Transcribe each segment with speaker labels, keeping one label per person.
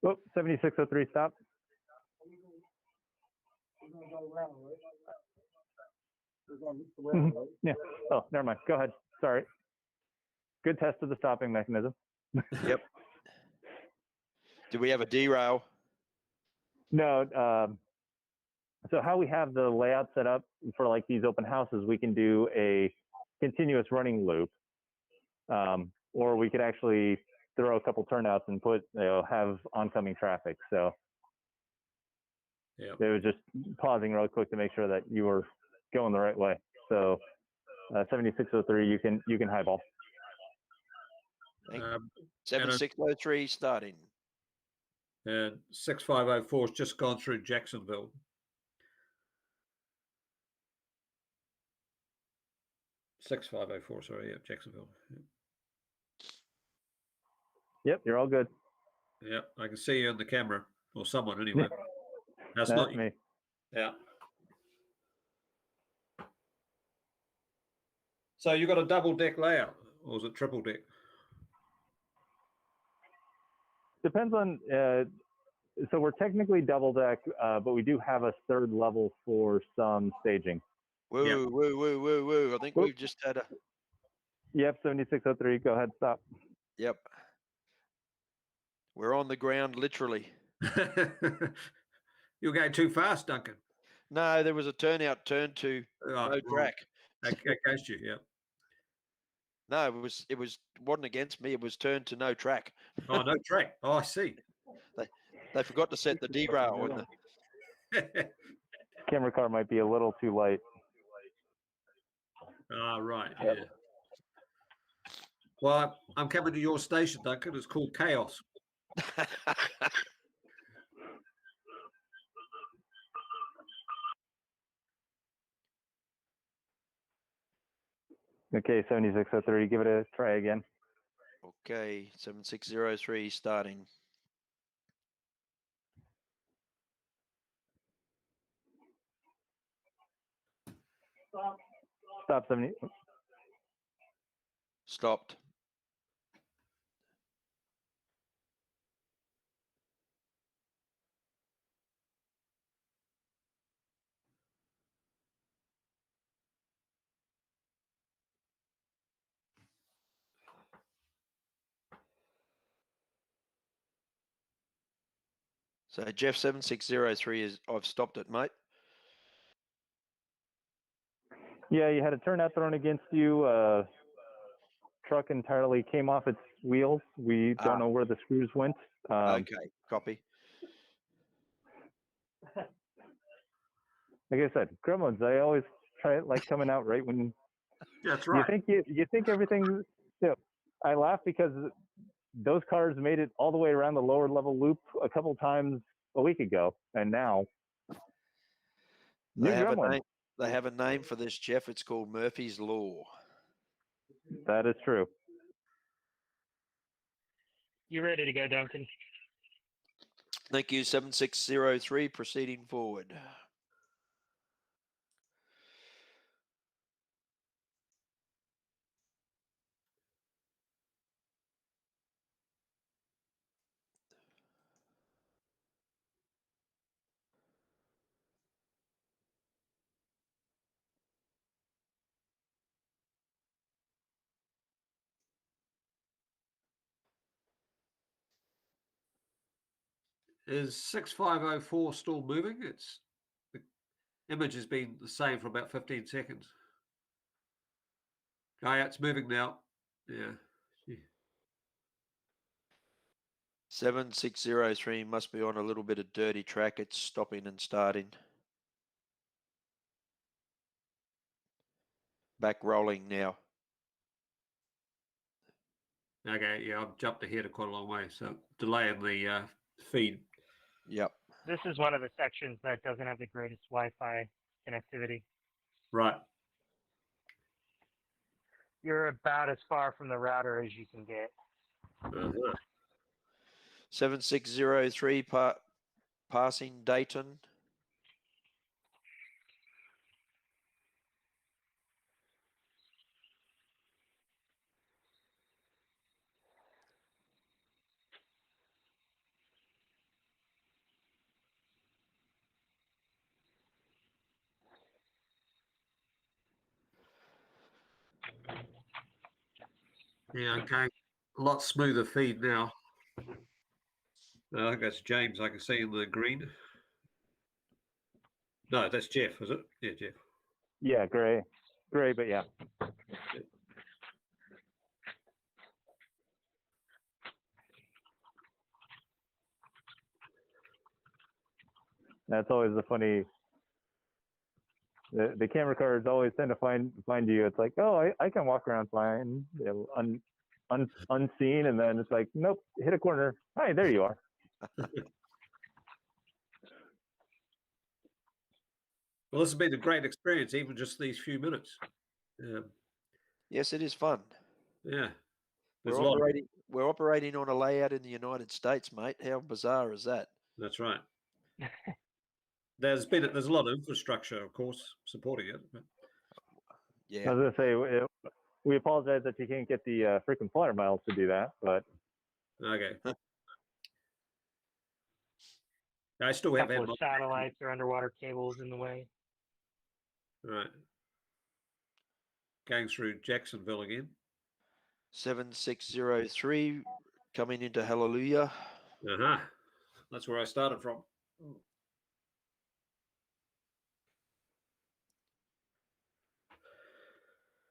Speaker 1: Whoop, 7603, stop. Yeah. Oh, never mind. Go ahead. Sorry. Good test of the stopping mechanism.
Speaker 2: Yep. Do we have a derail?
Speaker 1: No. So how we have the layout set up for like these open houses, we can do a continuous running loop, or we could actually throw a couple turnouts and have oncoming traffic. So it was just pausing real quick to make sure that you were going the right way. So 7603, you can highball.
Speaker 2: 7603 starting.
Speaker 3: And 6504 has just gone through Jacksonville. Sorry, yeah, Jacksonville.
Speaker 1: Yep, you're all good.
Speaker 3: Yeah, I can see you on the camera, or someone anyway. That's not
Speaker 1: me.
Speaker 3: Yeah. So you got a double deck layout, or is it triple deck?
Speaker 1: Depends on. So we're technically double deck, but we do have a third level for some staging.
Speaker 2: Woo. I think we've just had a.
Speaker 1: Yep, 7603. Go ahead, stop.
Speaker 2: Yep. We're on the ground, literally.
Speaker 3: You're going too fast, Duncan.
Speaker 2: No, there was a turn to no track.
Speaker 3: Against you, yeah.
Speaker 2: No, it wasn't against me. It was turned to no track.
Speaker 3: Oh, no track. Oh, I see.
Speaker 2: They forgot to set the derail.
Speaker 1: Camera car might be a little too light.
Speaker 3: Right. Yeah. Well, I'm coming to your station, Duncan. It's called Chaos.
Speaker 1: Okay, 7603, give it a try again.
Speaker 2: Okay, 7603 starting.
Speaker 1: Stop 70.
Speaker 2: Stopped. So Jeff 7603 is. I've stopped it, mate.
Speaker 1: Yeah, you had a turnout thrown against you. Truck entirely came off its wheels. We don't know where the screws went.
Speaker 2: Okay, copy.
Speaker 1: Like I said, gremlins. I always try like coming out right when.
Speaker 3: That's right.
Speaker 1: You think everything. I laugh because those cars made it all the way around the lower level loop a couple times a week ago, and now
Speaker 2: They have a name for this, Jeff. It's called Murphy's Law.
Speaker 1: That is true.
Speaker 4: You ready to go, Duncan?
Speaker 2: Thank you, 7603. Proceeding forward.
Speaker 3: Is 6504 still moving? The image has been the same for about 15 seconds. Oh, yeah, it's moving now. Yeah.
Speaker 2: 7603 must be on a little bit of dirty track. It's stopping and starting. Back rolling now.
Speaker 3: Okay, yeah, I've jumped ahead quite a long way, so delay in the feed.
Speaker 2: Yep.
Speaker 4: This is one of the sections that doesn't have the greatest Wi-Fi connectivity.
Speaker 3: Right.
Speaker 4: You're about as far from the router as you can get.
Speaker 2: 7603 passing Dayton.
Speaker 3: Yeah, okay. A lot smoother feed now. I think that's James. I can see in the green. No, that's Jeff, is it? Yeah, Jeff.
Speaker 1: Yeah, gray, but yeah. That's always the funny. The camera cards always tend to find you. It's like, oh, I can walk around fine, unseen, and then it's like, nope, hit a corner. Hi, there you are.
Speaker 3: Well, this has been a great experience, even just these few minutes.
Speaker 2: Yes, it is fun.
Speaker 3: Yeah.
Speaker 2: We're operating on a layout in the United States, mate. How bizarre is that?
Speaker 3: That's right. There's a lot of infrastructure, of course, supporting it. But...
Speaker 2: Yeah.
Speaker 1: I was gonna say we apologize that you can't get the frequent flyer miles to do that, but
Speaker 3: okay. I still have
Speaker 4: couple of satellites or underwater cables in the way.
Speaker 3: Right. Going through Jacksonville again.
Speaker 2: 7603 coming into Hallelujah.
Speaker 3: Uh-huh. That's where I started from.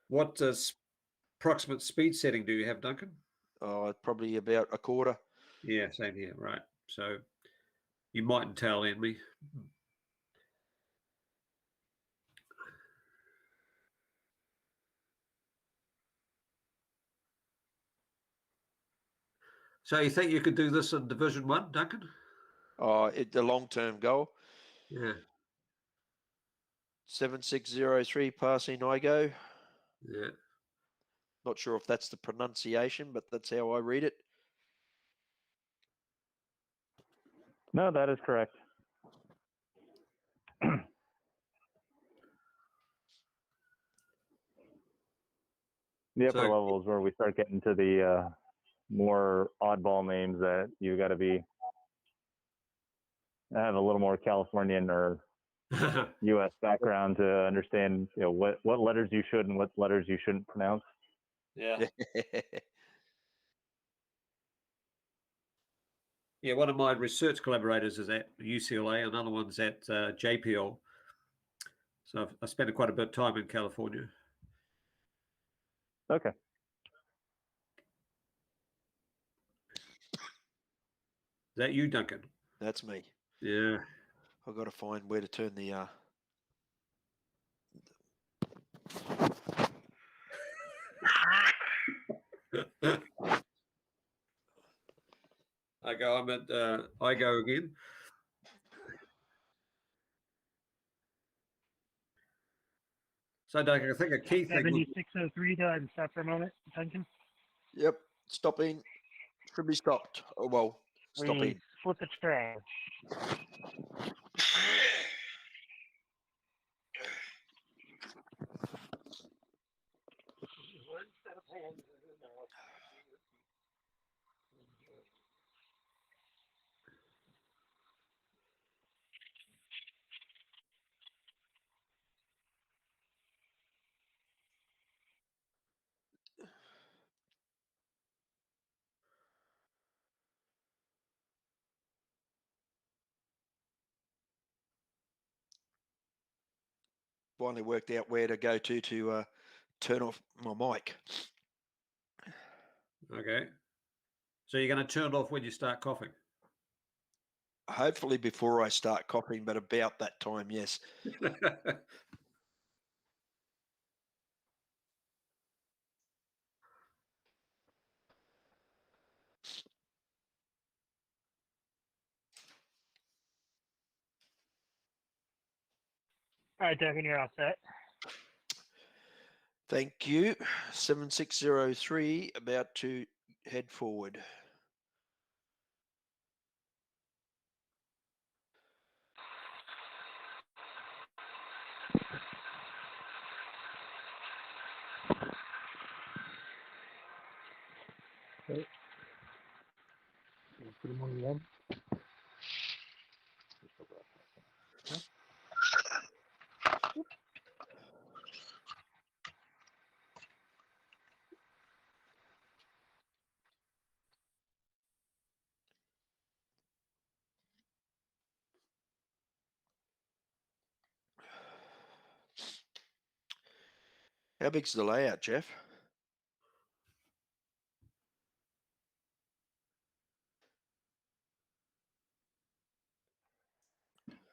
Speaker 3: What approximate speed setting do you have, Duncan?
Speaker 2: Oh, probably about a quarter.
Speaker 3: Yeah, same here. Right. So you mightn't tell in me. So you think you could do this in Division 1, Duncan?
Speaker 2: Oh, it's a long-term goal.
Speaker 3: Yeah.
Speaker 2: 7603 passing IGO.
Speaker 3: Yeah.
Speaker 2: Not sure if that's the pronunciation, but that's how I read it.
Speaker 1: no, that is correct. The upper levels where we start getting to the more oddball names that you got to have a little more Californian or U.S. background to understand, what letters you should and what letters you shouldn't pronounce.
Speaker 3: Yeah. Yeah, one of my research collaborators is at UCLA, another one's at JPL. So I spent quite a bit of time in California.
Speaker 1: Okay.
Speaker 3: Is that you, Duncan?
Speaker 2: That's me.
Speaker 3: Yeah.
Speaker 2: I've got to find where to turn the
Speaker 3: I'm at IGO again. So, Duncan, I think a key thing...
Speaker 4: 7603, go ahead and stop for a moment, Duncan.
Speaker 2: Yep, stopping. Should be stopped. Oh, well, stopping.
Speaker 4: We flip the track.
Speaker 2: Finally worked out where to go to turn off my mic.
Speaker 3: Okay. So you're going to turn it off when you start coughing?
Speaker 2: Hopefully before I start coughing, but about that time, yes.
Speaker 4: All right, Duncan, you're all set.
Speaker 2: Thank you. 7603, about to head forward.
Speaker 4: Okay. Put them on the end.
Speaker 2: How big's the layout, Jeff?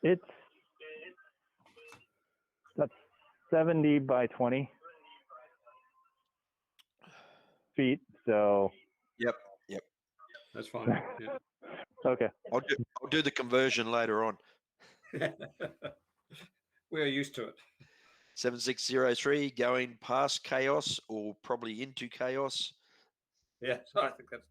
Speaker 1: It's that's 70 by 20 feet. So
Speaker 2: Yep.
Speaker 3: That's fine. Yeah.
Speaker 1: okay.
Speaker 2: I'll do the conversion later on.
Speaker 3: We're used to it.
Speaker 2: 7603 going past chaos or probably into chaos.
Speaker 3: Yeah, so I think that's.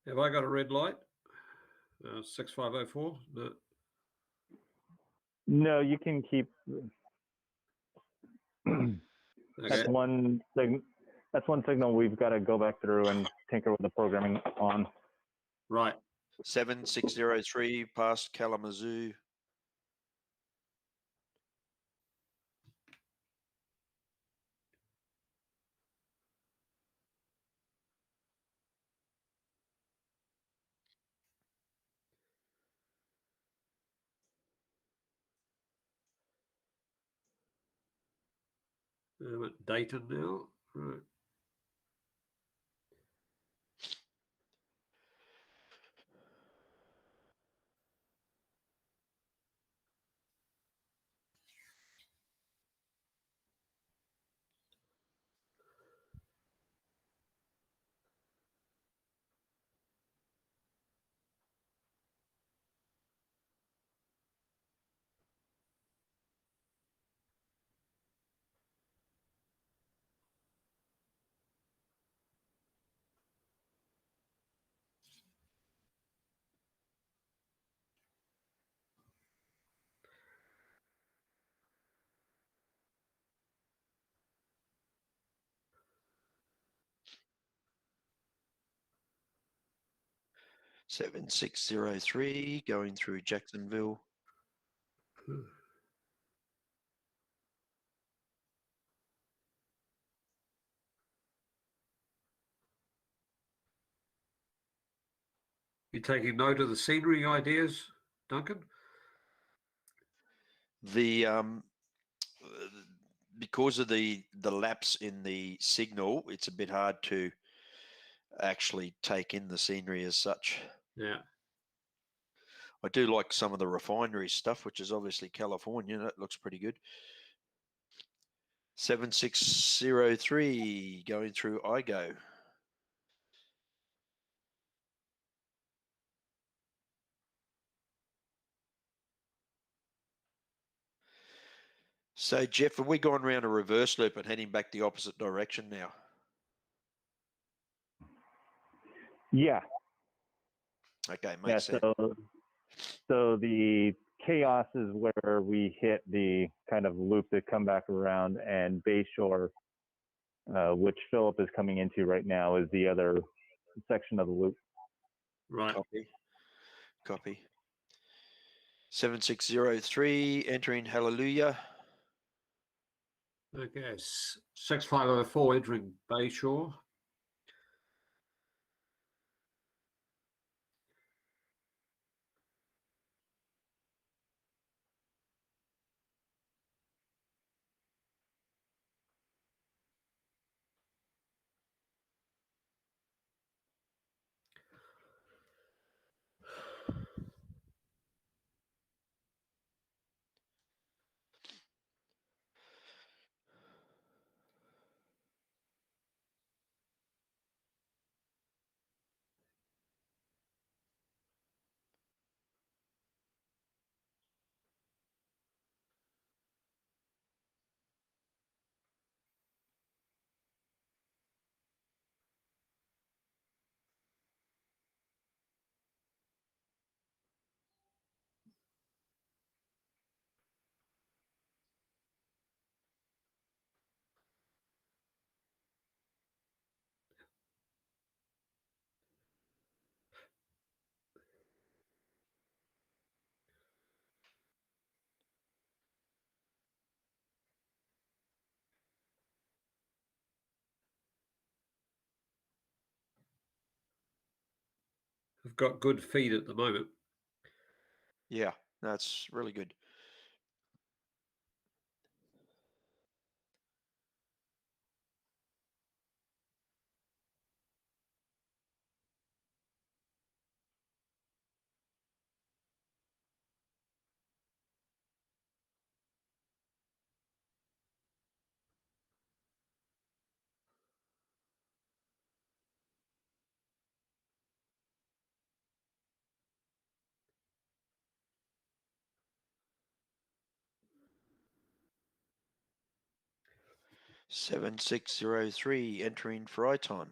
Speaker 3: Have I got a red light? 6504? No.
Speaker 1: No, you can keep. That's
Speaker 3: Okay.
Speaker 1: one thing. That's one signal we've got to go back through and tinker with the programming on.
Speaker 3: Right.
Speaker 2: 7603 past Kalamazoo.
Speaker 3: I'm at Dayton now. Right.
Speaker 2: Seven 7603 going through Jacksonville.
Speaker 3: You taking note of the scenery ideas, Duncan?
Speaker 2: The because of the lapse in the signal, it's a bit hard to actually take in the scenery as such.
Speaker 3: Yeah.
Speaker 2: I do like some of the refinery stuff, which is obviously California. That looks pretty good. 7603 going through IGO. So, Jeff, have we gone around a reverse loop and heading back the opposite direction now?
Speaker 1: Yeah.
Speaker 2: Okay, makes sense.
Speaker 1: So the chaos is where we hit the kind of loop to come back around, and Bayshore, which Philip is coming into right now, is the other section of the loop.
Speaker 3: Right.
Speaker 2: Copy. 7603, entering Hallelujah.
Speaker 3: Okay, 6504 entering Bayshore. I've got good feed at the moment.
Speaker 2: Yeah, that's really good. Seven 7603, entering Frighton.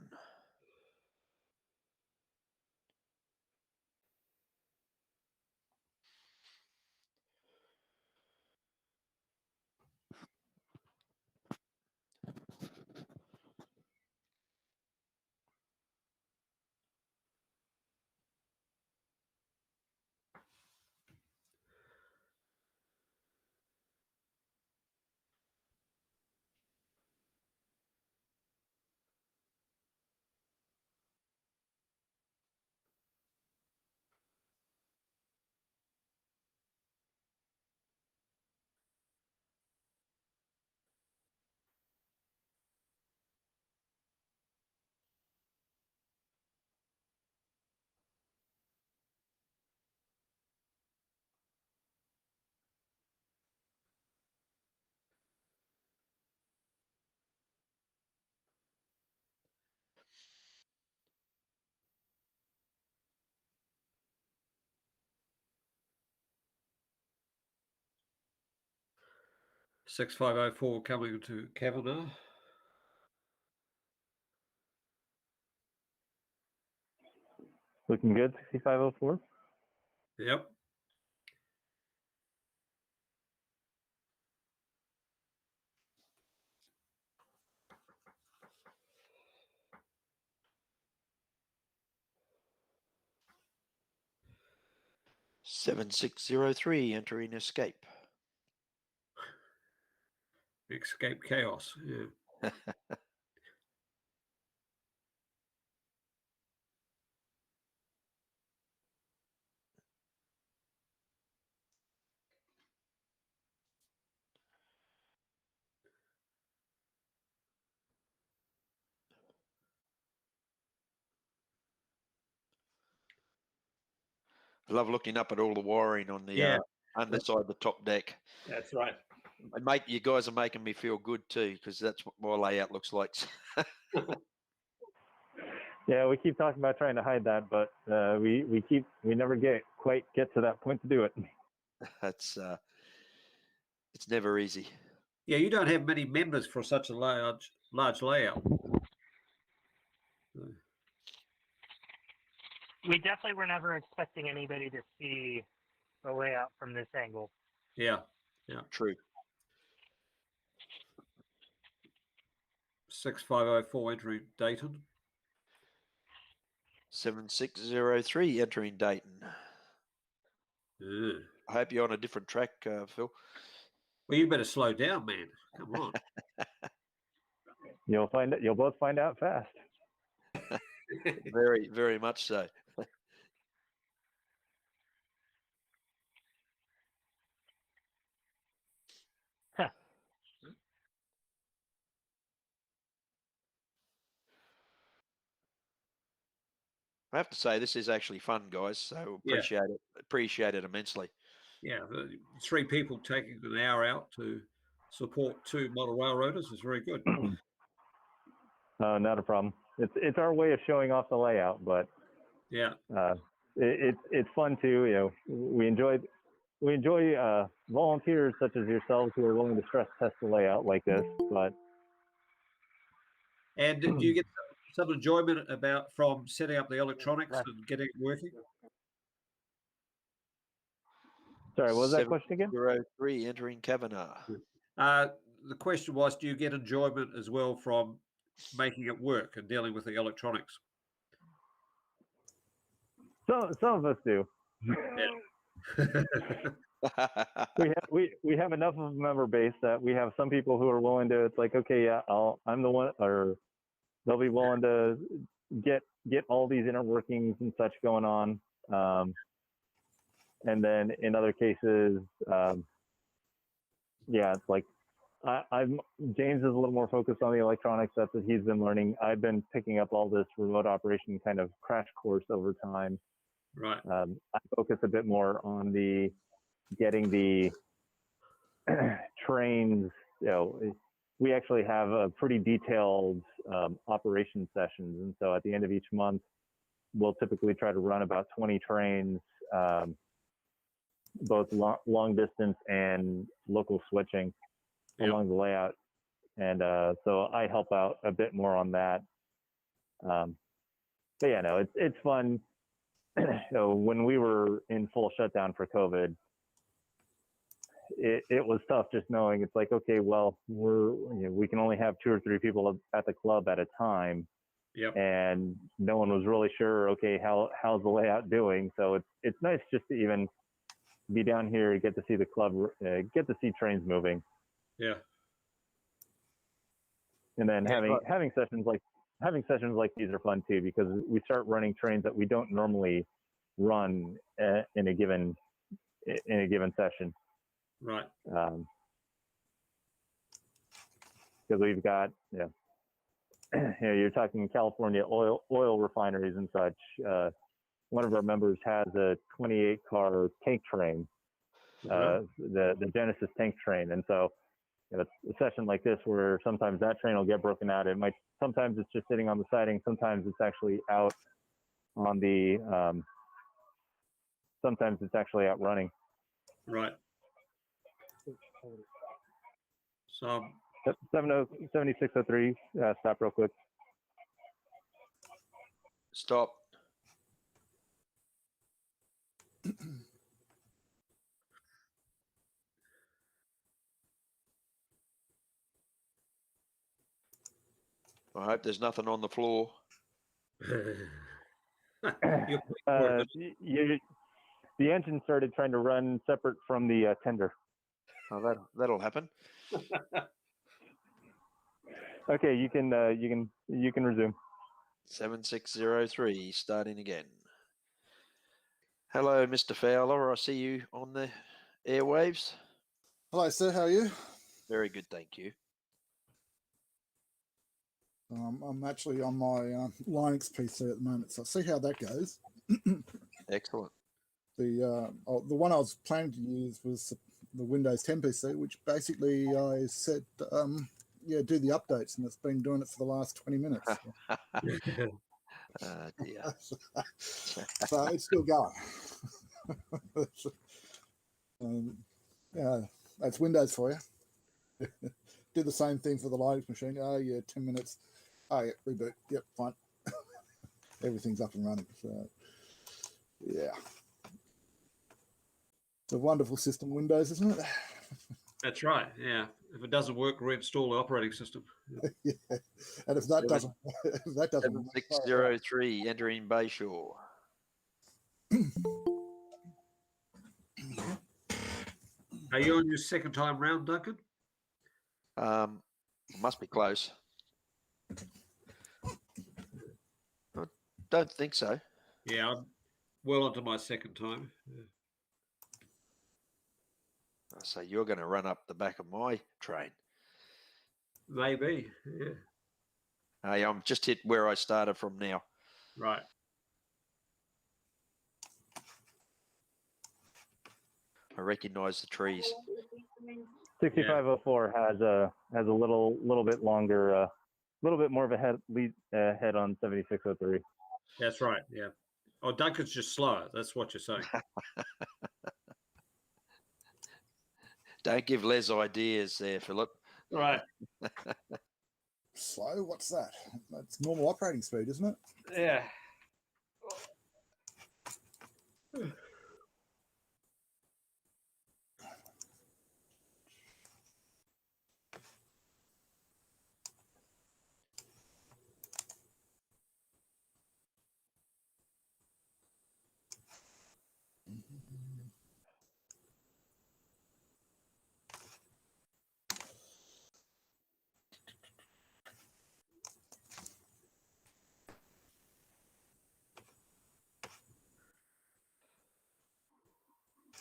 Speaker 3: Six 6504 coming to Kavanagh.
Speaker 1: Looking good, 6504.
Speaker 3: Yep.
Speaker 2: Seven 7603, entering Escape.
Speaker 3: Escape chaos. Yeah.
Speaker 2: I love looking up at all the wiring on the underside of the top deck.
Speaker 3: That's right.
Speaker 2: And mate, you guys are making me feel good too, because that's what my layout looks like.
Speaker 1: Yeah, we keep talking about trying to hide that, but we never quite get to that point to do it.
Speaker 2: That's it's never easy.
Speaker 3: Yeah, you don't have many members for such a large layout.
Speaker 4: We definitely were never expecting anybody to see the layout from this angle.
Speaker 3: Yeah.
Speaker 2: True.
Speaker 3: 6504 entering Dayton.
Speaker 2: 7603 entering Dayton.
Speaker 3: Yeah.
Speaker 2: I hope you're on a different track, Phil.
Speaker 3: Well, you better slow down, man. Come on.
Speaker 1: You'll both find out fast.
Speaker 2: Very, very much so. I have to say this is actually fun, guys. So appreciate it immensely.
Speaker 3: Yeah, 3 people taking an hour out to support 2 model railroaders is very good.
Speaker 1: Not a problem. It's our way of showing off the layout, but
Speaker 3: Yeah,
Speaker 1: it's fun too. You know, we enjoy volunteers such as yourselves who are willing to stress test the layout like this. But
Speaker 3: and do you get some enjoyment from setting up the electronics and getting it working?
Speaker 1: sorry, what was that question again?
Speaker 2: 703 entering Kavanagh.
Speaker 3: The question was, do you get enjoyment as well from making it work and dealing with the electronics?
Speaker 1: Some of us do. we have enough of a member base that we have some people who are willing to. It's like, okay, yeah, I'm the one, or they'll be willing to get all these inner workings and such going on. And then in other cases, it's like James is a little more focused on the electronics. That's what he's been learning. I've been picking up all this remote operation kind of crash course over time.
Speaker 3: Right.
Speaker 1: I focus a bit more on getting the trains. You know, we actually have a pretty detailed operation sessions, and so at the end of each month, we'll typically try to run about 20 trains, both long distance and local switching along the layout. And so I help out a bit more on that. But yeah, no, it's fun. So when we were in full shutdown for COVID, it was tough just knowing it's like, okay, well, we can only have 2 or 3 people at the club at a time.
Speaker 3: Yep.
Speaker 1: And no one was really sure, okay, how's the layout doing? So it's nice just to even be down here, get to see the club, get to see trains moving.
Speaker 3: Yeah.
Speaker 1: And then having sessions like these are fun too, because we start running trains that we don't normally run in a given session.
Speaker 3: Right.
Speaker 1: Because we've got, you're talking California oil refineries and such. One of our members has a 28-car tank train, the Genesis tank train, and so a session like this where sometimes that train will get broken out. Sometimes it's just sitting on the siding. Sometimes it's actually out on the. Sometimes it's actually out running.
Speaker 3: Right. So
Speaker 1: 7603. Stop real quick.
Speaker 2: Stop. I hope there's nothing on the floor.
Speaker 1: The engine started trying to run separate from the tender.
Speaker 2: Oh, that'll happen.
Speaker 1: Okay, you can resume.
Speaker 2: 7603 starting again. Hello, Mr. Fowler. I see you on the airwaves.
Speaker 5: Hello, sir. How are you?
Speaker 2: Very good, thank you.
Speaker 5: I'm actually on my Linux PC at the moment, so I'll see how that goes.
Speaker 2: Excellent.
Speaker 5: The one I was planning to use was the Windows 10 PC, which basically I said, do the updates, and it's been doing it for the last 20 minutes.
Speaker 2: Dear.
Speaker 5: So it's still going. That's Windows for you. Do the same thing for the Linux machine. Oh yeah, 10 minutes. Oh yeah, reboot. Yep, fine. Everything's up and running. So yeah. It's a wonderful system, Windows, isn't it?
Speaker 3: That's right. Yeah. If it doesn't work, reinstall the operating system.
Speaker 5: Yeah. And if that doesn't work,
Speaker 2: 7603 entering Bayshore.
Speaker 3: Are you on your second time round, Duncan?
Speaker 2: Must be close. I don't think so.
Speaker 3: Yeah, I'm well onto my second time. Yeah.
Speaker 2: So you're going to run up the back of my train.
Speaker 3: Maybe. Yeah.
Speaker 2: Hey, I'm just hit where I started from now.
Speaker 3: Right.
Speaker 2: I recognise the trees.
Speaker 1: 6504 has a little bit longer, a little bit more of a head on 7603.
Speaker 3: That's right. Yeah. Oh, Duncan's just slower. That's what you're saying.
Speaker 2: Don't give Les ideas there, Philip.
Speaker 3: Right.
Speaker 5: slow. What's that? That's normal operating speed, isn't it?
Speaker 3: Yeah.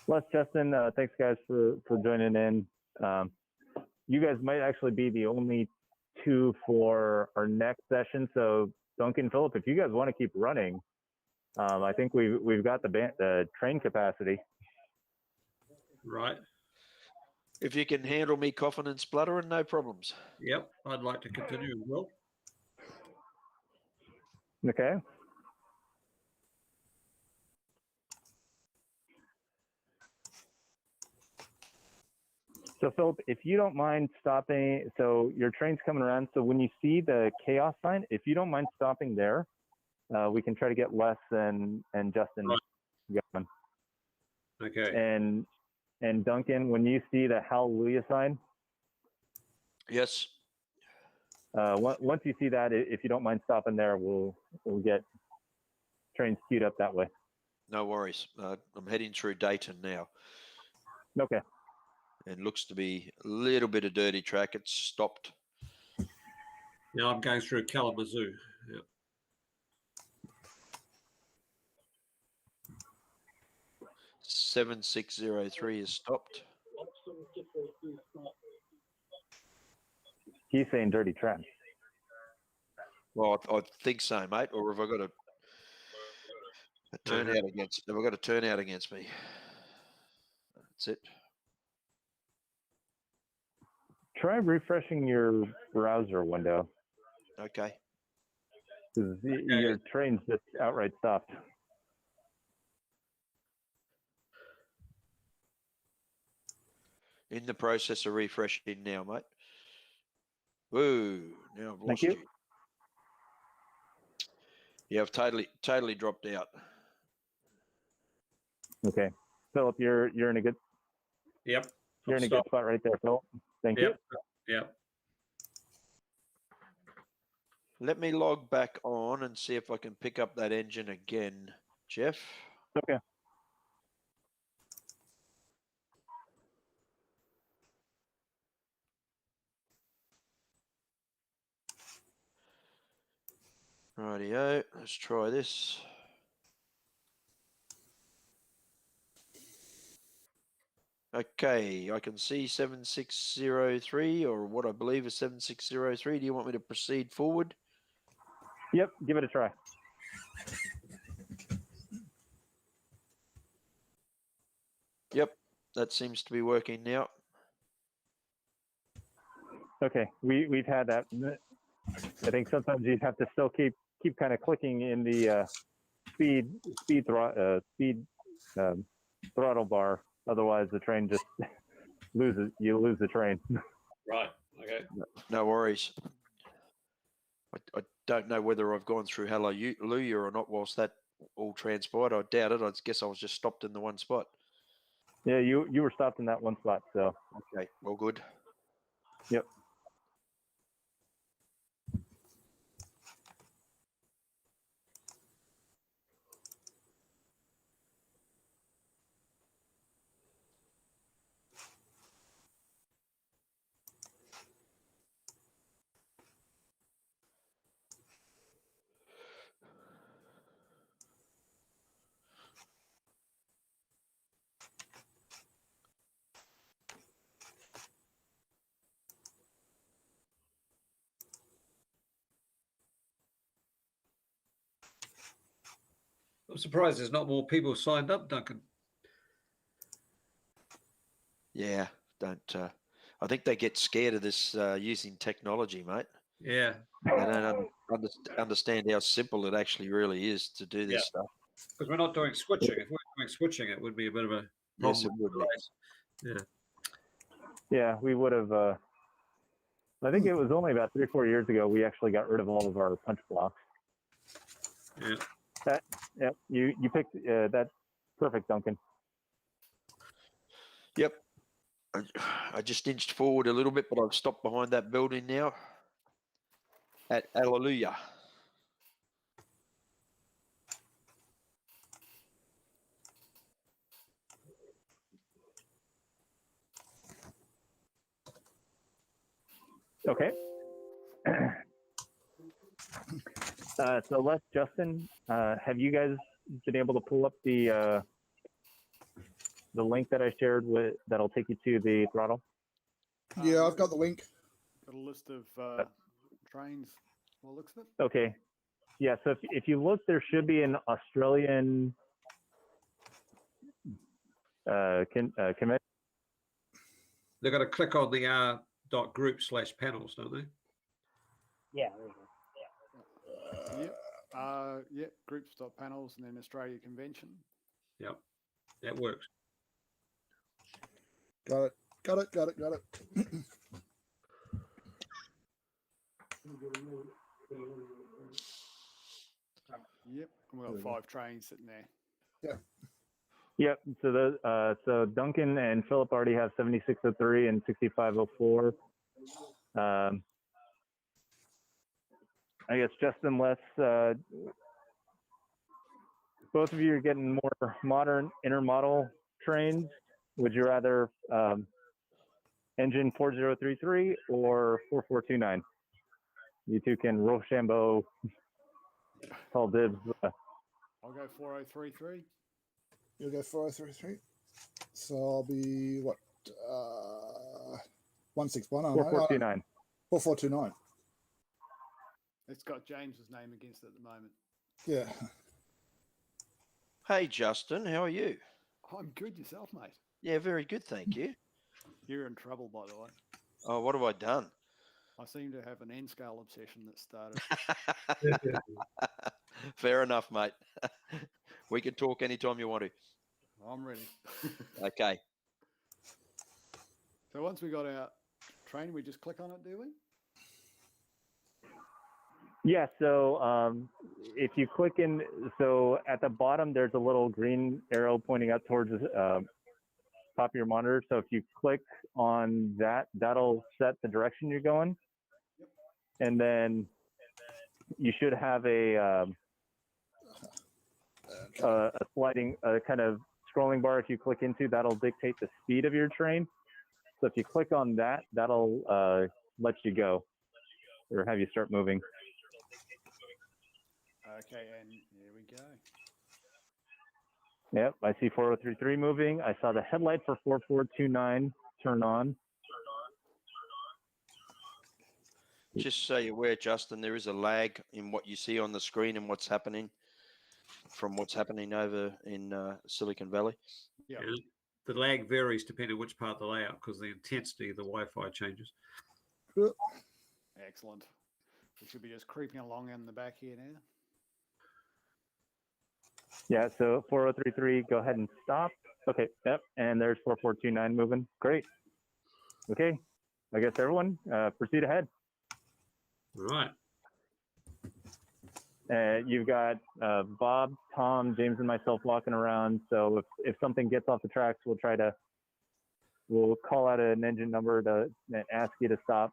Speaker 1: Les, Justin, thanks guys for joining in. You guys might actually be the only two for our next session. So Duncan, Philip, if you guys want to keep running, I think we've got the train capacity.
Speaker 3: Right.
Speaker 2: If you can handle me coughing and spluttering, no problems.
Speaker 3: Yep. I'd like to continue as well.
Speaker 1: Okay. So Philip, if you don't mind stopping, so your train's coming around. So when you see the chaos sign, if you don't mind stopping there, we can try to get Les and Justin going.
Speaker 3: Okay.
Speaker 1: And Duncan, when you see the hallelujah sign,
Speaker 2: Yes.
Speaker 1: once you see that, if you don't mind stopping there, we'll get trains queued up that way.
Speaker 2: No worries. I'm heading through Dayton now.
Speaker 1: Okay.
Speaker 2: And looks to be a little bit of dirty track. It's stopped.
Speaker 3: Now I'm going through Kalamazoo. Yep.
Speaker 2: $7603 is stopped.
Speaker 1: He's saying dirty track.
Speaker 2: Well, I think so, mate. Or have I got a turnout against? Have I got a turnout against me? That's it.
Speaker 1: Try refreshing your browser window.
Speaker 2: Okay.
Speaker 1: Because your train's just outright stopped.
Speaker 2: In the process of refreshing now, mate. Whoa, now I've lost
Speaker 1: Thank you.
Speaker 2: you. Yeah, I've totally dropped out.
Speaker 1: Okay. Philip, you're in a good
Speaker 3: Yep.
Speaker 1: you're in a good spot right there, Philip. Thank you.
Speaker 3: Yep.
Speaker 2: Let me log back on and see if I can pick up that engine again, Jeff.
Speaker 1: Okay.
Speaker 2: Rightio, let's try this. Okay, I can see 7603 or what I believe is 7603. Do you want me to proceed forward?
Speaker 1: Yep, give it a try.
Speaker 2: Yep, that seems to be working now.
Speaker 1: Okay, we've had that. I think sometimes you have to still keep kind of clicking in the speed throttle bar. Otherwise, the train just loses. You lose the train.
Speaker 3: Right. Okay.
Speaker 2: No worries. I don't know whether I've gone through Hallelujah or not whilst that all transpired. I doubt it. I guess I was just stopped in the one spot.
Speaker 1: Yeah, you were stopped in that one spot. So
Speaker 2: Okay, well, good.
Speaker 1: yep.
Speaker 3: I'm surprised there's not more people signed up, Duncan.
Speaker 2: Yeah, don't. I think they get scared of this using technology, mate.
Speaker 3: Yeah.
Speaker 2: They don't understand how simple it actually really is to do this stuff.
Speaker 3: Because we're not doing switching. If we were doing switching, it would be a bit of a
Speaker 2: Yes, it would be.
Speaker 3: Yeah.
Speaker 1: Yeah, we would have. I think it was only about 3 or 4 years ago we actually got rid of all of our punch blocks.
Speaker 3: Yeah.
Speaker 1: Yep, you picked that perfect, Duncan.
Speaker 2: Yep. I just inched forward a little bit, but I've stopped behind that building now. At Hallelujah.
Speaker 1: Okay. So Les, Justin, have you guys been able to pull up the link that I shared with that'll take you to the throttle?
Speaker 5: Yeah, I've got the link.
Speaker 6: Got a list of trains. Well, looks of it.
Speaker 1: Okay. Yeah. So if you look, there should be an Australian commit.
Speaker 3: They've got to click on the r.group/panels, don't they?
Speaker 4: Yeah.
Speaker 6: Yep. Yep. Groups.panels and then Australia Convention.
Speaker 3: Yep. That works.
Speaker 5: Got it.
Speaker 6: Yep. And we've got 5 trains sitting there.
Speaker 5: Yeah.
Speaker 1: Yep. So Duncan and Philip already have 7603 and 6504. I guess Justin, Les, both of you are getting more modern intermodal trains. Would you rather engine 4033 or 4429? You two can Rochambeau, call dibs.
Speaker 6: I'll go 4033.
Speaker 5: You'll go 4033. So I'll be what? 161.
Speaker 1: 4429.
Speaker 5: 4429.
Speaker 6: It's got James's name against it at the moment.
Speaker 5: Yeah.
Speaker 2: Hey, Justin, how are you?
Speaker 6: I'm good yourself, mate.
Speaker 2: Yeah, very good, thank you.
Speaker 6: You're in trouble, by the way.
Speaker 2: Oh, what have I done?
Speaker 6: I seem to have an N-scale obsession that started.
Speaker 2: Fair enough, mate. We can talk anytime you want to.
Speaker 6: I'm ready.
Speaker 2: Okay.
Speaker 6: So once we got our train, we just click on it, do we?
Speaker 1: Yeah, so if you click in, so at the bottom, there's a little green arrow pointing up towards the top of your monitor. So if you click on that, that'll set the direction you're going. And then you should have a sliding kind of scrolling bar. If you click into, that'll dictate the speed of your train. So if you click on that, that'll let you go or have you start moving.
Speaker 6: Okay, and here we go.
Speaker 1: Yep, I see 4033 moving. I saw the headlight for 4429 turn on.
Speaker 2: Just so you're aware, Justin, there is a lag in what you see on the screen and what's happening from what's happening over in Silicon Valley.
Speaker 6: Yeah.
Speaker 3: The lag varies depending on which part of the layout because the intensity of the Wi-Fi changes.
Speaker 6: Excellent. We should be just creeping along in the back here now.
Speaker 1: Yeah, so 4033, go ahead and stop. Okay, yep, and there's 4429 moving. Great. Okay, I guess everyone proceed ahead.
Speaker 3: All right.
Speaker 1: You've got Bob, Tom, James, and myself walking around. So if something gets off the tracks, we'll call out an engine number and ask you to stop.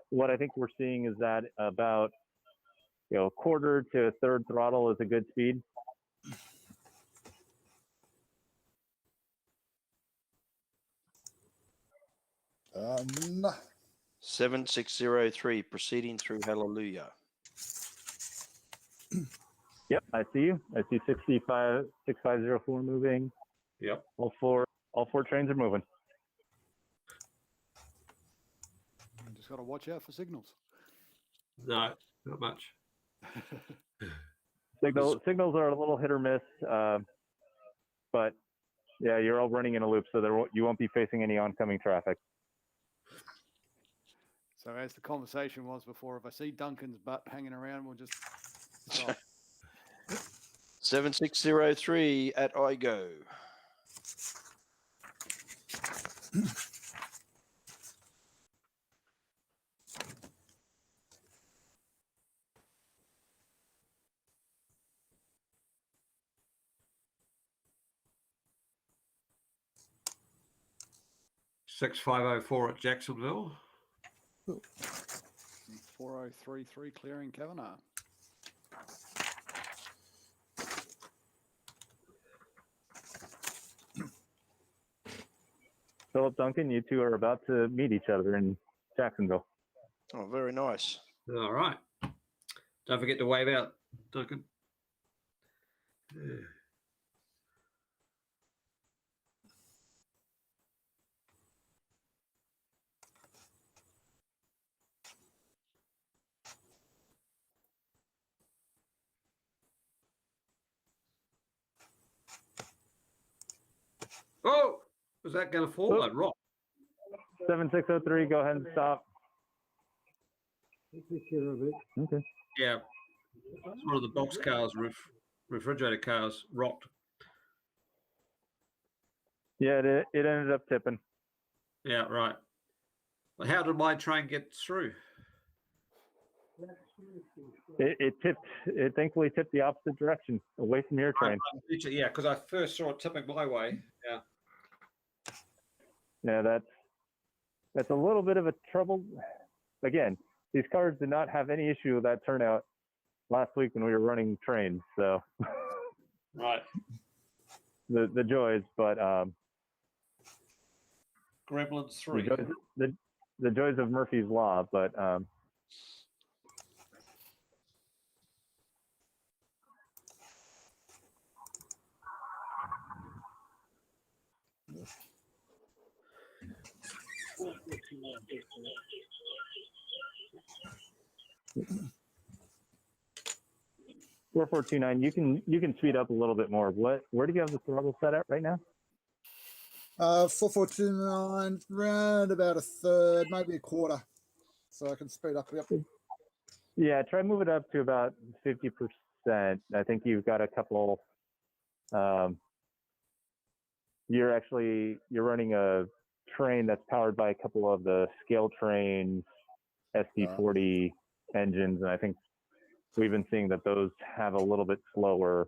Speaker 1: What I think we're seeing is that about quarter to a third throttle is a good speed.
Speaker 5: No.
Speaker 2: 7603 proceeding through Hallelujah.
Speaker 1: Yep, I see you. I see 6504 moving.
Speaker 3: Yep.
Speaker 1: All four trains are moving.
Speaker 6: You just got to watch out for signals.
Speaker 3: No, not much.
Speaker 1: Signals are a little hit or miss, but yeah, you're all running in a loop, so you won't be facing any oncoming traffic.
Speaker 6: So as the conversation was before, if I see Duncan's butt hanging around, we'll just stop.
Speaker 2: 7603 at IGO.
Speaker 3: Six 504 at Jacksonville.
Speaker 6: 4033 clearing Kavanagh.
Speaker 1: Philip, Duncan, you two are about to meet each other in Jacksonville.
Speaker 2: Oh, very nice.
Speaker 3: All right. Don't forget to wave out, Duncan. Yeah. Oh, was that going to fall? That rock.
Speaker 1: 7603, go ahead and stop. Okay.
Speaker 3: Yeah. It's one of the box cars, refrigerator cars, rocked.
Speaker 1: Yeah, it ended up tipping.
Speaker 3: Yeah, right. Well, how did my train get through?
Speaker 1: It tipped. It thankfully tipped the opposite direction, away from your train.
Speaker 3: Yeah, because I first saw it tipping my way. Yeah.
Speaker 1: Yeah, that's a little bit of a trouble. Again, these cars did not have any issue with that turnout last week when we were running trains. So,
Speaker 3: Right.
Speaker 1: the joys, but
Speaker 3: Gremlins 3.
Speaker 1: the joys of Murphy's Law, but four 429. You can speed up a little bit more. Where do you have the throttle set at right now?
Speaker 5: 4429, round about a third, maybe a quarter. So I can speed up. Yep.
Speaker 1: Yeah, try move it up to about 50%. I think you've got a couple. You're running a train that's powered by a couple of the scale trains SD40 engines, and I think we've been seeing that those have a little bit slower,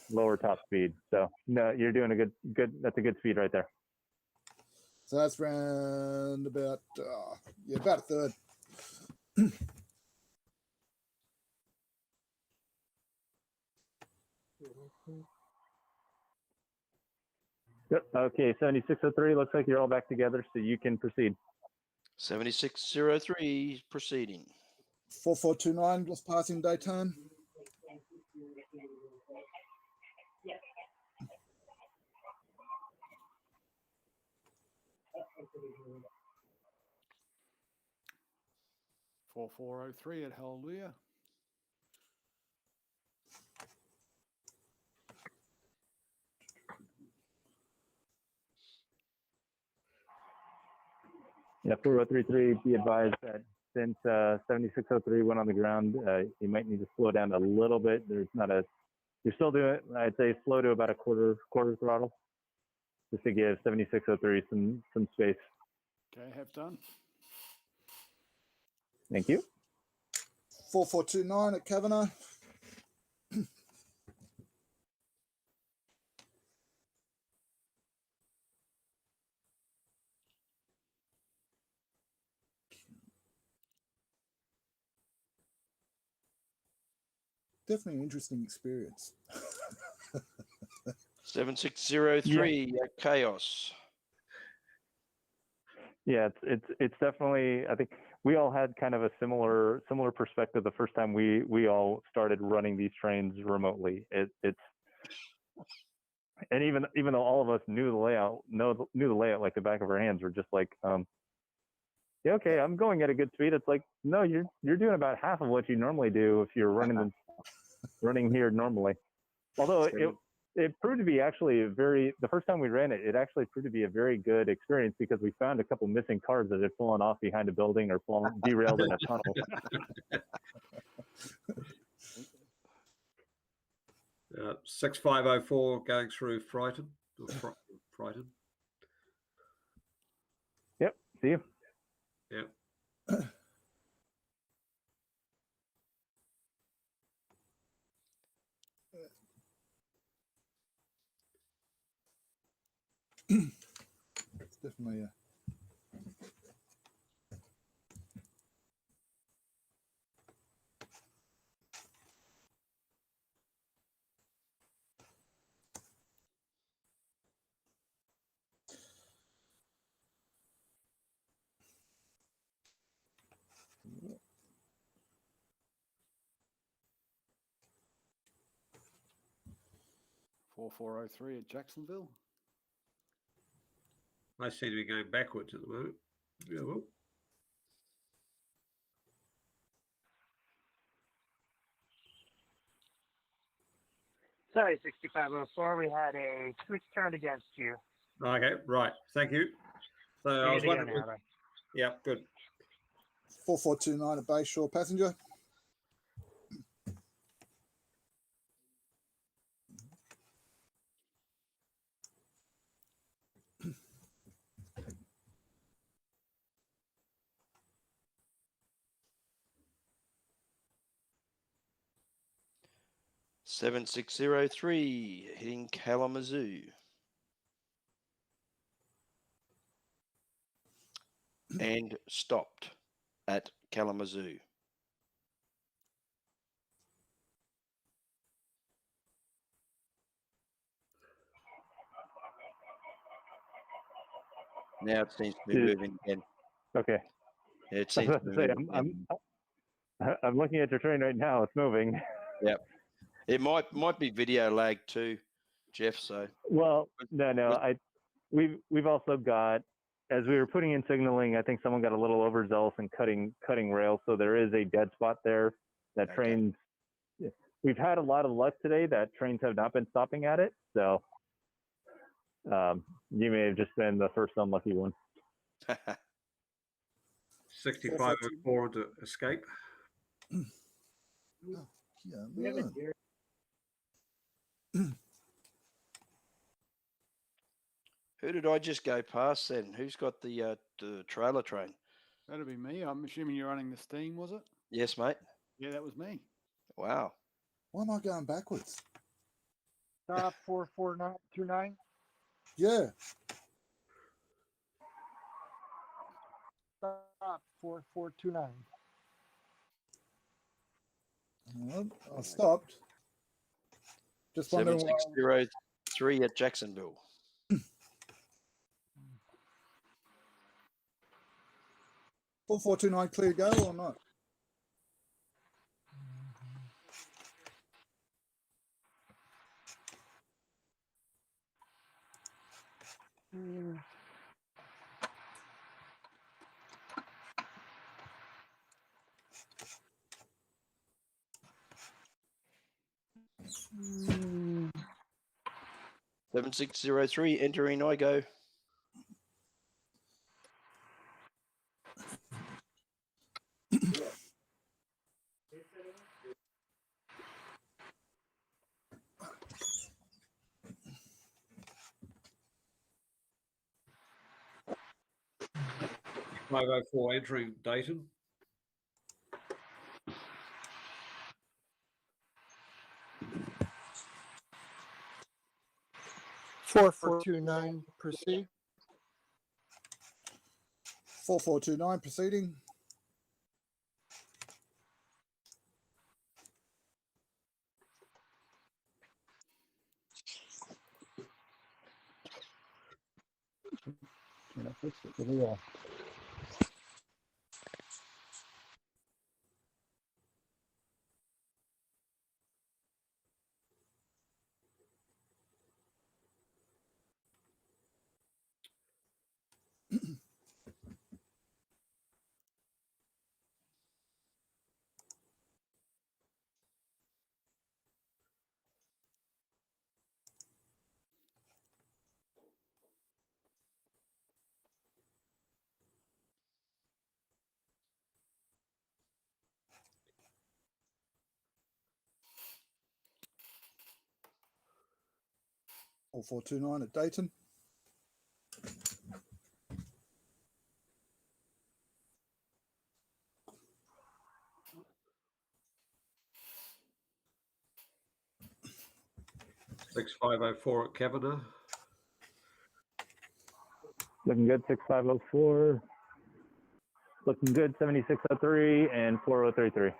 Speaker 1: lower top speed. So no, you're doing a good. That's a good speed right there.
Speaker 5: So that's round about about a third.
Speaker 1: Yep. Okay, 7603. Looks like you're all back together, so you can proceed.
Speaker 2: 7603 proceeding.
Speaker 5: 4429, just passing daytime.
Speaker 6: Four 403 at Hallelujah.
Speaker 1: Yeah, 4033. Be advised that since 7603 went on the ground, you might need to slow down a little bit. You're still doing, I'd say, slow to about a quarter throttle, just to give 7603 some space.
Speaker 6: Okay, have done.
Speaker 1: Thank you.
Speaker 5: 4429 at Kavanagh. Definitely an interesting experience.
Speaker 2: 7603 at Chaos.
Speaker 1: Yeah, it's definitely. I think we all had kind of a similar perspective the first time we all started running these trains remotely. It's and even though all of us knew the layout, knew the layout like the back of our hands, we're just like, yeah, okay, I'm going at a good speed. It's like, no, you're doing about half of what you normally do if you're running here normally. Although it proved to be actually the first time we ran it, it actually proved to be a very good experience because we found a couple missing cars that had fallen off behind a building or derailed in a tunnel.
Speaker 3: 6504 going through Frighton. Frighton.
Speaker 1: Yep, see you.
Speaker 3: Yep.
Speaker 5: It's definitely a
Speaker 6: Four 403 at Jacksonville.
Speaker 3: I seem to be going backwards at the moment. Yeah, well.
Speaker 4: Sorry, 6504. We had a switch turned against you.
Speaker 3: Okay, right. Thank you. So I was
Speaker 4: Good to go
Speaker 3: wondering.
Speaker 4: now, though.
Speaker 3: Yeah, good.
Speaker 5: 4429 at Bayshore passenger.
Speaker 2: Seven 7603 hitting Kalamazoo. And stopped at Kalamazoo. Now it seems to be moving again.
Speaker 1: Okay.
Speaker 2: It seems to be moving again.
Speaker 1: I'm looking at your train right now. It's moving.
Speaker 2: Yep. It might be video lag too, Jeff. So
Speaker 1: well, no. We've also got, as we were putting in signaling, I think someone got a little overzealous in cutting rails, so there is a dead spot there. That trains. We've had a lot of luck today that trains have not been stopping at it, so you may have just been the first unlucky one.
Speaker 3: 6504 to escape.
Speaker 5: Oh, yeah, man.
Speaker 2: Who did I just go past then? Who's got the trailer train?
Speaker 6: That'd be me. I'm assuming you're running the steam, was it?
Speaker 2: Yes, mate.
Speaker 6: Yeah, that was me.
Speaker 2: Wow.
Speaker 5: Why am I going backwards?
Speaker 4: Stop 44929.
Speaker 5: Yeah.
Speaker 4: Stop 4429.
Speaker 5: I stopped. Just wondering why.
Speaker 2: 7603 at Jacksonville.
Speaker 5: 4429 clear go or not?
Speaker 4: Mm.
Speaker 2: 7603 entering I go.
Speaker 3: 6504 entering Dayton.
Speaker 7: Four 429 proceed.
Speaker 5: 4429 proceeding. All 429 at Dayton.
Speaker 3: Six 6504 at Kavanagh.
Speaker 1: Looking good, 6504. Looking good, 7603 and 4033.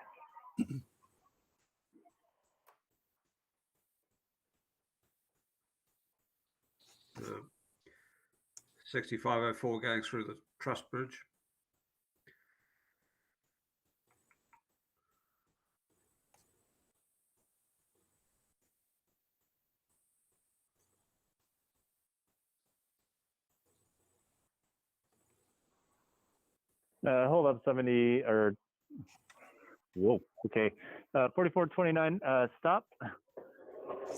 Speaker 3: 6504 going through the Trust Bridge.
Speaker 1: Hold up, 70 or whoa, okay. 4429, stop.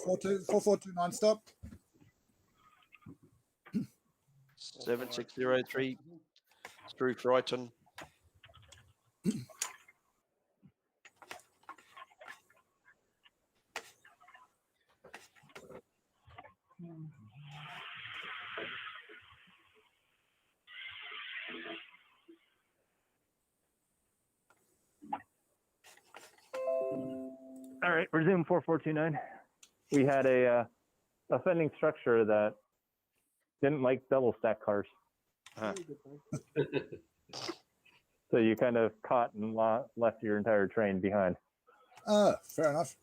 Speaker 5: 4429 stop.
Speaker 2: 7603 through Triton.
Speaker 1: All right, resume 4429. We had a offending structure that didn't like double stack cars.
Speaker 2: Huh.
Speaker 1: So you kind of caught and left your entire train behind.
Speaker 5: Fair enough.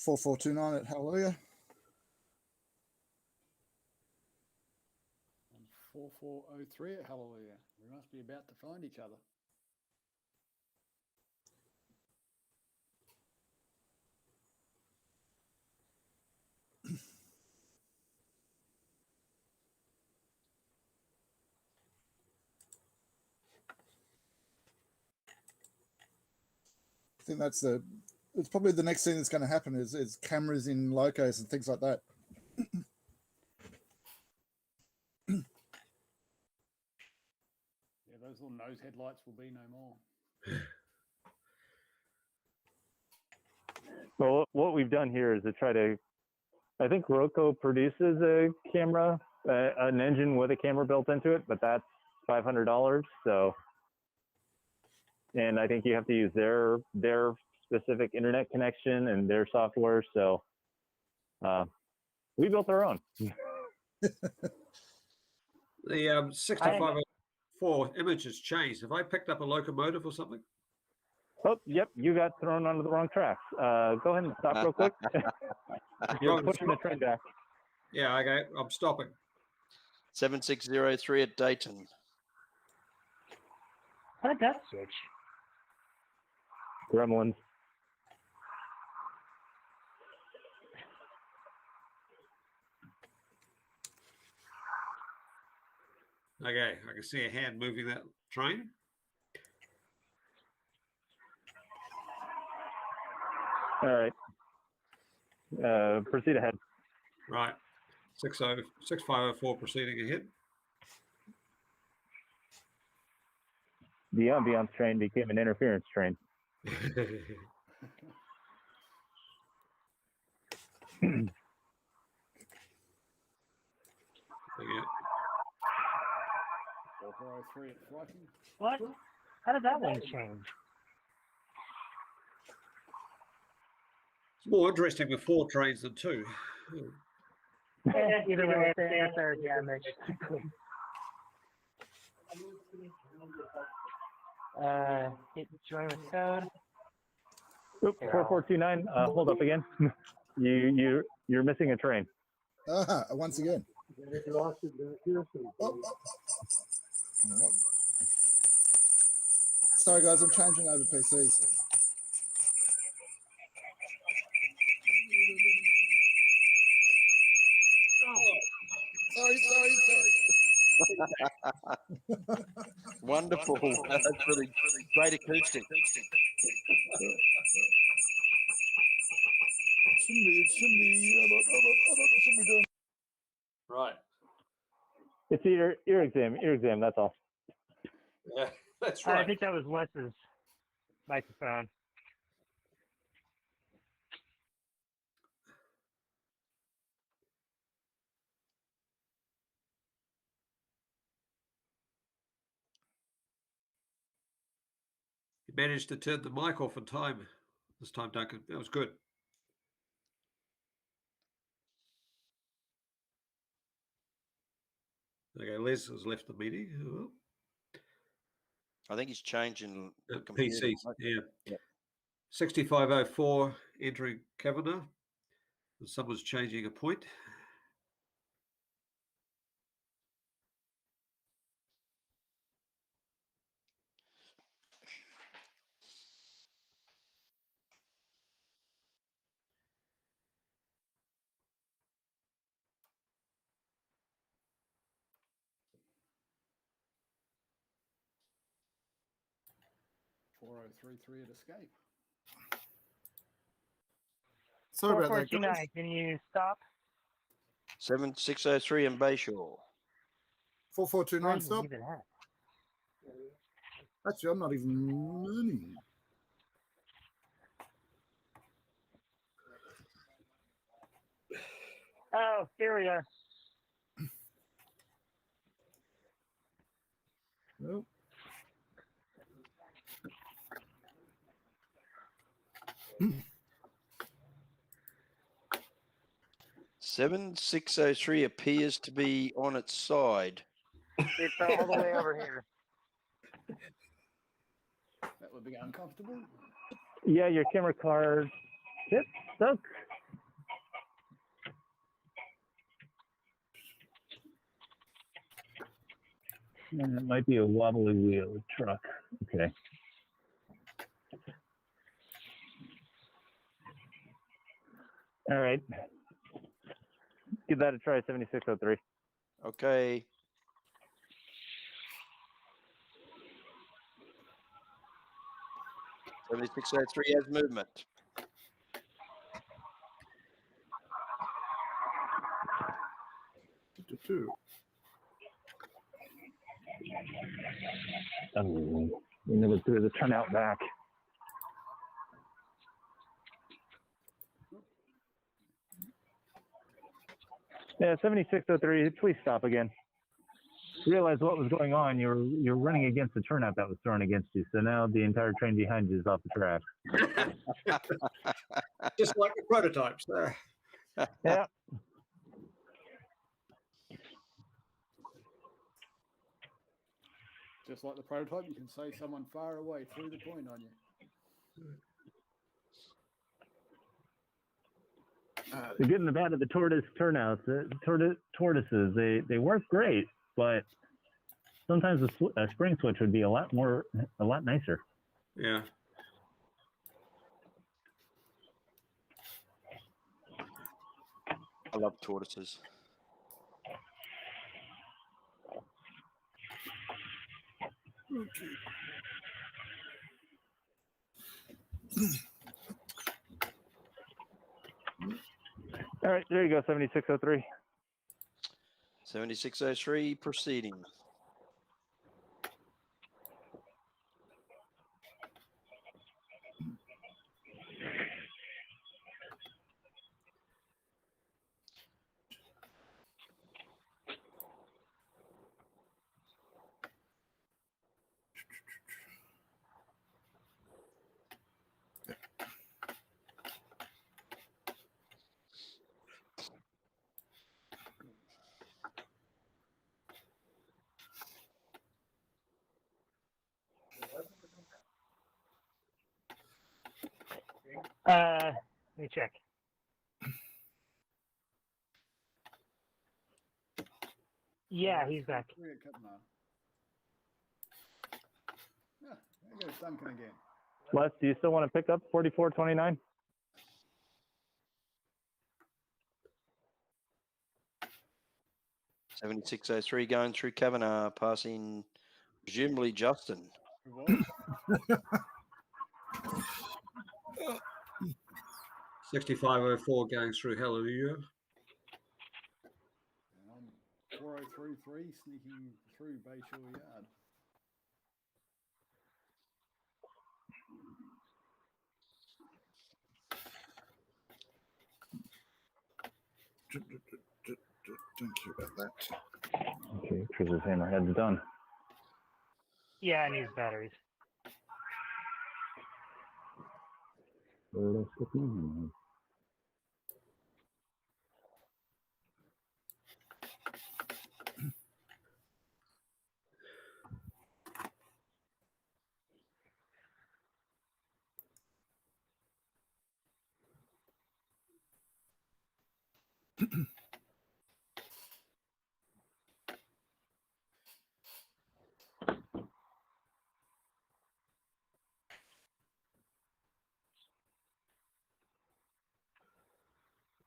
Speaker 5: Four 429 at Hallelujah.
Speaker 6: And 4403 at Hallelujah. We must be about to find each other.
Speaker 5: I think it's probably the next thing that's going to happen is cameras in locos and things like that.
Speaker 6: Yeah, those little nose headlights will be no more.
Speaker 1: Well, what we've done here is to try to, I think Roku produces a camera, an engine with a camera built into it, but that's $500. So, and I think you have to use their specific internet connection and their software. So, we built our own.
Speaker 3: The 6504 image has changed. Have I picked up a locomotive or something?
Speaker 1: Oh, yep, you got thrown onto the wrong tracks. Go ahead and stop real quick. You're pushing the train back.
Speaker 3: Yeah, okay, I'm stopping.
Speaker 2: 7603 at Dayton.
Speaker 4: How did that switch?
Speaker 1: Gremlins.
Speaker 3: Okay, I can see a hand moving that train.
Speaker 1: All right. Proceed ahead.
Speaker 3: Right. 6504 proceeding ahead.
Speaker 1: The ambiance train became an interference train.
Speaker 3: Okay.
Speaker 6: 4403 at Flighting.
Speaker 4: What? How did that one change?
Speaker 3: It's more interesting with 4 trains than 2.
Speaker 4: Either way, that's our damage. Hit join with code.
Speaker 1: Oop, 4429. Hold up again. You're missing a train.
Speaker 5: Once again. Oh. Sorry, guys, I'm changing over PCs. Sorry.
Speaker 2: Wonderful. That's really great acoustic.
Speaker 3: Right.
Speaker 1: It's ear exam. That's all.
Speaker 3: Yeah, that's
Speaker 4: I
Speaker 3: right.
Speaker 4: think that was Wes's microphone.
Speaker 3: You managed to turn the mic off in time this time, Duncan. That was good. Okay, Les has left the meeting.
Speaker 2: I think he's changing the computer.
Speaker 3: PCs, yeah.
Speaker 2: Yep.
Speaker 3: 6504 entering Kavanagh. And someone's changing a point.
Speaker 6: .4033 at Escape.
Speaker 5: Sorry about that,
Speaker 4: 4429,
Speaker 5: guys.
Speaker 4: can you stop?
Speaker 2: 7603 in Bayshore.
Speaker 5: 4429,
Speaker 4: What
Speaker 5: stop.
Speaker 4: is even that?
Speaker 5: Actually, I'm not even learning.
Speaker 4: Oh, here we are.
Speaker 5: Nope.
Speaker 2: Seven 603 appears to be on its side.
Speaker 4: It's all the way over here.
Speaker 6: That would be uncomfortable.
Speaker 1: Yeah, your camera card. Yep, stuck. And it might be a wobbly wheel truck. Okay. All right. Give that a try, 7603.
Speaker 2: Okay. .7603 has movement.
Speaker 1: Oh, we never threw the turnout back. Yeah, 7603, please stop again. Realize what was going on. You're running against the turnout that was thrown against you. So now the entire train behind you is off the track.
Speaker 3: Just like the prototypes.
Speaker 1: Yeah.
Speaker 6: Just like the prototype, you can see someone far away through the point on you.
Speaker 1: The good and the bad of the tortoise turnouts. Tortoises, they work great, but sometimes a spring switch would be a lot nicer.
Speaker 3: Yeah.
Speaker 2: I love tortoises.
Speaker 1: All right, there you go, 7603.
Speaker 2: 7603 proceeding.
Speaker 4: Let me check. Yeah, he's back.
Speaker 6: Three at Kavanaugh. Yeah, there goes Duncan again.
Speaker 1: Les, do you still want to pick up 4429?
Speaker 2: $76.03 going through Kavanagh, passing presumably Justin.
Speaker 6: Who was?
Speaker 3: 6504 going through Hallelujah.
Speaker 6: And I'm 4033 sneaking through Bayshore Yard.
Speaker 5: Don't care about that.
Speaker 1: Okay, Chris's hammerhead's done.
Speaker 4: Yeah, I need batteries.
Speaker 1: Where did I stick my hammerhead?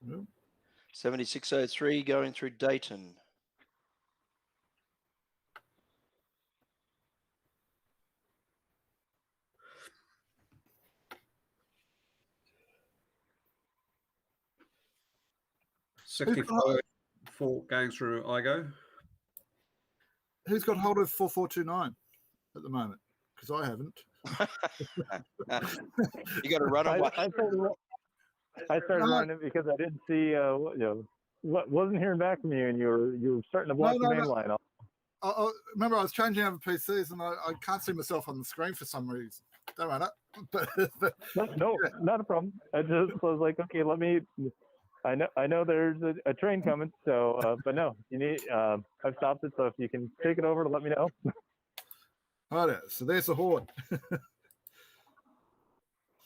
Speaker 5: Well,
Speaker 2: 7603 going through Dayton.
Speaker 5: Who's got,
Speaker 3: 6504 going through Igo.
Speaker 5: who's got hold of 4429 at the moment? Because I haven't.
Speaker 2: You got to run away.
Speaker 1: I started running it because I didn't see, wasn't hearing back from you, and you were starting to block the main line.
Speaker 5: I remember I was changing over PCs and I can't see myself on the screen for some reason. Don't matter. But
Speaker 1: No, not a problem. I just was like, okay, let me. I know there's a train coming, so but no, you need. I've stopped it, so if you can take it over to let me know.
Speaker 5: All right, so there's the horde.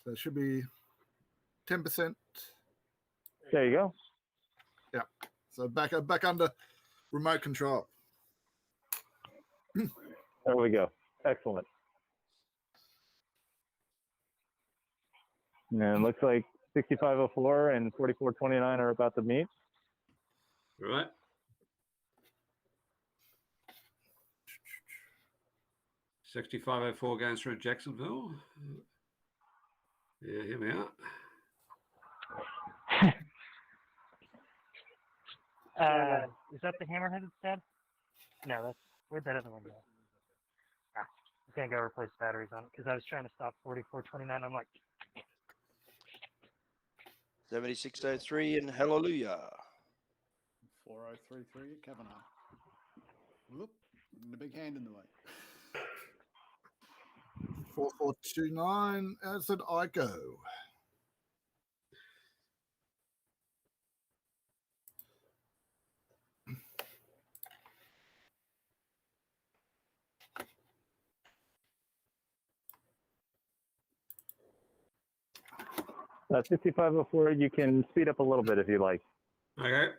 Speaker 5: So it should be 10%.
Speaker 1: There you go.
Speaker 5: Yeah. So back under remote control.
Speaker 1: There we go. Excellent. And it looks like 6504 and 4429 are about to meet.
Speaker 3: Right. $6504 going through Jacksonville. Yeah, here we are.
Speaker 4: Is that the hammerhead instead? No, that's where'd that other one go? I'm gonna go replace batteries on it because I was trying to stop 4429. I'm like,
Speaker 2: 7603 and Hallelujah.
Speaker 6: 4033 at Kavanaugh. Whoop, the big hand in the way.
Speaker 5: 4429. As did I go.
Speaker 1: Uh, 6504, you can speed up a little bit if you like.
Speaker 3: Okay.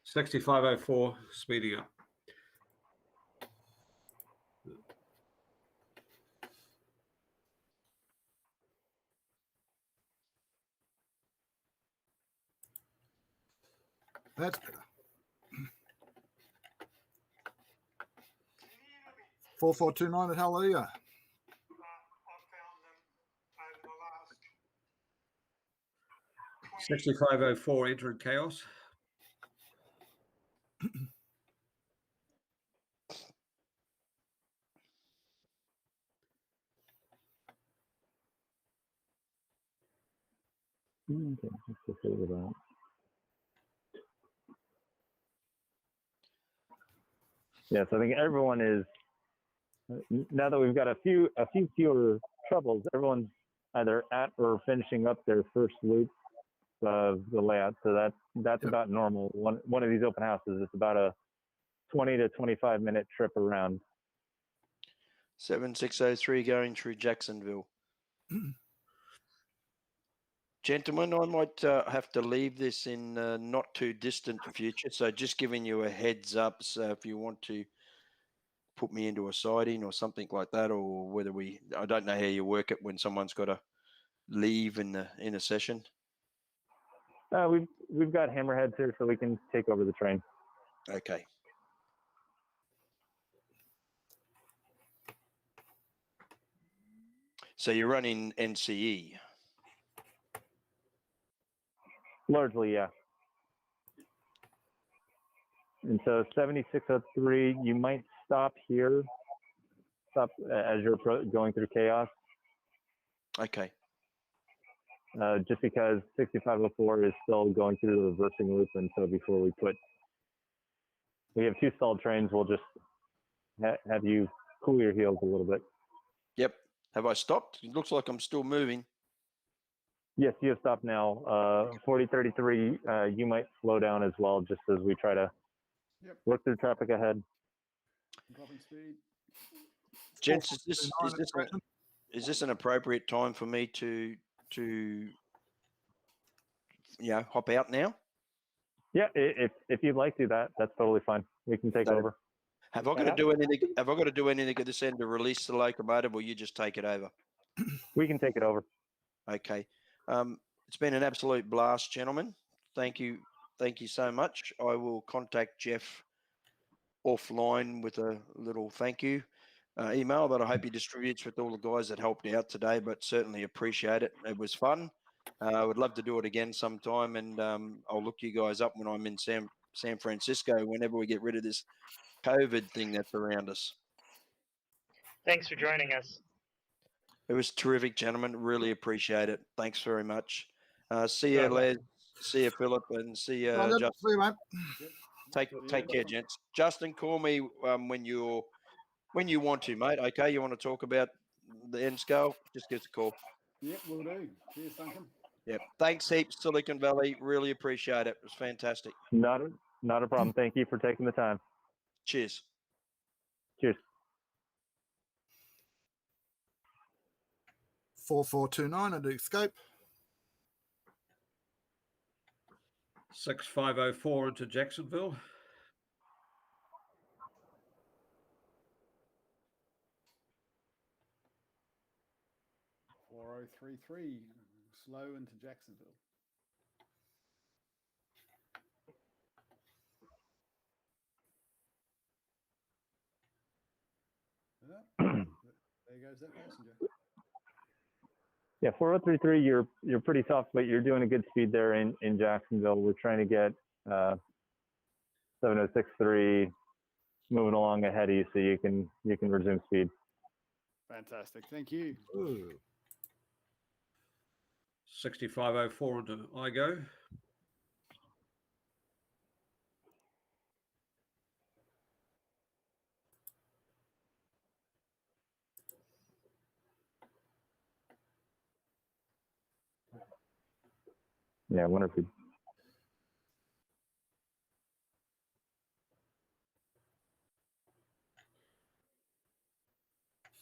Speaker 3: 6504 speeding up.
Speaker 5: That's better. 4429 at Hallelujah.
Speaker 3: 6504 entering chaos.
Speaker 1: Okay, let's just over that. Yes, I think everyone is, now that we've got a few fewer troubles, everyone's either at or finishing up their first loop of the layout. So that's about normal. One of these open houses, it's about a 20 to 25 minute trip around.
Speaker 2: 7603 going through Jacksonville. Gentlemen, I might have to leave this in not too distant future. So just giving you a heads up. So if you want to put me into a siding or something like that, or whether I don't know how you work it when someone's got to leave in a session.
Speaker 1: We've got hammerheads here, so we can take over the train.
Speaker 2: Okay. So you're running NCE.
Speaker 1: Largely, yeah. And so 7603, you might stop here, as you're going through chaos.
Speaker 2: Okay.
Speaker 1: Just because 6504 is still going through the reversing loop, and so before we have two stalled trains, we'll just have you cool your heels a little bit.
Speaker 2: Yep. Have I stopped? It looks like I'm still moving.
Speaker 1: Yes, you have stopped now. 4033, you might slow down as well, just as we try to work through traffic ahead.
Speaker 6: Dropping speed.
Speaker 2: Gents, is this an appropriate time for me to hop out now?
Speaker 1: Yeah, if you'd like to, that's totally fine. We can take over.
Speaker 2: Have I got to do anything? Have I got to do anything at this end to release the locomotive, or you just take it over?
Speaker 1: We can take it over.
Speaker 2: Okay. It's been an absolute blast, gentlemen. Thank you so much. I will contact Jeff offline with a little thank you email that I hope he distributes with all the guys that helped out today, but certainly appreciate it. It was fun. I would love to do it again sometime, and I'll look you guys up when I'm in San Francisco, whenever we get rid of this COVID thing that's around us.
Speaker 4: Thanks for joining us.
Speaker 2: It was terrific, gentlemen. Really appreciate it. Thanks very much. See you, Les. See you, Philip, and see you, Justin.
Speaker 5: See you, mate.
Speaker 2: Take care, gents. Justin, call me when you want to, mate. Okay, you want to talk about the end scale? Just give us a call.
Speaker 6: Yep, will do. Cheers, Duncan.
Speaker 2: Yep. Thanks heaps, Silicon Valley. Really appreciate it. It was fantastic.
Speaker 1: Not a problem. Thank you for taking the time.
Speaker 2: Cheers.
Speaker 1: Cheers.
Speaker 5: 4429 at Escape.
Speaker 3: 6504 into Jacksonville.
Speaker 6: 4033, slow into Jacksonville. There goes that passenger.
Speaker 1: Yeah, 4033, you're pretty soft, but you're doing a good speed there in Jacksonville. We're trying to get 7063 moving along ahead of you, so you can resume speed.
Speaker 6: Fantastic. Thank you.
Speaker 5: Ooh.
Speaker 3: 6504 into IGO.
Speaker 1: Yeah, I wonder if we.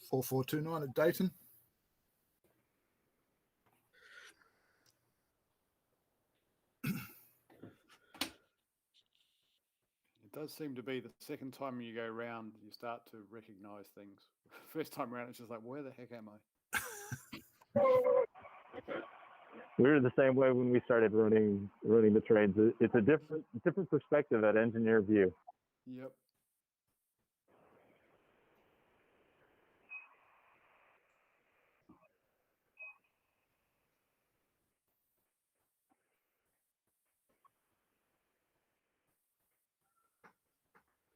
Speaker 5: 4429 at Dayton.
Speaker 6: It does seem to be the second time you go round, you start to recognize things. First time around, it's just like, where the heck am I?
Speaker 1: We were the same way when we started running the trains. It's a different perspective at engineer view.
Speaker 6: Yep.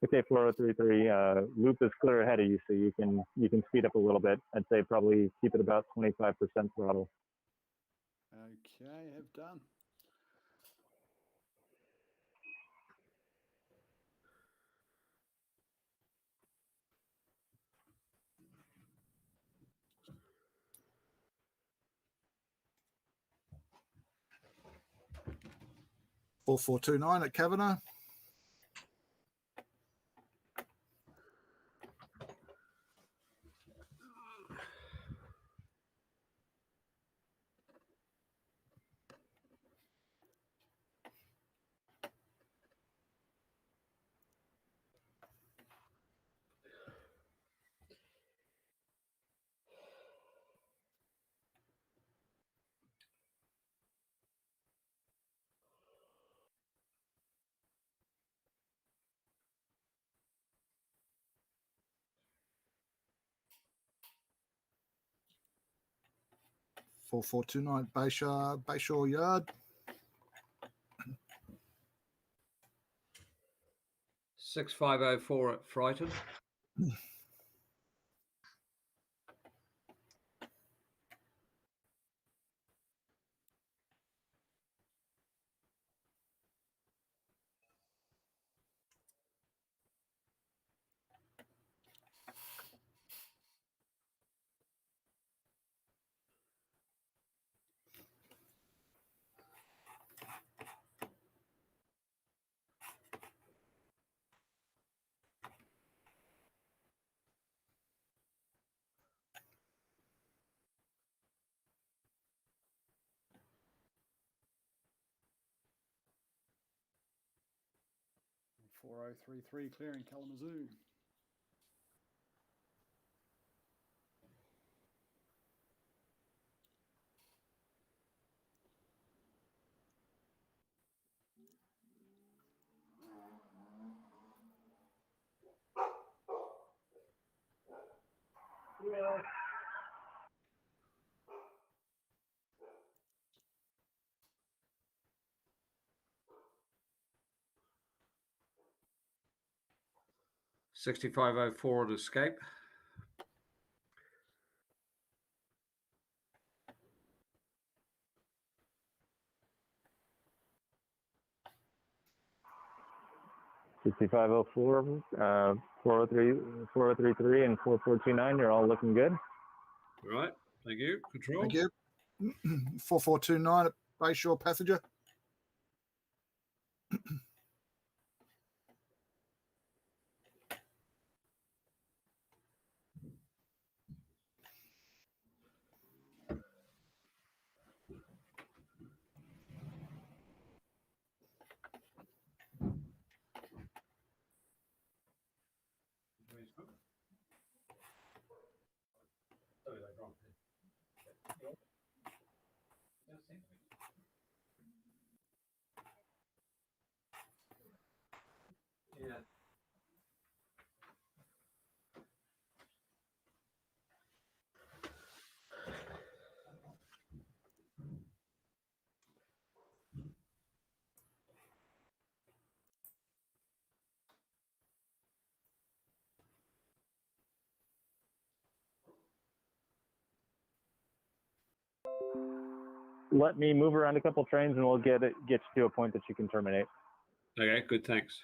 Speaker 1: Okay, 4033, loop is clear ahead of you, so you can speed up a little bit. I'd say probably keep it about 25% throttle.
Speaker 6: Okay, have done.
Speaker 5: Four 429 at Kavanagh. Four 429 Bayshore Yard.
Speaker 3: 6504 at Frighton.
Speaker 6: And 4033 clearing Kalamazoo.
Speaker 4: Yeah.
Speaker 3: $65.04 at Escape.
Speaker 1: $65.04, 4033 and 4429, you're all looking good.
Speaker 3: All right. Thank you. Control.
Speaker 5: Thank you. 4429 at Bayshore Passenger.
Speaker 3: Yeah.
Speaker 1: Let me move around a couple trains and we'll get you to a point that you can terminate.
Speaker 3: Okay, good, thanks.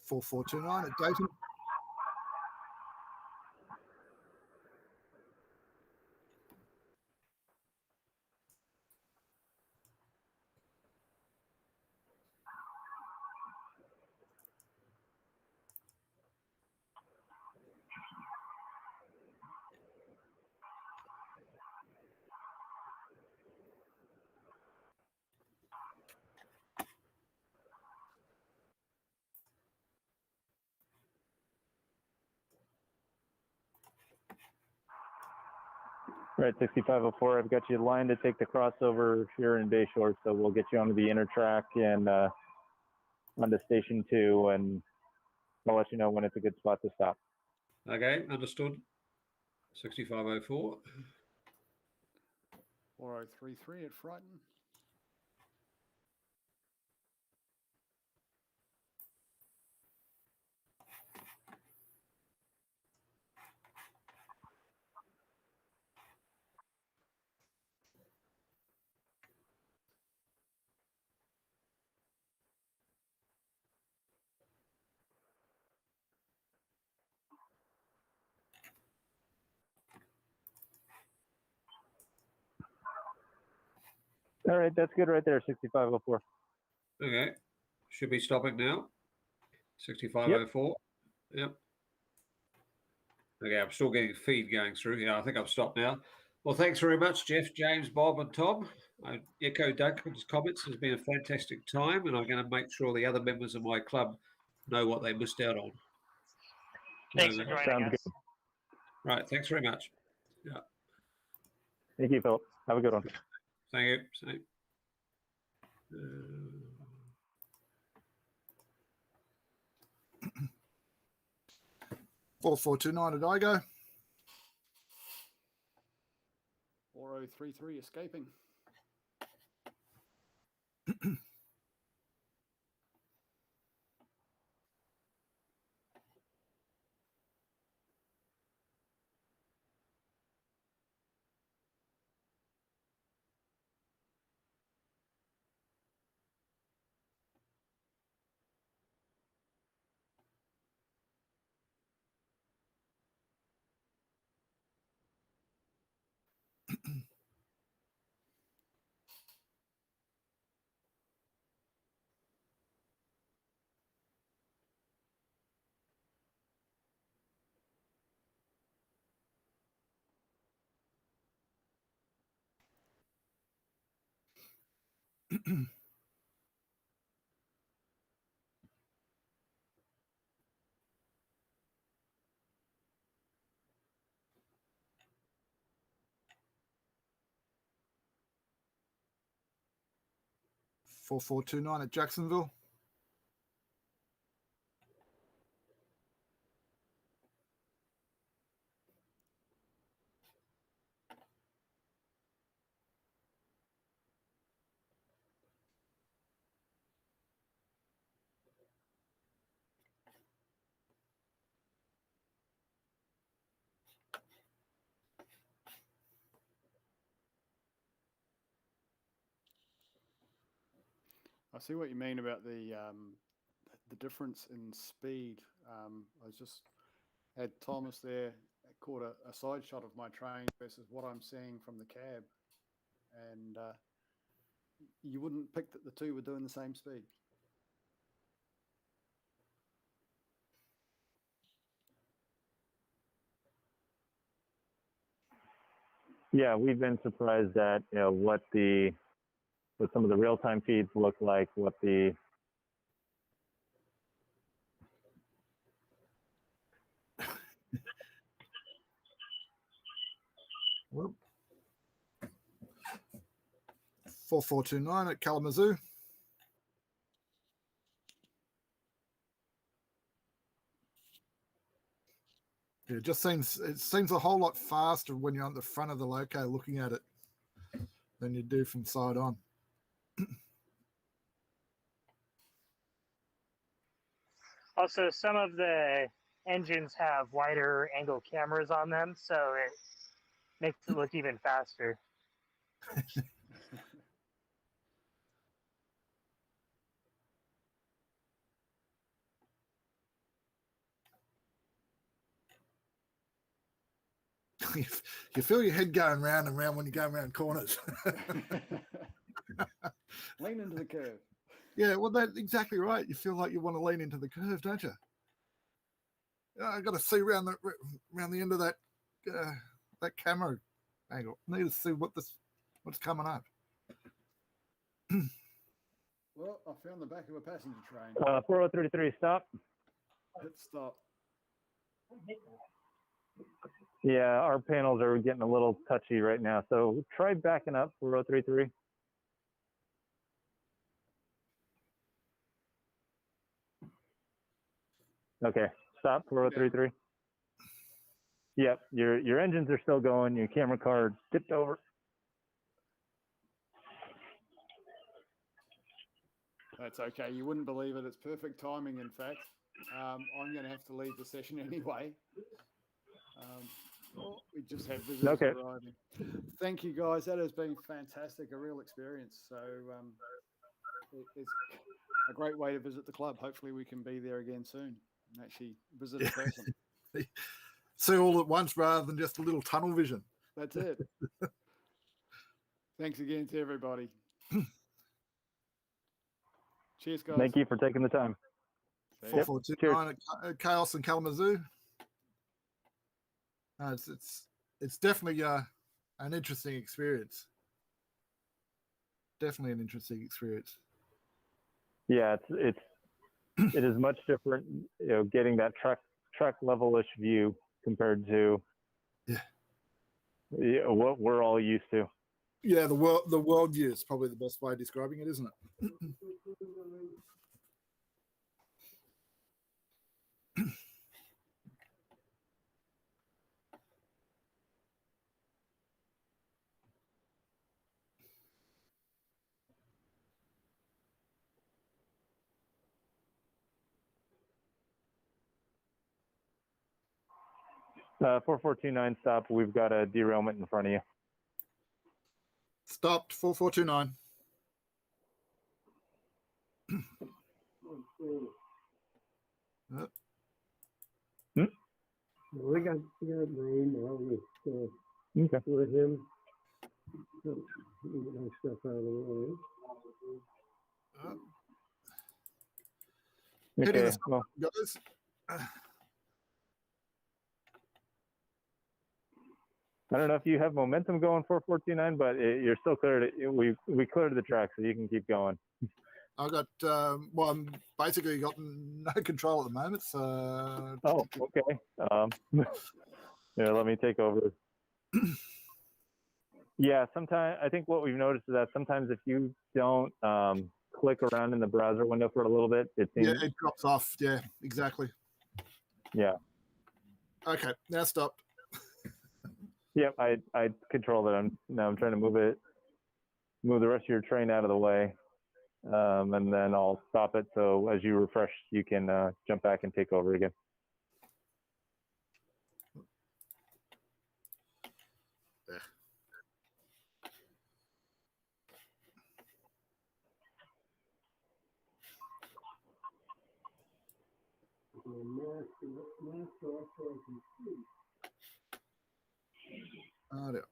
Speaker 5: Four 429 at Dayton.
Speaker 1: Right, 6504. I've got you lined to take the crossover here in Bayshore, so we'll get you onto the inner track and onto station 2, and I'll let you know when it's a good spot to stop.
Speaker 3: Okay, understood. 6504.
Speaker 6: 4033 at Frighton.
Speaker 1: All right, that's good right there, 6504.
Speaker 3: Okay, should be stopping now. 6504. Yep. Okay, I'm still getting feed going through. Yeah, I think I've stopped now. Well, thanks very much, Jeff, James, Bob, and Tom. I echo Duncan's comments. It's been a fantastic time, and I'm going to make sure the other members of my club know what they missed out on.
Speaker 4: Thanks for joining
Speaker 1: Sounds
Speaker 4: us.
Speaker 1: good.
Speaker 3: Right, thanks very much. Yeah,
Speaker 1: Thank you, Philip. Have a good one.
Speaker 3: thank you. Same.
Speaker 5: 4429 at IGO.
Speaker 6: 4033 escaping.
Speaker 5: $4429 at Jacksonville.
Speaker 6: I see what you mean about the difference in speed. I just had Thomas there, caught a side shot of my train versus what I'm seeing from the cab, and you wouldn't pick that the two were doing the same speed.
Speaker 1: Yeah, we've been surprised at what some of the real-time feeds look like, what the
Speaker 5: Whoop. 4429 at Kalamazoo. It seems a whole lot faster when you're on the front of the loco looking at it than you do from side on.
Speaker 4: Also, some of the engines have wider angle cameras on them, so it makes it look even faster.
Speaker 5: You feel your head going round and round when you go around corners.
Speaker 6: Lean into the curve.
Speaker 5: Yeah, well, that's exactly right. You feel like you want to lean into the curve, don't you? I got to see around the end of that camera angle. I need to see what's coming up.
Speaker 6: Well, I found the back of a passenger train.
Speaker 1: 4033 stop.
Speaker 6: Hit stop.
Speaker 1: Yeah, our panels are getting a little touchy right now. So try backing up 4033. Okay, stop 4033. Yep, your engines are still going. Your camera card tipped over.
Speaker 6: That's okay. You wouldn't believe it. It's perfect timing, in fact. I'm going to have to leave the session anyway. We just have visitors
Speaker 1: Okay.
Speaker 6: arriving. Thank you, guys. That has been fantastic, a real experience. So it's a great way to visit the club. Hopefully we can be there again soon and actually visit in person.
Speaker 5: See all at once rather than just a little tunnel vision.
Speaker 6: That's it. Thanks again to everybody. Cheers, guys.
Speaker 1: Thank you for taking the time.
Speaker 5: 4429 at Chaos in Kalamazoo. It's definitely an interesting experience. Definitely an interesting experience.
Speaker 1: Yeah, it is much different, getting that truck level-ish view compared to what we're all used to.
Speaker 5: Yeah, the world view is probably the best way of describing it, isn't it?
Speaker 1: 4429 stop. We've got a derailment in front of you.
Speaker 5: Stopped 4429.
Speaker 8: We got my email with
Speaker 1: Okay.
Speaker 8: with him. So, get my stuff out of the way.
Speaker 5: Hitting
Speaker 1: Okay.
Speaker 5: the
Speaker 1: Well,
Speaker 5: guys.
Speaker 1: I don't know if you have momentum going 4429, but you're still cleared. We cleared the track, so you can keep going.
Speaker 5: I got I'm basically got no control at the moment. So
Speaker 1: Oh, okay. Yeah, let me take over. Yeah, sometimes I think what we've noticed is that sometimes if you don't click around in the browser window for a little bit, it seems.
Speaker 5: yeah, it drops off. Yeah, exactly.
Speaker 1: Yeah.
Speaker 5: Okay, now stopped.
Speaker 1: Yep, I control it. I'm trying to move the rest of your train out of the way, and then I'll stop it. So as you refresh, you can jump back and take over again.
Speaker 5: Oh, dear.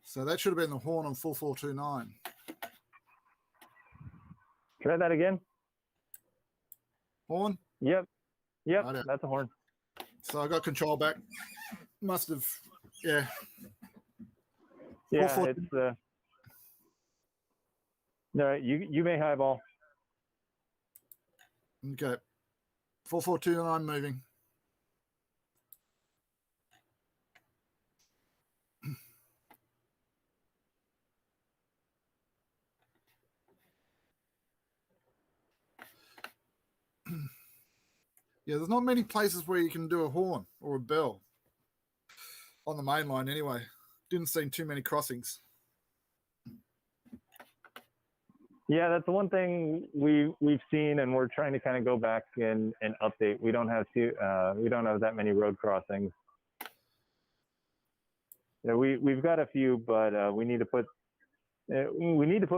Speaker 5: So that should have been the horn on 4429.
Speaker 1: Try that again.
Speaker 5: Horn.
Speaker 1: Yep,
Speaker 5: Oh, dear.
Speaker 1: that's a horn.
Speaker 5: So I got control back. Must have, yeah.
Speaker 1: Yeah,
Speaker 5: 44
Speaker 1: it's no, you may highball.
Speaker 5: Okay. 4429 moving. Yeah, there's not many places where you can do a horn or a bell on the main line anyway. Didn't seem too many crossings.
Speaker 1: Yeah, that's the one thing we've seen, and we're trying to kind of go back and update. We don't have that many road crossings. You know, we've got a few, but we need to put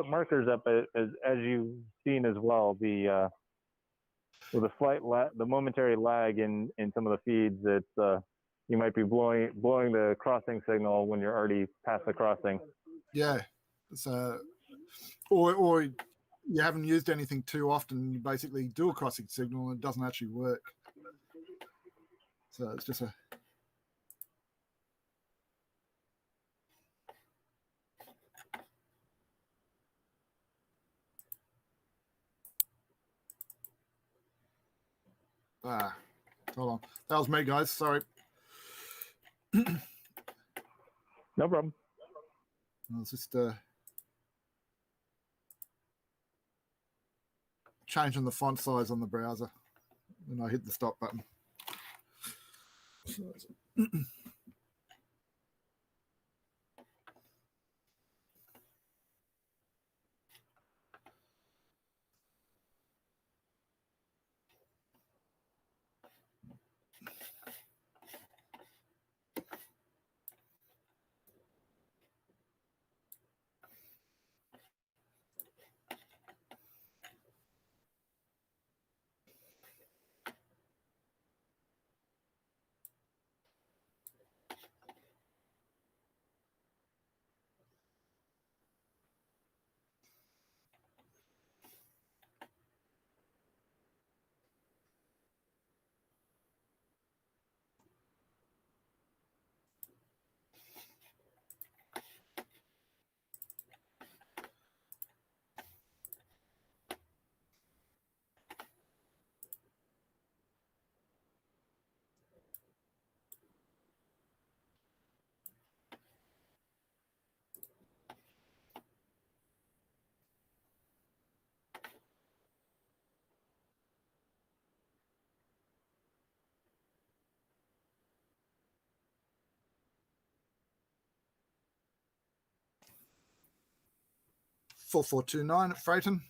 Speaker 1: markers up as you've seen as well. With the momentary lag in some of the feeds, that you might be blowing the crossing signal when you're already past the crossing.
Speaker 5: Yeah. So, or you haven't used anything too often. You basically do a crossing signal and it doesn't actually work. So it's just a. Hold on. That was me, guys. Sorry.
Speaker 1: No problem.
Speaker 5: I was just changing the font size on the browser when I hit the stop button. 4429 at Freighton.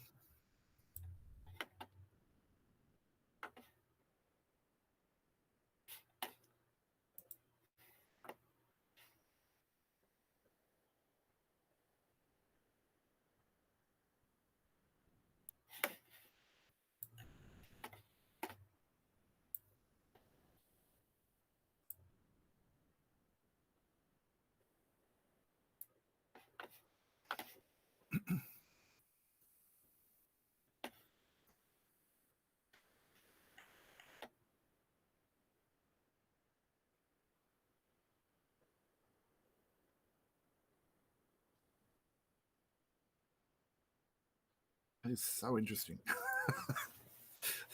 Speaker 5: It's so interesting.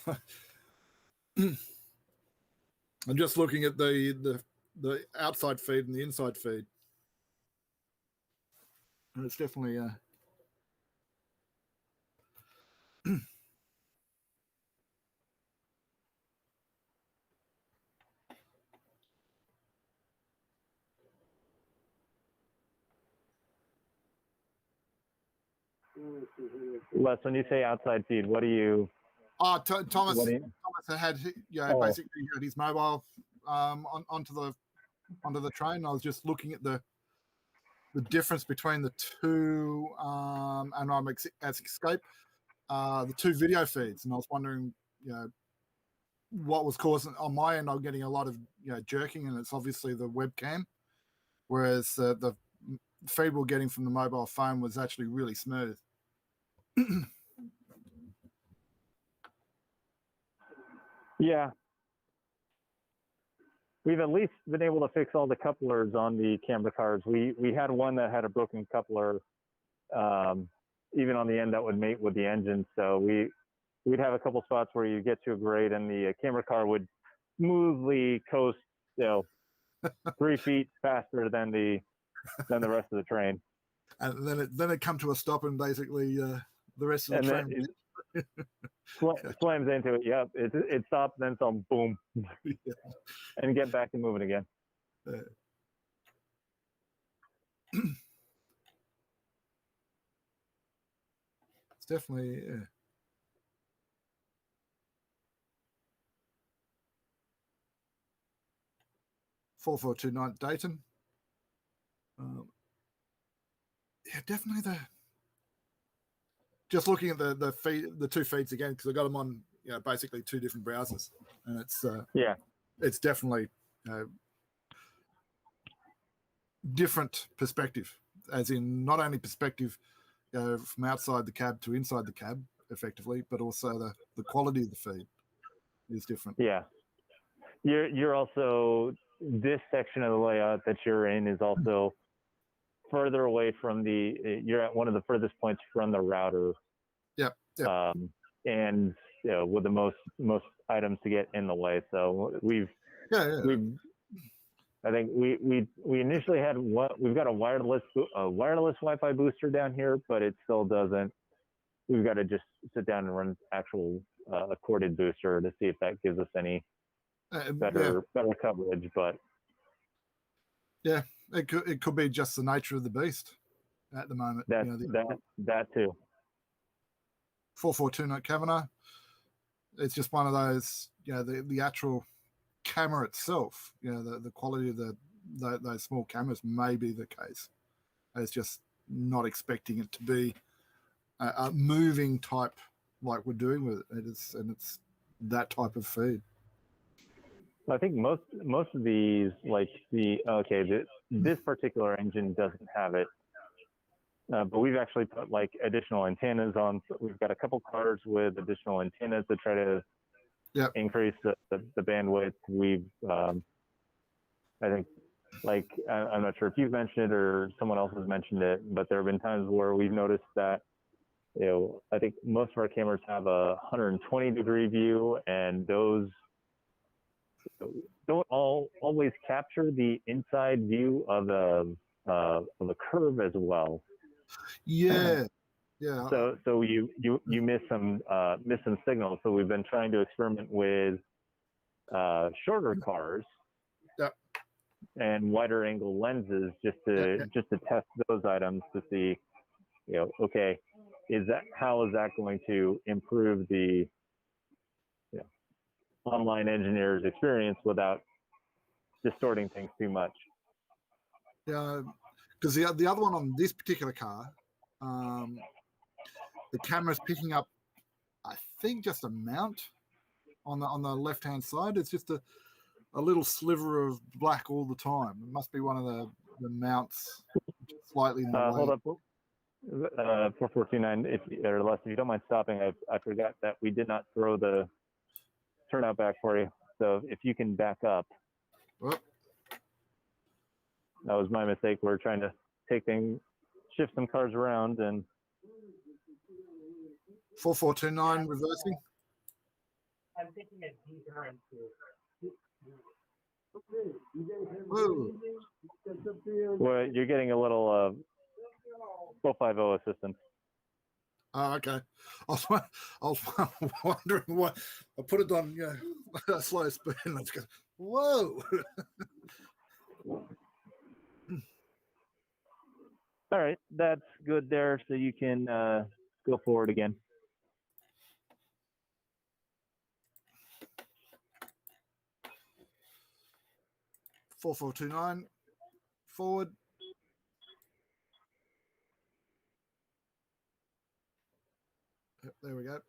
Speaker 5: I'm just looking at the outside feed and the inside feed, and it's definitely
Speaker 1: Les, when you say outside feed, what do you?
Speaker 5: Thomas.
Speaker 1: What do you
Speaker 5: Thomas had basically had his mobile onto the train. I was just looking at the difference between the two NMRA Escape, the two video feeds, and I was wondering, what was causing on my end. I'm getting a lot of jerking, and it's obviously the webcam, whereas the feed we're getting from the mobile phone was actually really smooth.
Speaker 1: Yeah. We've at least been able to fix all the couplers on the camera cars. We had one that had a broken coupler, even on the end that would mate with the engine. So we'd have a couple spots where you get to a grade and the camera car would smoothly coast, 3 feet faster than the rest of the train.
Speaker 5: And then it come to a stop, and basically the rest of the train
Speaker 1: slams into it. Yep, it stops, then some boom, and get back to moving again. It's definitely 4429 Dayton. Definitely just looking at the feed, the two feeds again, because I got them on basically two different browsers, and it's definitely different perspective, as in not only perspective from outside the cab to inside the cab effectively, but also the quality of the feed is different. Yeah, you're also, this section of the layout that you're in is also further away from you're at one of the furthest points from the router.
Speaker 5: Yep.
Speaker 1: And with the most items to get in the way. So we've I think we initially had we've got a wireless Wi-Fi booster down here, but it still doesn't. We've got to just sit down and run actual a corded booster to see if that gives us any better coverage. But
Speaker 5: yeah, it could be just the nature of the beast at the moment.
Speaker 1: That too.
Speaker 5: 442 note Kavanaugh. It's just one of those, the actual camera itself, the quality of those small cameras may be the case. It's just not expecting it to be a moving type like we're doing with it. It's that type of feed.
Speaker 1: I think most of these, like this particular engine doesn't have it, but we've actually put like additional antennas on. So we've got a couple cars with additional antennas to try to increase the bandwidth. We've I think, like, I'm not sure if you've mentioned it or someone else has mentioned it, but there have been times where we've noticed that, I think most of our cameras have a 120-degree view, and those don't always capture the inside view of the curve as well.
Speaker 5: Yeah.
Speaker 1: So you miss some signals. So we've been trying to experiment with shorter cars and wider angle lenses just to test those items to see, okay, how is that going to improve the online engineer's experience without distorting things too much.
Speaker 5: Yeah, because the other one on this particular car, the camera's picking up, I think, just a mount on the left hand side. It's just a little sliver of black all the time. It must be one of the mounts slightly in the way.
Speaker 1: Hold up. 4429, if you don't mind stopping, I forgot that we did not throw the turnout back for you. So if you can back up.
Speaker 5: Well,
Speaker 1: that was my mistake. We're trying to shift some cars around, and
Speaker 5: 4429 reversing.
Speaker 4: I'm thinking of deeper into.
Speaker 1: Well, you're getting a little 450 assistance.
Speaker 5: Oh, okay. I was wondering why I put it on a slow speed and let's go. Whoa!
Speaker 1: All right, that's good there. So you can go forward again.
Speaker 5: Four 429 forward. Yep, there we go.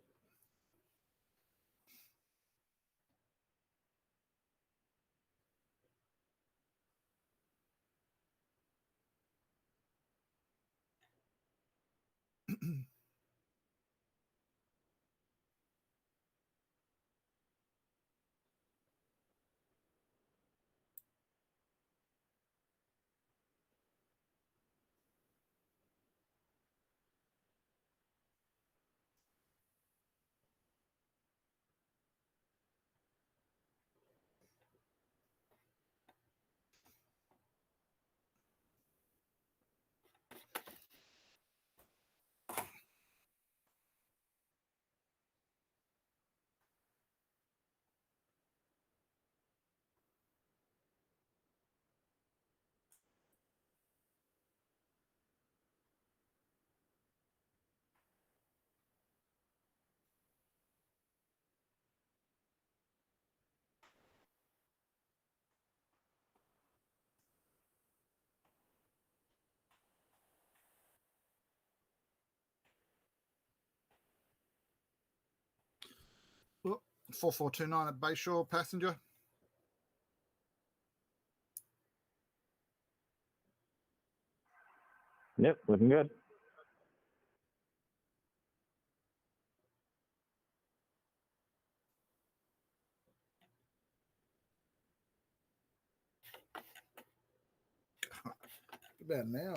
Speaker 5: Well, 4429 at Bayshore passenger.
Speaker 1: Yep, looking good.
Speaker 5: About now.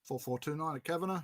Speaker 5: 4429 at Kavanagh.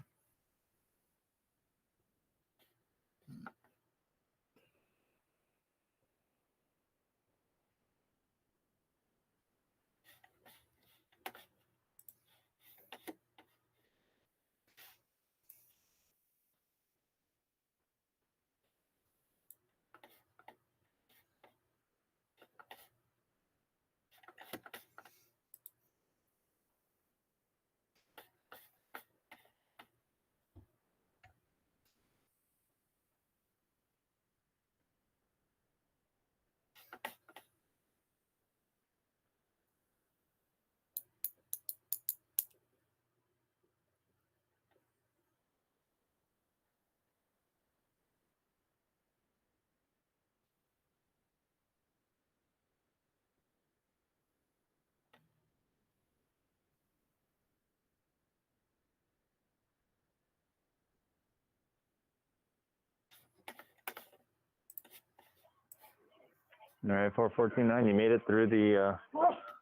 Speaker 1: All right, 4429, you made it through the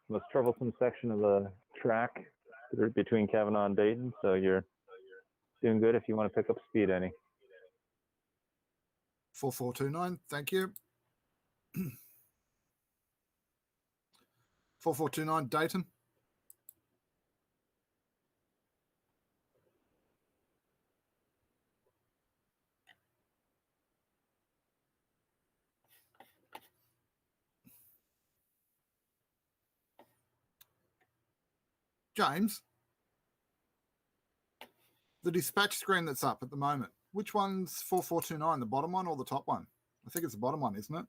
Speaker 1: most troublesome section of the track between Kavanagh and Dayton, so you're doing good if you want to pick up speed any.
Speaker 5: 4429, thank you. 4429 Dayton. James, the dispatch screen that's up at the moment, which one's 4429, the bottom one or the top one? I think it's the bottom one, isn't it?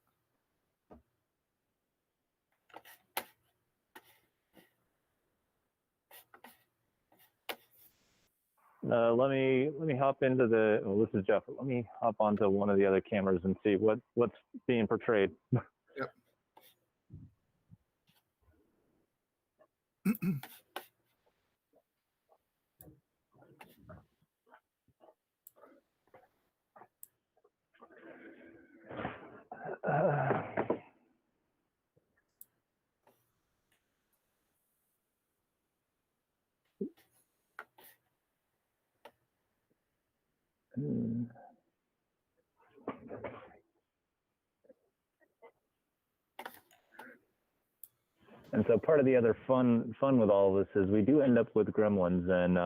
Speaker 1: Let me hop into the. Well, this is Jeff. Let me hop onto one of the other cameras and see what's being portrayed.
Speaker 5: Yep.
Speaker 1: And so part of the other fun with all of this is we do end up with gremlins, and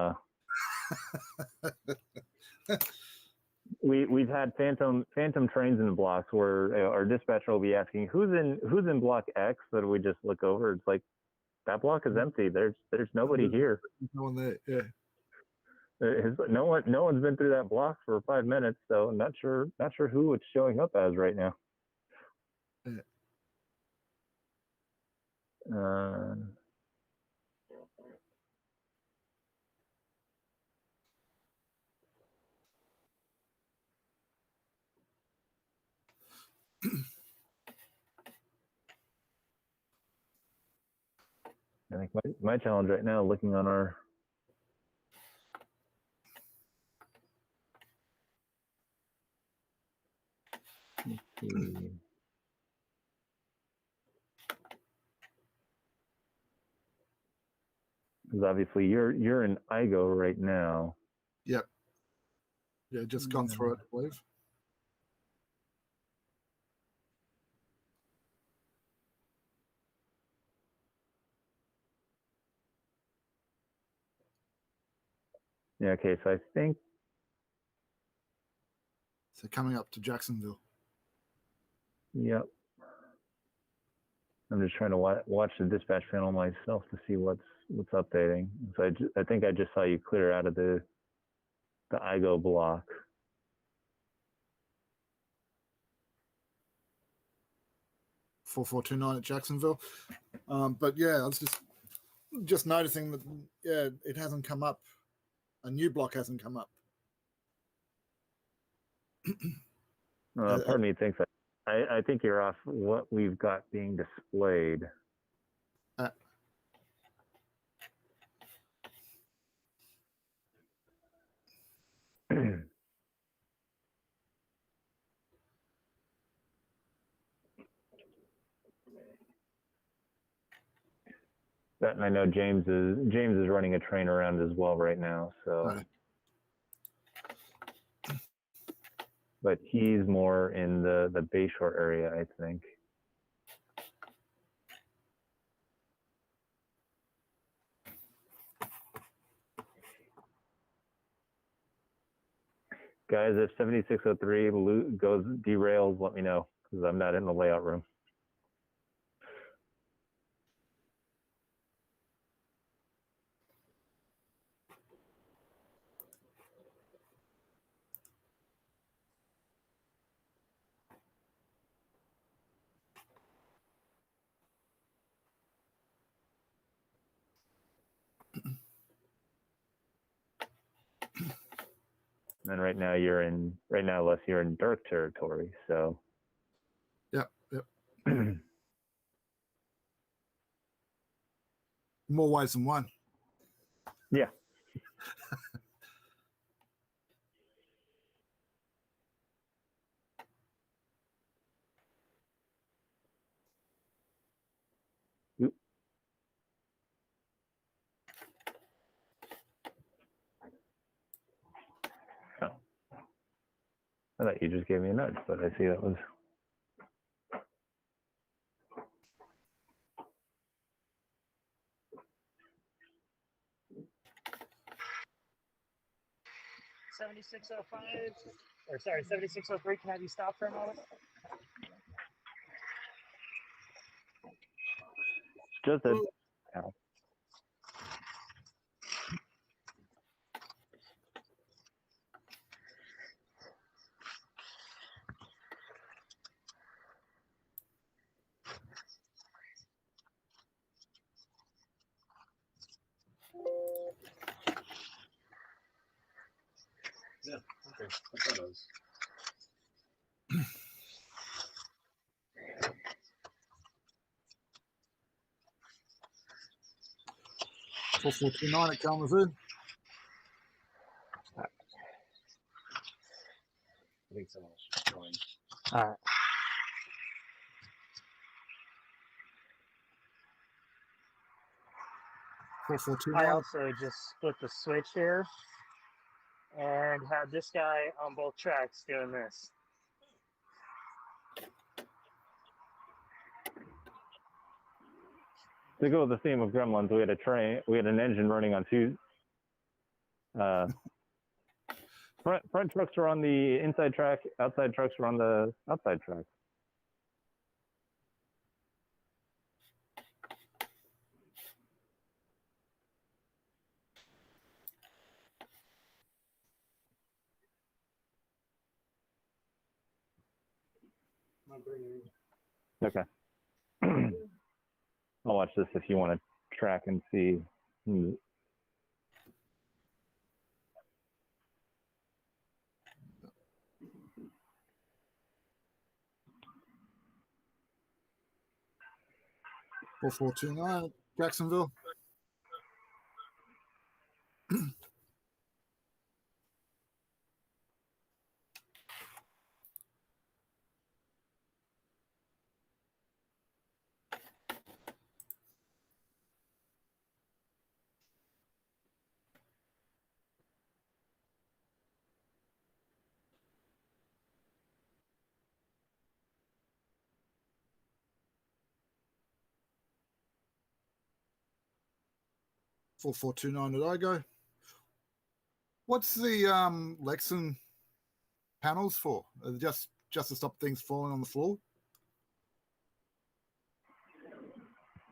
Speaker 1: we've had phantom trains in the blocks where our dispatcher will be asking who's in block X, that we just look over. It's like that block is empty. There's nobody here.
Speaker 5: No one there. Yeah.
Speaker 1: No one's been through that block for 5 minutes, so I'm not sure who it's showing up as right now.
Speaker 5: Yeah.
Speaker 1: I think my challenge right now, looking on our because obviously you're in IGO right now.
Speaker 5: Yep. Yeah, just gone through it, I believe.
Speaker 1: Yeah. Okay. So I think.
Speaker 5: So coming up to Jacksonville.
Speaker 1: Yep. I'm just trying to watch the dispatch panel myself to see what's updating. So I think I just saw you clear out of the IGO block.
Speaker 5: Four 4429 at Jacksonville. But yeah, I was just noticing that it hasn't come up. A new block hasn't come up.
Speaker 1: Part of me thinks I think you're off what we've got being displayed. And I know James is running a train around as well right now. So,
Speaker 5: Right.
Speaker 1: but he's more in the Bayshore area, I think. Guys, if 7603 goes derails, let me know because I'm not in the layout room. And right now Les, you're in dark territory, so.
Speaker 5: Yep. More ways than one.
Speaker 1: Yeah. Oop. Oh. I thought you just gave me a nudge, but I see that was.
Speaker 4: Or sorry, 7603. Can I have you stop for a moment?
Speaker 1: Just a. Ow.
Speaker 3: Yeah. Okay. That's what it is.
Speaker 5: 4429 at Kalamazoo.
Speaker 3: I think someone else should join.
Speaker 4: All right. I
Speaker 5: 4429.
Speaker 4: also just split the switch here and had this guy on both tracks doing this.
Speaker 1: To go with the theme of Gremlins, we had an engine running on two. Front trucks were on the inside track, outside trucks were on the outside track. Okay. I'll watch this if you want to track and see.
Speaker 5: 4429 Jacksonville. Four 429 at Igo. What's the Lexan panels for? Are they just to stop things falling on the floor?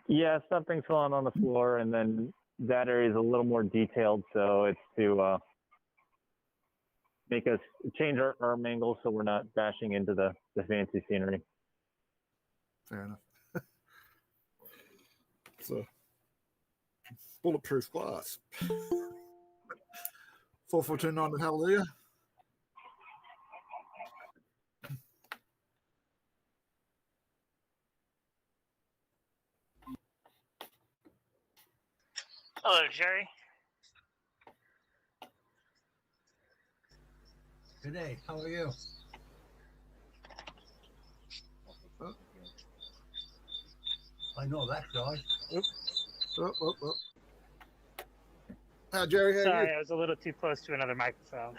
Speaker 1: Yeah, stop things falling on the floor, and then that area is a little more detailed, so it's to make us change our arm angle so we're not bashing into the fancy scenery.
Speaker 5: Fair enough. So bulletproof glass. 4429 at Hallelujah.
Speaker 4: Hello, Jerry.
Speaker 9: Good day. How are you? I know that guy.
Speaker 4: Oops.
Speaker 5: Jerry, how are
Speaker 4: Sorry,
Speaker 5: you?
Speaker 4: I was a little too close to another microphone.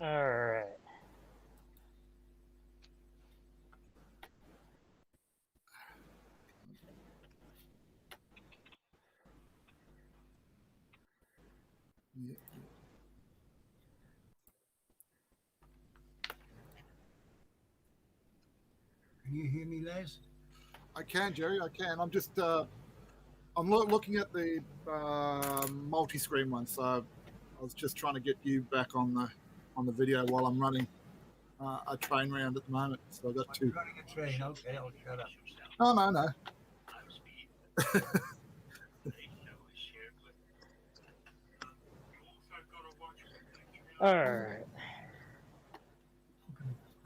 Speaker 4: All right.
Speaker 5: Yeah.
Speaker 9: Can you hear me, Les?
Speaker 5: I can, Jerry. I can. I'm just I'm looking at the multi-screen one, so I was just trying to get you back on the video while I'm running a train round at the moment. So I got
Speaker 9: I'm
Speaker 5: two.
Speaker 9: running a train. Okay, I'll shut up.
Speaker 5: Oh no.
Speaker 4: All right.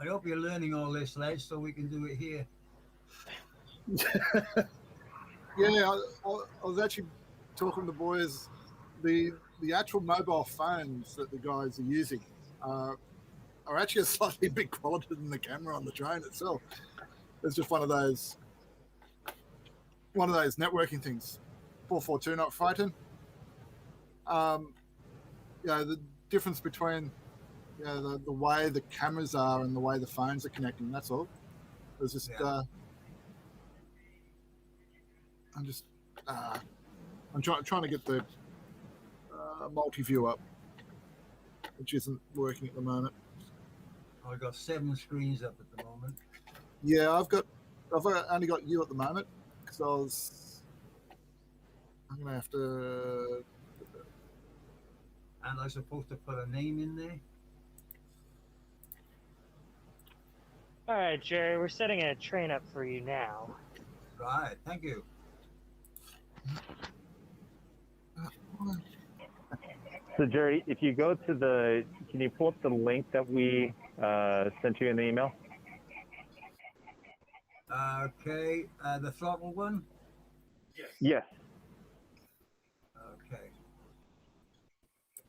Speaker 9: I hope you're learning all this, Les, so we can do it here.
Speaker 5: Yeah, I was actually talking to the boys. The actual mobile phones that the guys are using are actually a slightly bit quality than the camera on the train itself. It's just one of those networking things. 442 not fighting. The difference between the way the cameras are and the way the phones are connecting. That's all. It's just I'm trying to get the multi-view up, which isn't working at the moment.
Speaker 9: I've got 7 screens up at the moment.
Speaker 5: Yeah, I've only got you at the moment because I'm gonna have to.
Speaker 9: And I'm supposed to put a name in there.
Speaker 4: All right, Jerry, we're setting a train up for you now.
Speaker 9: Right, thank you.
Speaker 1: So Jerry, if you go to can you pull up the link that we sent you in the email?
Speaker 9: Okay, the throttle one?
Speaker 1: Yes.
Speaker 9: Okay.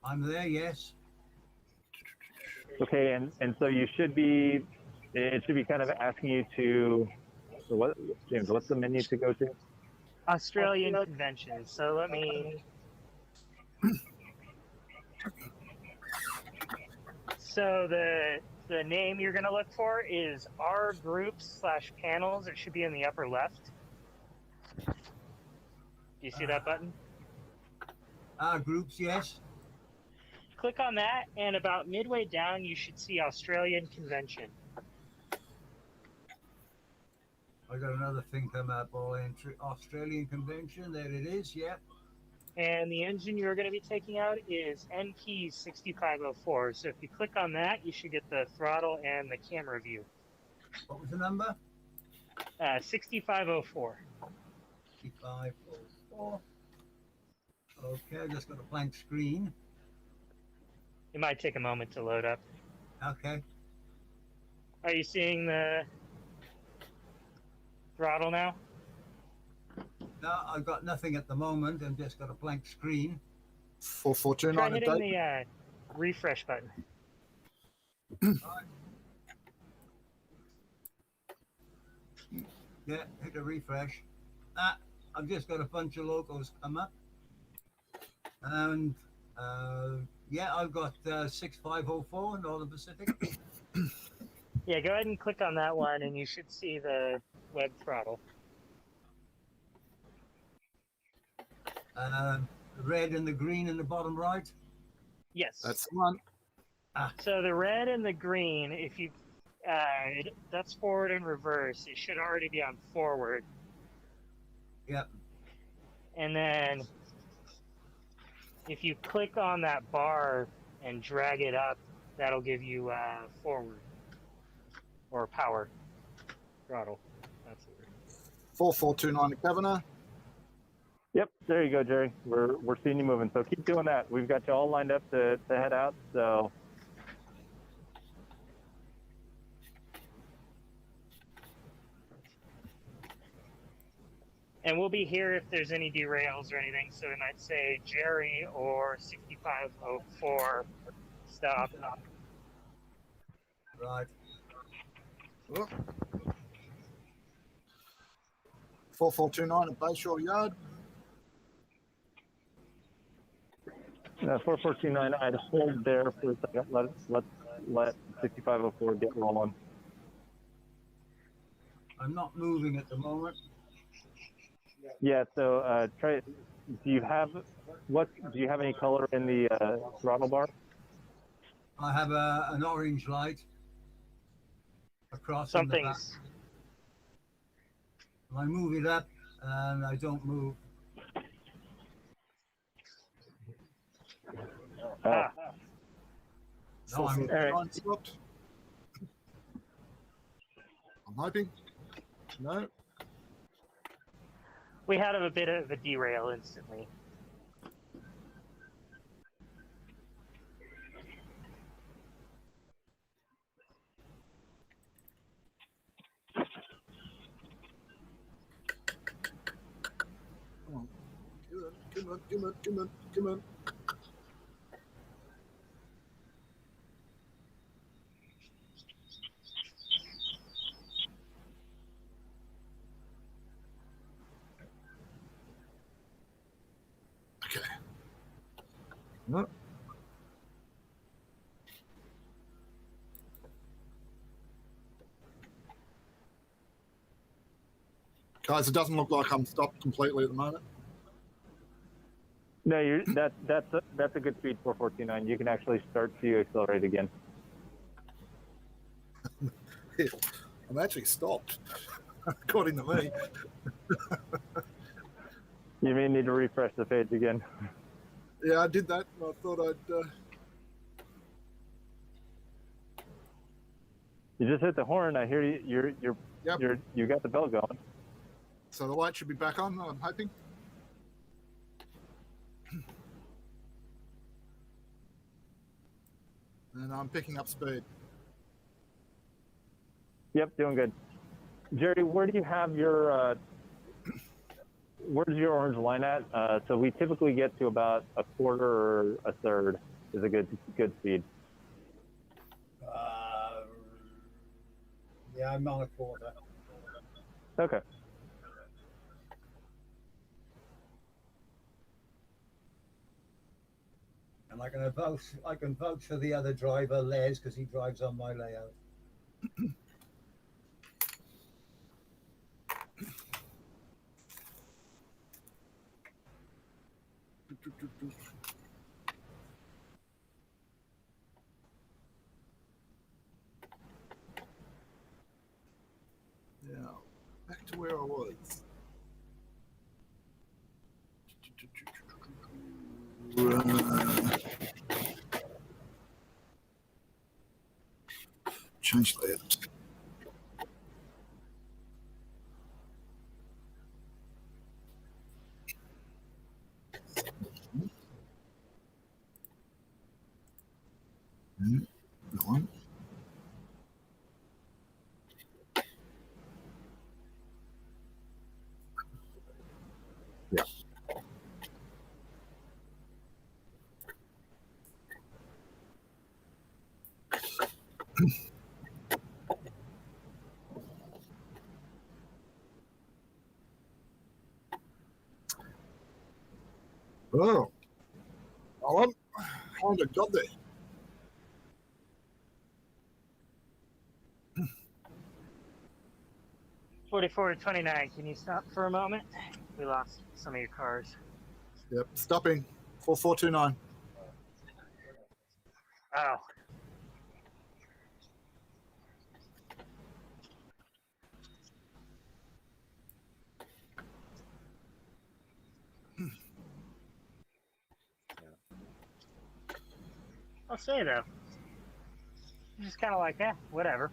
Speaker 9: I'm there, yes.
Speaker 1: Okay, and so it should be kind of asking you to, James, what's the menu to go to?
Speaker 4: Australian conventions. So let me. So the name you're going to look for is R groups/panels. It should be in the upper left. Do you see that button?
Speaker 9: Groups, yes.
Speaker 4: Click on that, and about midway down, you should see Australian convention.
Speaker 9: I got another thing come up, all entry Australian convention. There it is, yep.
Speaker 4: And the engine you're going to be taking out is NP 6504. So if you click on that, you should get the throttle and the camera view.
Speaker 9: What was the number?
Speaker 4: 6504.
Speaker 9: 6504. Okay, I just got a blank screen.
Speaker 4: It might take a moment to load up.
Speaker 9: Okay.
Speaker 4: Are you seeing the throttle now?
Speaker 9: No, I've got nothing at the moment. I've just got a blank screen.
Speaker 5: 442
Speaker 4: Try
Speaker 5: on a
Speaker 4: hitting
Speaker 5: date.
Speaker 4: the refresh button.
Speaker 9: Yeah, hit a refresh. I've just got a bunch of logos come up. And yeah, I've got 6504 Northern Pacific.
Speaker 4: Yeah, go ahead and click on that one, and you should see the web throttle.
Speaker 9: The red and the green in the bottom right.
Speaker 4: Yes.
Speaker 5: That's the one.
Speaker 4: So the red and the green, if you that's forward and reverse. It should already be on forward.
Speaker 9: Yep.
Speaker 4: And then if you click on that bar and drag it up, that'll give you forward or power throttle. That's it.
Speaker 5: 4429 to Kavanagh.
Speaker 1: Yep, there you go, Jerry. We're seeing you moving. So keep doing that. We've got you all lined up to head out. So
Speaker 4: and we'll be here if there's any derails or anything. So we might say Jerry or 6504 stop.
Speaker 9: Right.
Speaker 5: Oh. 4429 at Bayshore Yard.
Speaker 1: 4429, I'd hold there for a second. Let 6504 get rolling.
Speaker 9: I'm not moving at the moment.
Speaker 1: Yeah, so try. Do you have any color in the throttle bar?
Speaker 9: I have an orange light across in the back.
Speaker 4: Something's
Speaker 9: I move it up and I don't move.
Speaker 4: ah,
Speaker 9: No, I'm
Speaker 5: 4429 stopped. I'm hoping. No.
Speaker 4: we had a bit of a derail instantly.
Speaker 5: Come on. Okay. No. Guys, it doesn't look like I'm stopped completely at the moment.
Speaker 1: No, that's a good speed 4429. You can actually start to accelerate again.
Speaker 5: I'm actually stopped, according to me.
Speaker 1: You may need to refresh the page again.
Speaker 5: Yeah, I did that. I thought I'd.
Speaker 1: You just hit the horn. I hear you. You got the bell going.
Speaker 5: So the light should be back on, I'm hoping. And I'm picking up speed.
Speaker 1: Yep, doing good. Jerry, where do you have your? Where's your orange line at? So we typically get to about a quarter or a third is a good speed.
Speaker 9: Yeah, I'm on a quarter.
Speaker 1: Okay.
Speaker 9: And I can vouch for the other driver, Les, because he drives on my layout.
Speaker 5: Yeah, back to where I was. Change layout. Go on. Yeah. Oh, Alan, how did I got there?
Speaker 4: 4429, can you stop for a moment? We lost some of your cars.
Speaker 5: Yep, stopping. 4429.
Speaker 4: Oh. I'll say though, just kind of like that, whatever.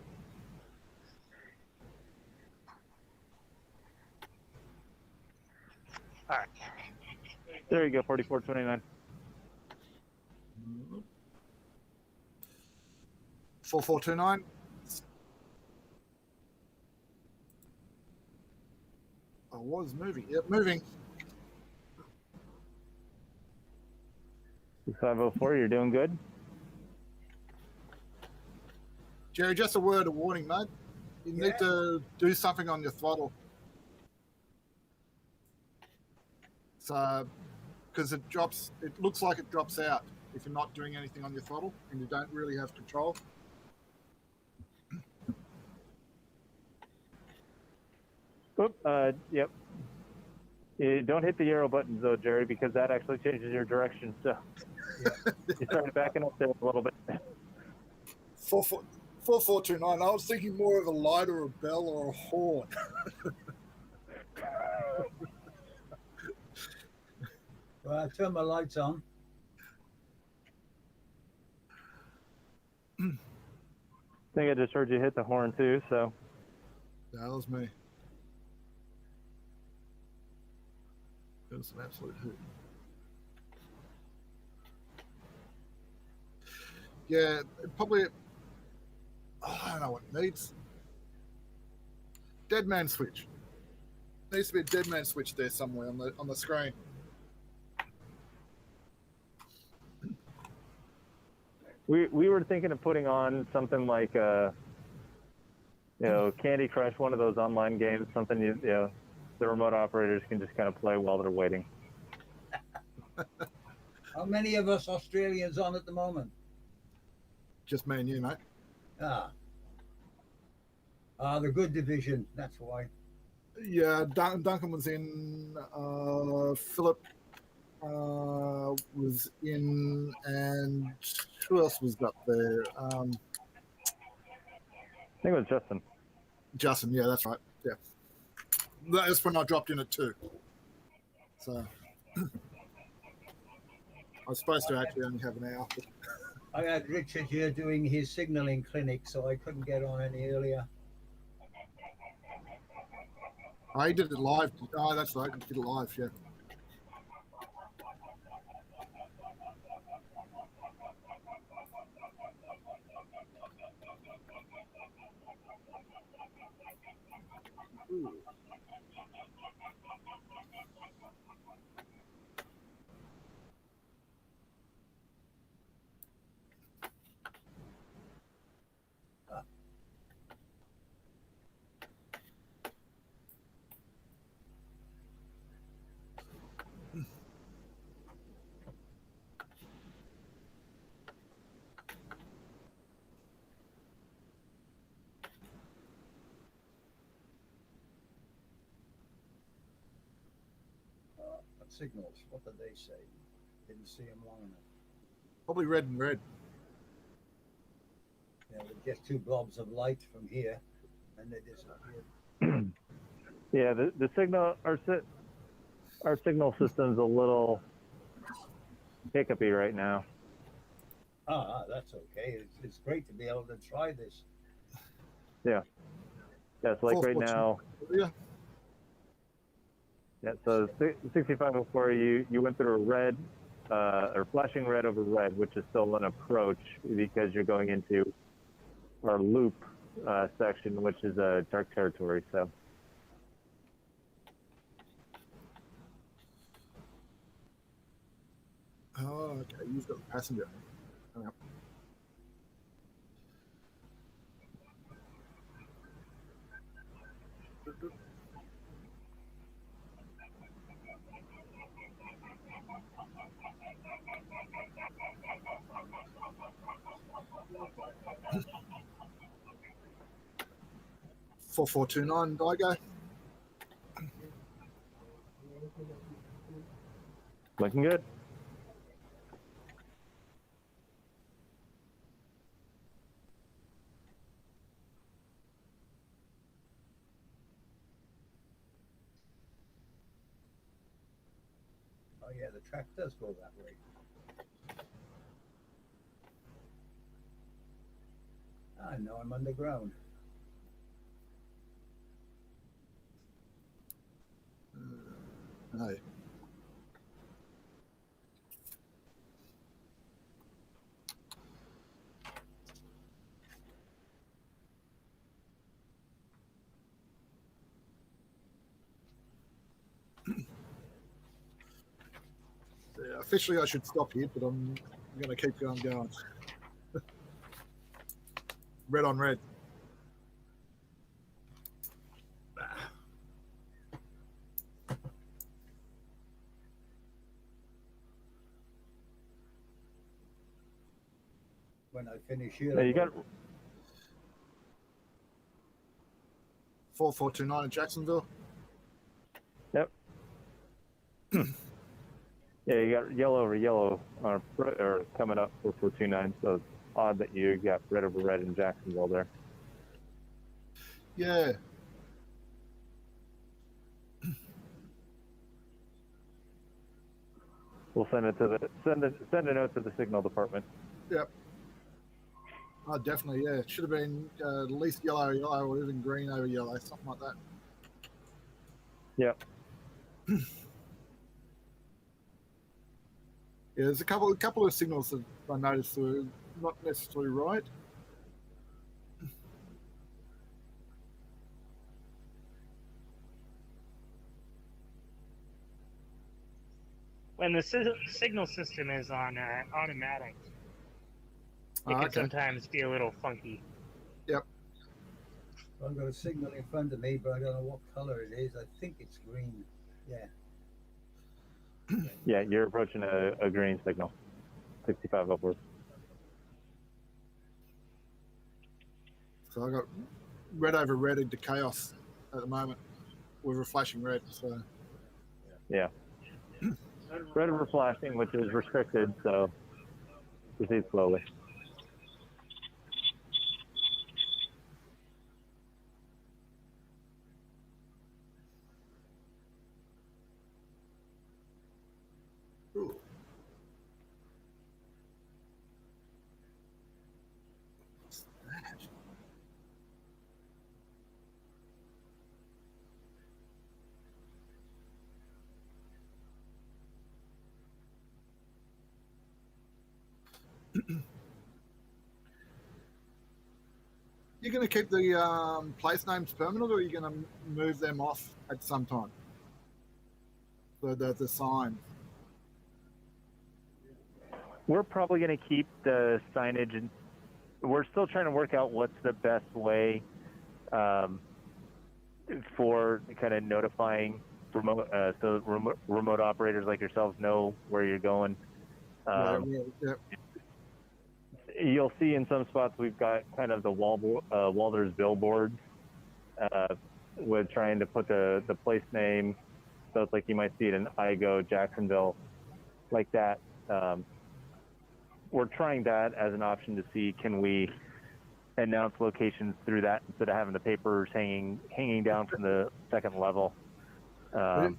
Speaker 4: All right.
Speaker 1: There you go, 4429.
Speaker 5: 4429. I was moving. Yep, moving.
Speaker 1: 504, you're doing good.
Speaker 5: Jerry, just a word of warning, mate. You need to do something on your throttle. So, because it looks like it drops out if you're not doing anything on your throttle and you don't really have control.
Speaker 1: Oop, yep. You don't hit the arrow buttons though, Jerry, because that actually changes your direction. So you started backing up there a little bit.
Speaker 5: 4429. I was thinking more of a light or a bell or a horn.
Speaker 9: Well, I turn my lights on.
Speaker 1: I think I just heard you hit the horn too. So
Speaker 5: That was me. It was an absolute hoot. Yeah, probably. I don't know what it needs. Dead man switch. Needs to be a dead man switch there somewhere on the screen.
Speaker 1: we were thinking of putting on something like Candy Crush, one of those online games, something the remote operators can just kind of play while they're waiting.
Speaker 9: How many of us Australians on at the moment?
Speaker 5: Just me and you, mate.
Speaker 9: The good division. That's why.
Speaker 5: Yeah, Duncan was in. Philip was in, and who else was up there?
Speaker 1: I think it was Justin.
Speaker 5: Justin, yeah, that's right. Yeah, that's when I dropped in at 2. So I was supposed to actually only have an hour.
Speaker 9: I had Richard here doing his signalling clinic, so I couldn't get on any earlier.
Speaker 5: I did it live. Oh, that's right. I did it live, yeah. Ooh.
Speaker 9: Signals. What did they say? Didn't see them long enough.
Speaker 5: Probably red and red.
Speaker 9: Yeah, they're just 2 blobs of light from here, and they disappeared.
Speaker 1: Yeah, the signal, our signal system's a little hiccupy right now.
Speaker 9: That's okay. It's great to be able to try this.
Speaker 1: Yeah, it's like right now.
Speaker 5: Yeah.
Speaker 1: Yeah, so 6504, you went through a red, or flashing red over red, which is still an approach because you're going into our loop section, which is a dark territory. So.
Speaker 5: Oh, okay. You've got the passenger. Oh, yeah. 4429, Digo.
Speaker 1: Looking good.
Speaker 9: Oh yeah, the track does go that way. I know I'm underground.
Speaker 5: No. Yeah, officially, I should stop here, but I'm going to keep going. Red on red.
Speaker 9: when I finish here.
Speaker 1: No, you got
Speaker 5: 4429 in Jacksonville.
Speaker 1: Yep. Yeah, you got yellow over yellow or coming up 4429. So it's odd that you got red over red in Jacksonville there.
Speaker 5: Yeah.
Speaker 1: We'll send it to the send a note to the signal department.
Speaker 5: Yep. Oh, definitely. Yeah, it should have been at least yellow, yellow, or even green over yellow, something like that.
Speaker 1: Yep.
Speaker 5: Yeah, there's a couple of signals that I noticed were not necessarily right.
Speaker 4: When the signal system is on automatic, it can sometimes be a little funky.
Speaker 5: Yep.
Speaker 9: I've got a signal in front of me, but I don't know what color it is. I think it's green. Yeah.
Speaker 1: Yeah, you're approaching a green signal, 65 upwards.
Speaker 5: So I got red over red into chaos at the moment with a flashing red. So
Speaker 1: yeah, red over flashing, which is restricted, so proceed slowly.
Speaker 5: ooh. What's that? You're going to keep the place names permanent, or are you going to move them off at some time? The sign.
Speaker 1: We're probably going to keep the signage, and we're still trying to work out what's the best way for kind of notifying remote operators like yourselves know where you're going.
Speaker 5: Yeah.
Speaker 1: You'll see in some spots we've got kind of the Walters billboards with trying to put the place name, so it's like you might see it in Igo, Jacksonville, like that. We're trying that as an option to see, can we announce locations through that instead of having the papers hanging down from the second level.
Speaker 5: Yeah.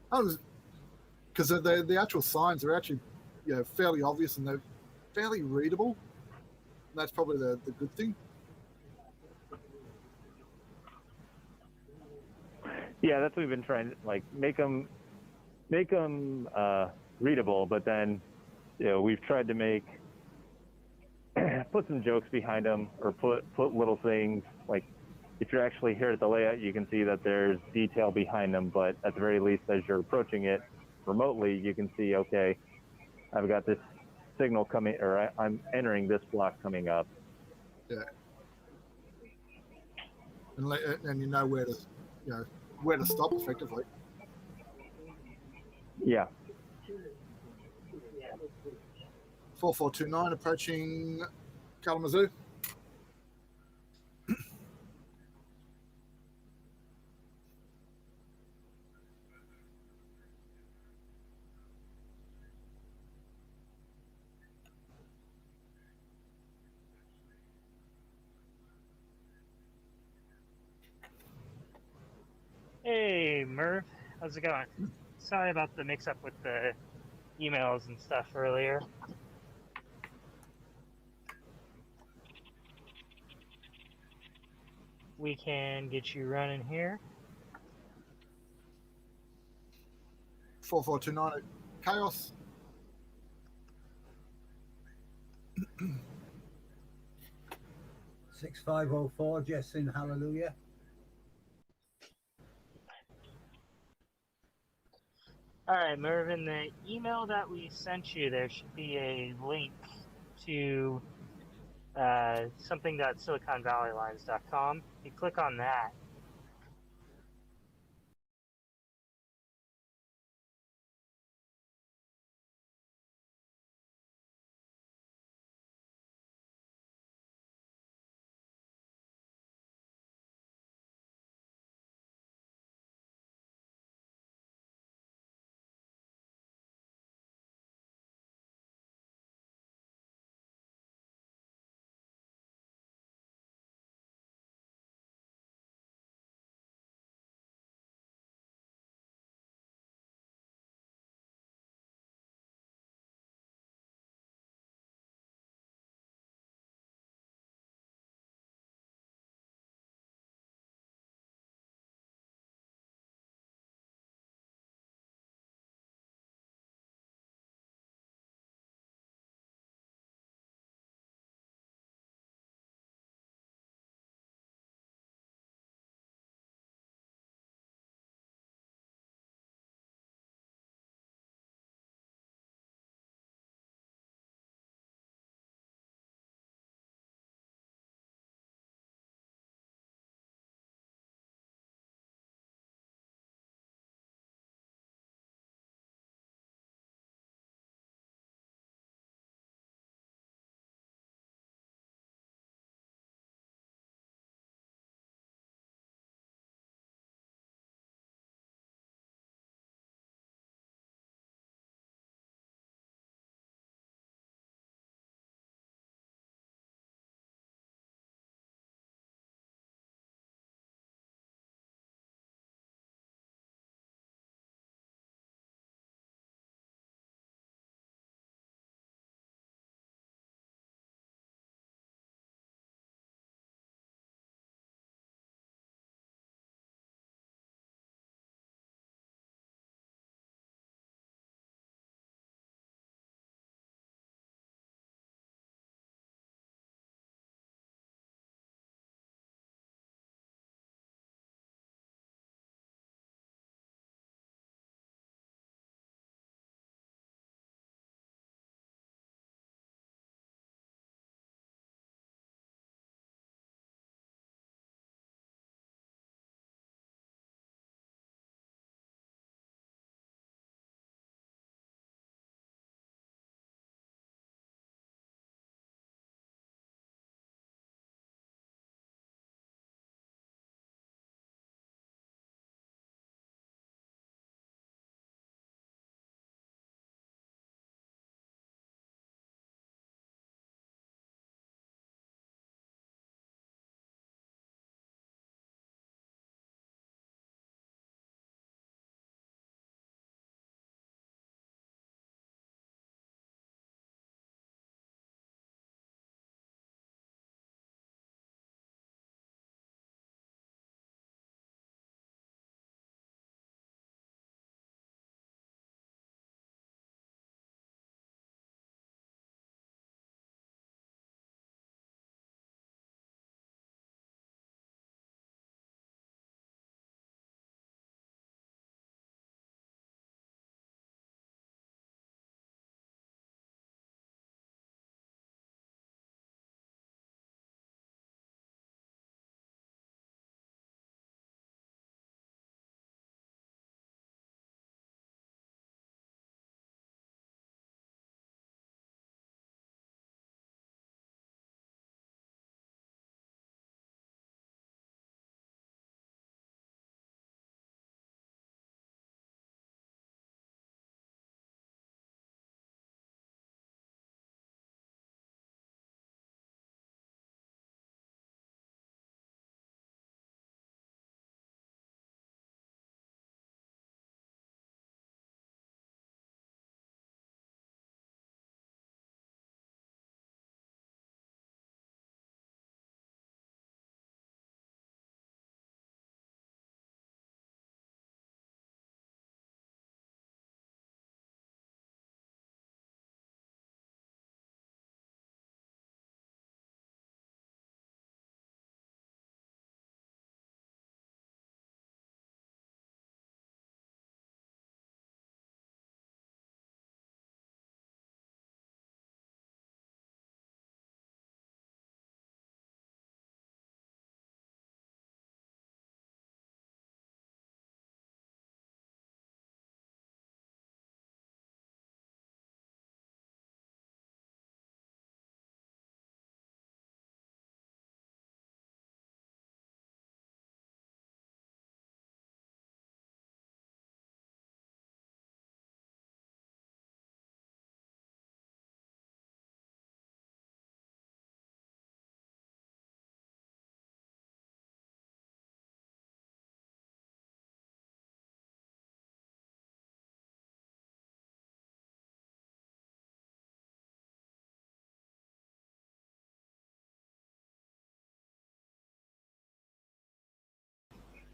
Speaker 5: Because the actual signs are actually fairly obvious and they're fairly readable. And that's probably the good thing.
Speaker 1: Yeah, that's what we've been trying to make them readable, but then we've tried to put some jokes behind them, or put little things like, if you're actually here at the layout, you can see that there's detail behind them, but at the very least, as you're approaching it remotely, you can see, okay, I've got this signal coming, or I'm entering this block coming up.
Speaker 5: Yeah. And you know where to stop effectively.
Speaker 1: Yeah.
Speaker 5: 4429 approaching Kalamazoo.
Speaker 4: Hey, Merv. How's it going? Sorry about the mix-up with the emails and stuff earlier. We can get you running here.
Speaker 5: 4429 Chaos.
Speaker 9: Six 6504, Justin, hallelujah.
Speaker 4: All right, Mervyn, the email that we sent you, there should be a link to something.siliconvalleylines.com. You click on that,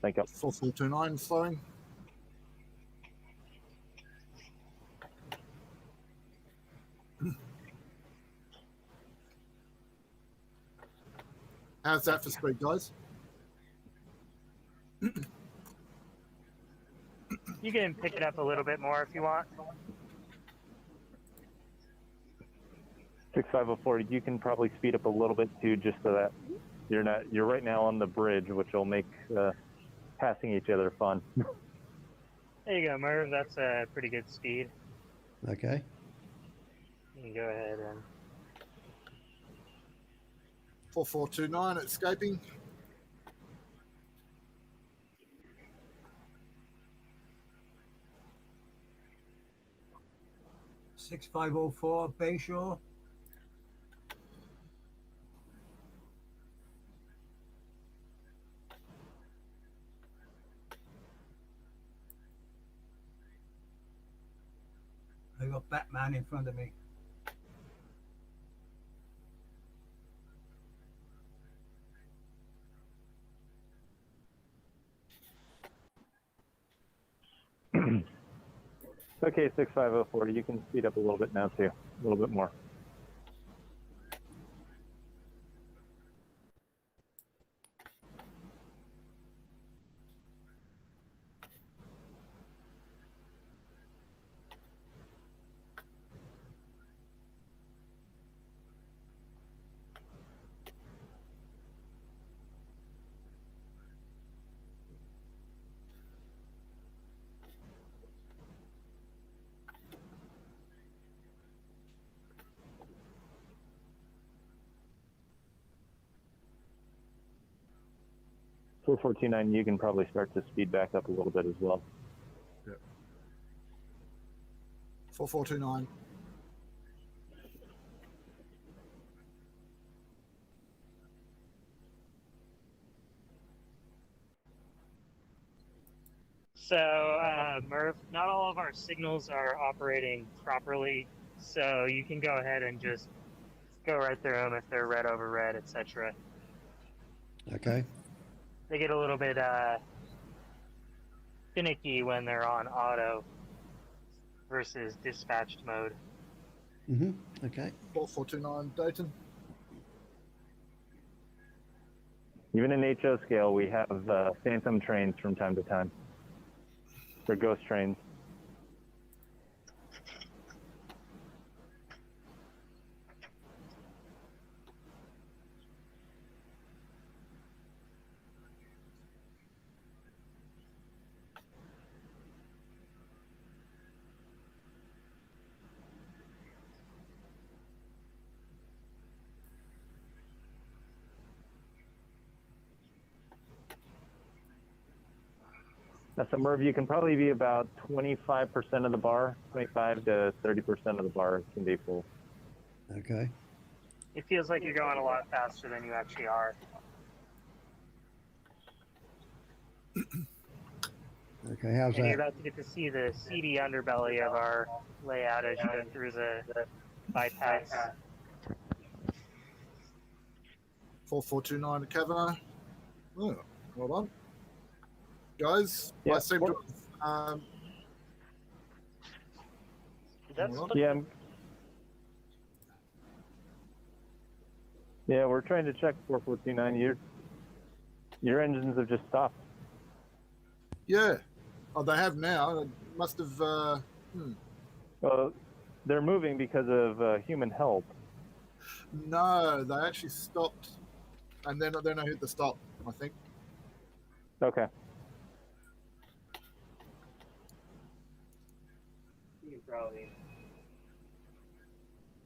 Speaker 1: Thank you.
Speaker 5: 4429 slowing. How's that for speed, guys?
Speaker 4: You can pick it up a little bit more if you want.
Speaker 1: 6504, you can probably speed up a little bit too, just so that you're right now on the bridge, which will make passing each other fun.
Speaker 4: There you go, Merv. That's a pretty good speed.
Speaker 10: Okay.
Speaker 4: You can go ahead and
Speaker 5: 4429 escaping.
Speaker 9: Six 504 Bayshore. I got Batman in front of me.
Speaker 1: Okay, 6504, you can speed up a little bit now too, a little bit more. For 4429, you can probably start to speed back up a little bit as well.
Speaker 5: Yep. 4429.
Speaker 4: So, Merv, not all of our signals are operating properly, so you can go ahead and just go right through them if they're red over red, etc.
Speaker 10: Okay.
Speaker 4: They get a little bit finicky when they're on auto versus dispatched mode.
Speaker 10: Okay.
Speaker 5: 4429 Dayton.
Speaker 1: Even in HO scale, we have phantom trains from time to time. They're ghost trains. So Merv, you can probably be about 25% of the bar, 25 to 30% of the bar can be full.
Speaker 10: Okay.
Speaker 4: It feels like you're going a lot faster than you actually are.
Speaker 10: Okay, how's
Speaker 4: And you're
Speaker 10: that?
Speaker 4: about to get to see the seedy underbelly of our layout as you go through the bypass.
Speaker 5: 4429 Kavanaugh. Oh, well done. Guys,
Speaker 1: Yeah,
Speaker 5: I seem to
Speaker 4: That's
Speaker 1: Yeah, we're trying to check 4429. Your engines have just stopped.
Speaker 5: yeah. Oh, they have now. It must have
Speaker 1: Well, they're moving because of human help.
Speaker 5: no, they actually stopped and then I hit the stop, I think.
Speaker 1: Okay.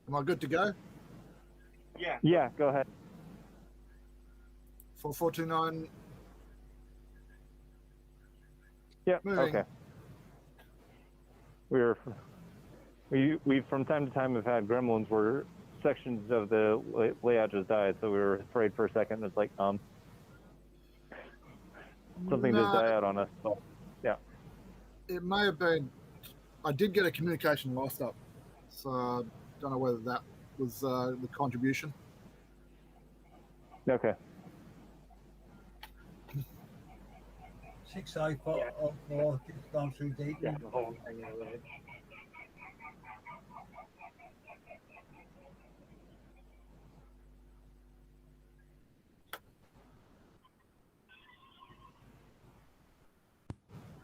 Speaker 5: Am I good to go?
Speaker 1: Yeah, go ahead.
Speaker 5: 4429.
Speaker 1: Yep.
Speaker 5: Moving.
Speaker 1: Okay. We from time to time have had gremlins where sections of the layout just died, so we were afraid for a second. It's like something just died out on us. So, yeah.
Speaker 5: It may have been. I did get a communication lost up, so don't know whether that was the contribution.
Speaker 1: Okay.
Speaker 9: 6504, just gone through Dayton.
Speaker 4: Yeah, the whole NMRA.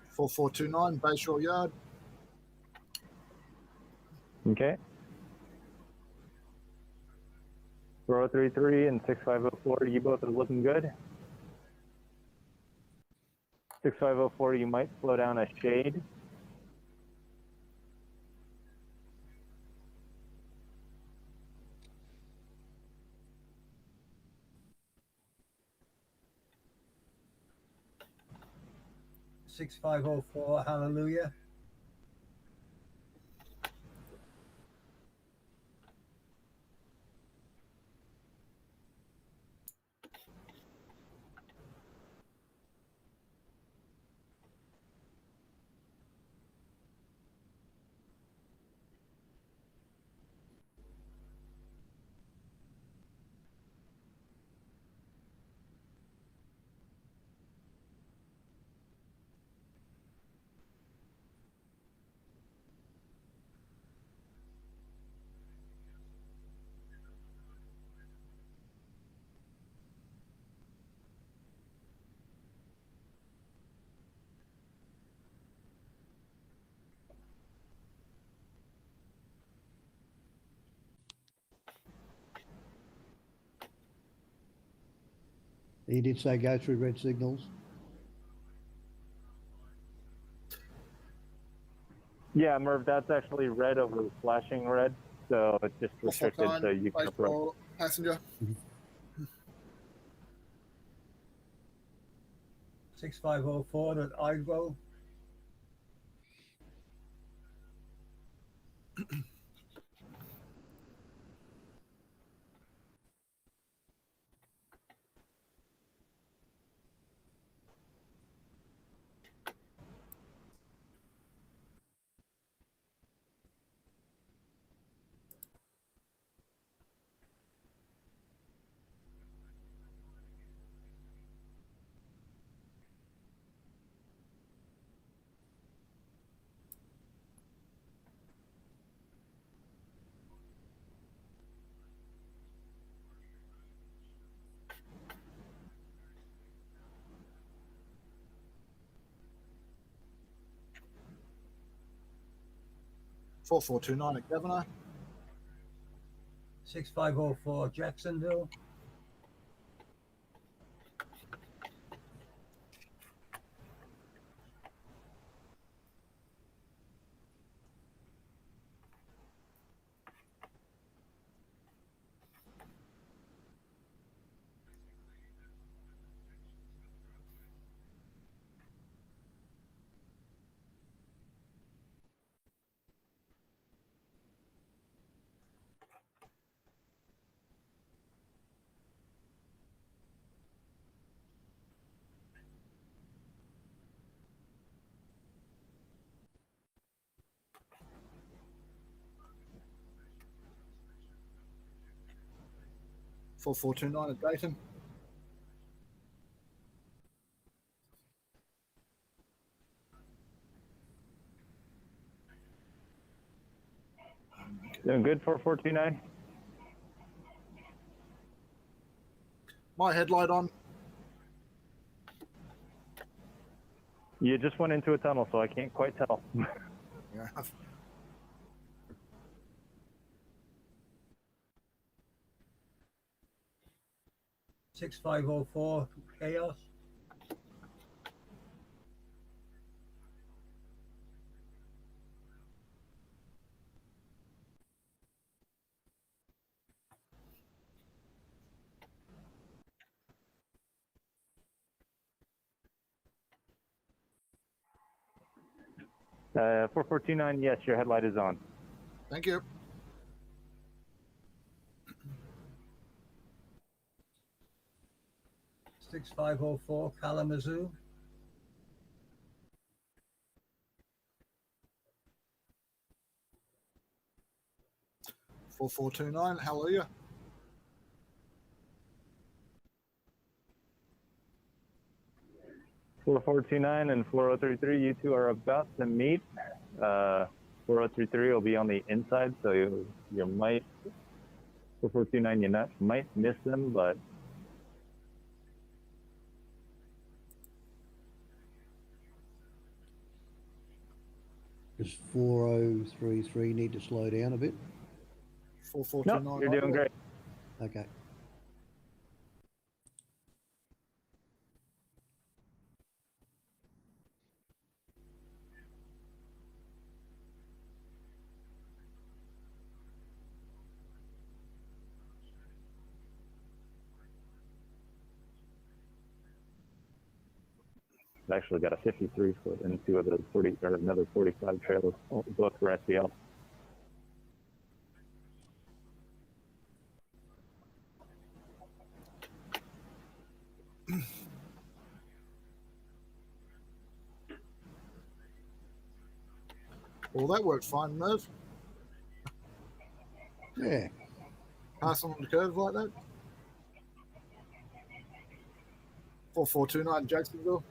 Speaker 5: Four 429 Bayshore Yard.
Speaker 1: Okay. 4033 and 6504, you both are looking good. 6504, you might slow down a shade.
Speaker 9: Six 6504, hallelujah.
Speaker 10: He did say go through red signals.
Speaker 1: Yeah, Merv, that's actually red over flashing red, so it's just restricted, so you can approach.
Speaker 5: Bayshore passenger.
Speaker 9: 6504 at Idwell.
Speaker 5: Four 429 at Governor.
Speaker 9: 6504 Jacksonville.
Speaker 5: Four 429 at Dayton.
Speaker 1: Doing good for 429?
Speaker 5: My headlight on.
Speaker 1: You just went into a tunnel, so I can't quite tell.
Speaker 5: Yeah.
Speaker 9: 6504 Chaos.
Speaker 1: Uh, 4429, yes, your headlight is on.
Speaker 5: Thank you.
Speaker 9: Six 6504 Kalamazoo.
Speaker 5: Four 429. Hallelujah.
Speaker 1: 4429 and 4033, you two are about to meet. 4033 will be on the inside, so you might, 4429, you might miss them, but
Speaker 10: Does 4033 need to slow down a bit?
Speaker 5: 4429.
Speaker 1: no, you're doing great.
Speaker 10: Okay.
Speaker 1: I've actually got a 53 foot and two of those 40 or another 45 trailers booked for SBL.
Speaker 5: Well, that worked fine, Merv.
Speaker 10: Yeah.
Speaker 5: Pass on the curve like that. 4429 Jacksonville.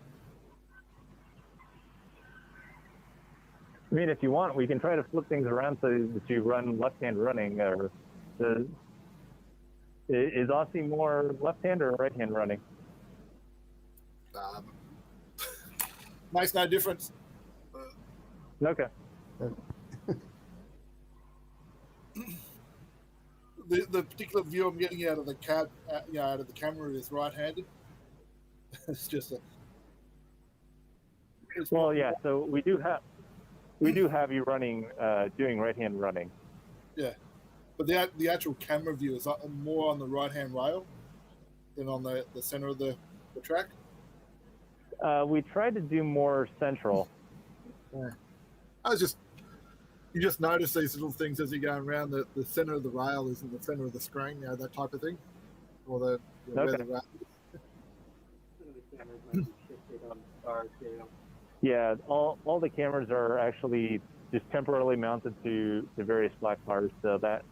Speaker 1: I mean, if you want, we can try to flip things around so that you run left-hand running. Or is Aussie more left-hand or right-hand running?
Speaker 5: Makes no difference.
Speaker 1: Okay.
Speaker 5: The particular view I'm getting out of the cab, out of the camera is right-handed. It's just a.
Speaker 1: Well, yeah. So we do have you running, doing right-hand running.
Speaker 5: Yeah, but the actual camera view is more on the right-hand rail than on the center of the track.
Speaker 1: We tried to do more central.
Speaker 5: Yeah. You just notice these little things as you're going around. The center of the rail is in the center of the screen, that type of thing, or where the rail is.
Speaker 1: Yeah, all the cameras are actually just temporarily mounted to various black bars, so that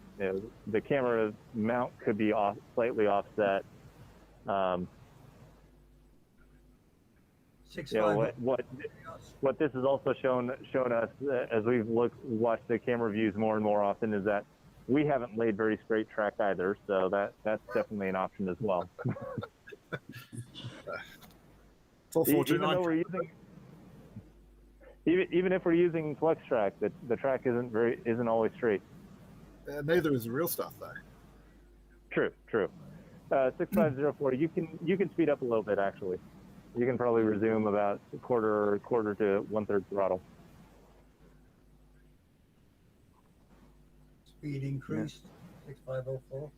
Speaker 1: the camera mount could be slightly offset. What this has also shown us as we've watched the camera views more and more often is that we haven't laid very straight track either, so that's definitely an option as well. Even if we're using flex track, the track isn't always straight.
Speaker 5: Neither is the real stuff, though.
Speaker 1: True. 6504. You can speed up a little bit actually. You can probably resume about quarter to 1/3 throttle.
Speaker 9: Speed increased. 6504.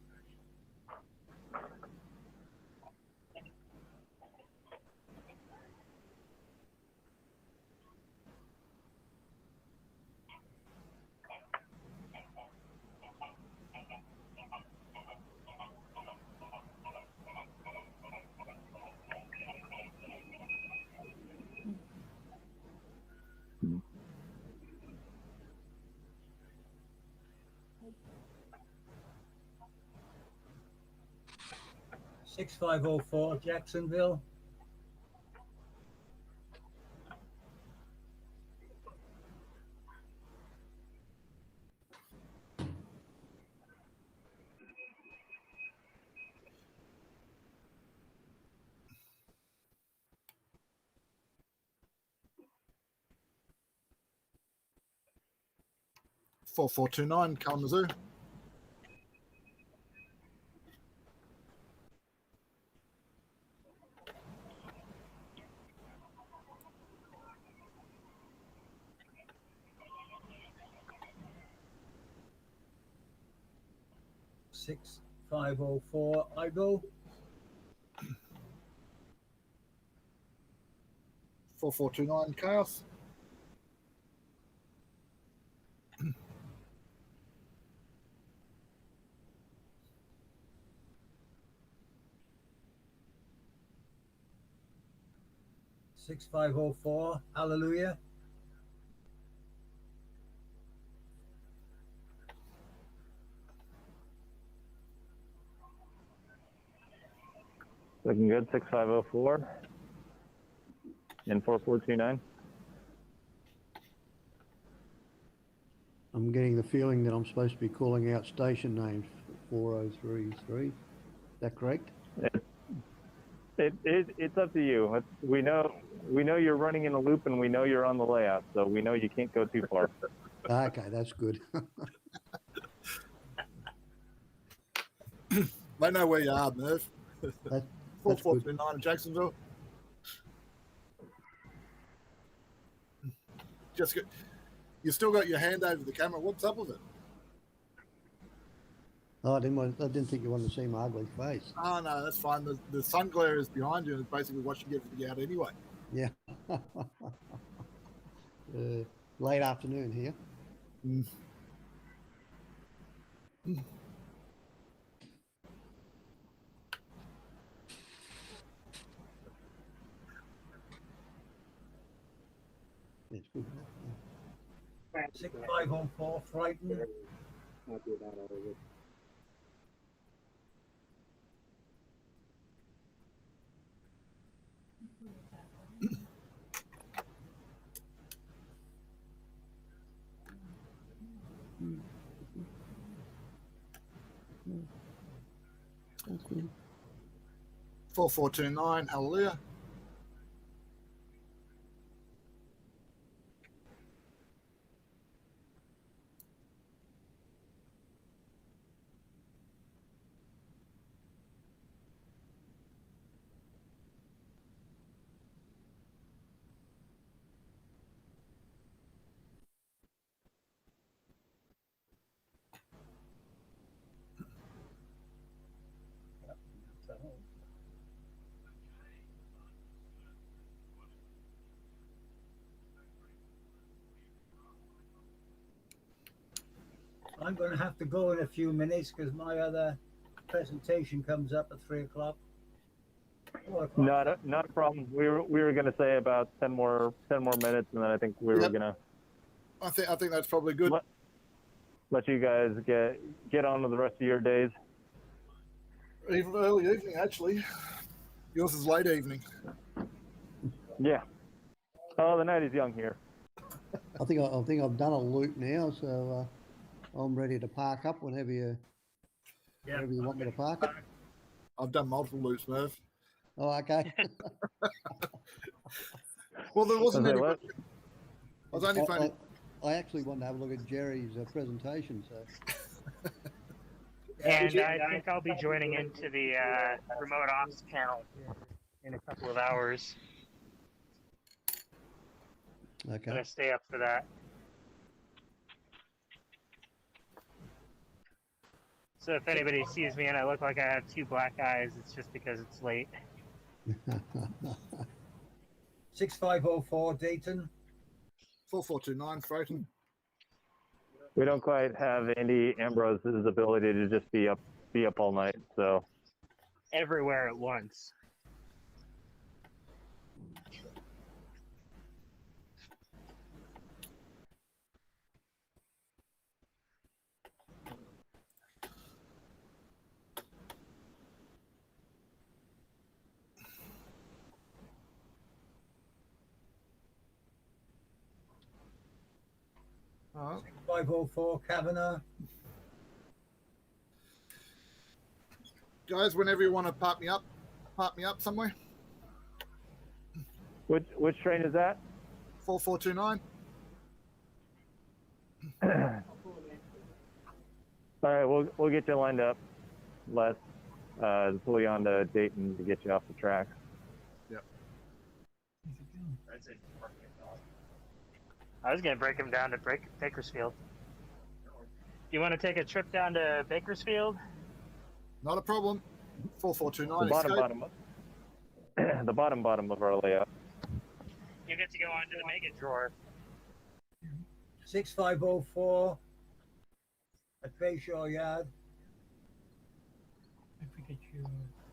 Speaker 9: $6504 Jacksonville.
Speaker 5: $4429 Kalamazoo.
Speaker 9: $6504 Igo.
Speaker 5: 4429 Chaos.
Speaker 9: $6504 Hallelujah.
Speaker 1: Looking good. 6504. in 4429?
Speaker 10: I'm getting the feeling that I'm supposed to be calling out station names for 4033. Is that correct?
Speaker 1: It's up to you. We know you're running in a loop, and we know you're on the layout, so we know you can't go too far.
Speaker 10: Okay, that's good.
Speaker 5: They know where you are, Merv.
Speaker 10: That's
Speaker 5: 4429 in Jacksonville. Just get, you still got your hand over the camera. What's up with it?
Speaker 10: Oh, I didn't think you wanted to see my ugly face.
Speaker 5: Oh, no, that's fine. The sun glare is behind you, and it's basically what you get out anyway.
Speaker 10: Yeah. Late afternoon here.
Speaker 5: Mm.
Speaker 10: It's good.
Speaker 9: 6504 Frightened.
Speaker 10: That's good.
Speaker 5: 4429, hallelujah.
Speaker 9: I'm going to have to go in a few minutes because my other presentation comes up at 3 o'clock. 4 o'clock.
Speaker 1: Not a problem. We were going to say about 10 more minutes, and then I think we were going to.
Speaker 5: I think that's probably good.
Speaker 1: Let you guys get on to the rest of your days.
Speaker 5: Even early evening, actually. Yours is late evening.
Speaker 1: Yeah. Oh, the night is young here.
Speaker 10: I think I've done a loop now, so I'm ready to park up whenever you want me to park it.
Speaker 5: I've done multiple loops, Merv.
Speaker 10: Oh, okay.
Speaker 5: Well, there wasn't any.
Speaker 1: What?
Speaker 5: I was only phoning.
Speaker 10: I actually wanted to have a look at Jerry's presentation, so.
Speaker 4: And I think I'll be joining into the remote ops panel in a couple of hours. I'm
Speaker 10: Okay.
Speaker 4: gonna stay up for that. So if anybody sees me and I look like I have two black eyes, it's just because it's late.
Speaker 9: 6504 Dayton.
Speaker 5: 4429 Freighton.
Speaker 1: We don't quite have Andy Ambrose's ability to just be up all night, so.
Speaker 4: Everywhere at once.
Speaker 5: Oh.
Speaker 9: 6504 Kavanagh.
Speaker 5: Guys, whenever you want to park me up somewhere.
Speaker 1: Which train is that?
Speaker 5: 4429.
Speaker 1: All right, we'll get you lined up, Les. Pull you on to Dayton to get you off the track.
Speaker 5: Yep.
Speaker 4: I was gonna break him down to Bakersfield. You want to take a trip down to Bakersfield?
Speaker 5: Not a problem. 4429.
Speaker 1: The bottom of our layout.
Speaker 4: You get to go onto the mega drawer.
Speaker 9: 6504 at Bayshore Yard.
Speaker 8: I forget your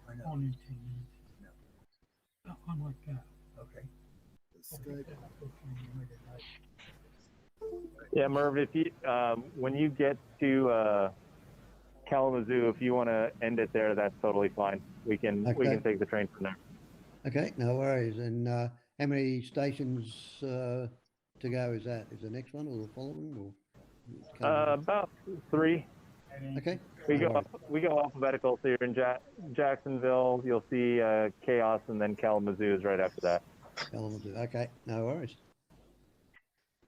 Speaker 9: I know.
Speaker 8: phone into on like that.
Speaker 9: Okay.
Speaker 1: Yeah, Merv, if you when you get to Kalamazoo, if you want to end it there, that's totally fine. We can take the train from there.
Speaker 10: Okay, no worries. And how many stations to go is that? Is the next one or the following? Or
Speaker 1: About 3.
Speaker 10: okay.
Speaker 1: We
Speaker 10: no
Speaker 1: go
Speaker 10: worries.
Speaker 1: we go alphabetical. So you're in Jacksonville. You'll see Chaos, and then Kalamazoo is right after that.
Speaker 10: Kalamazoo. Okay, no worries.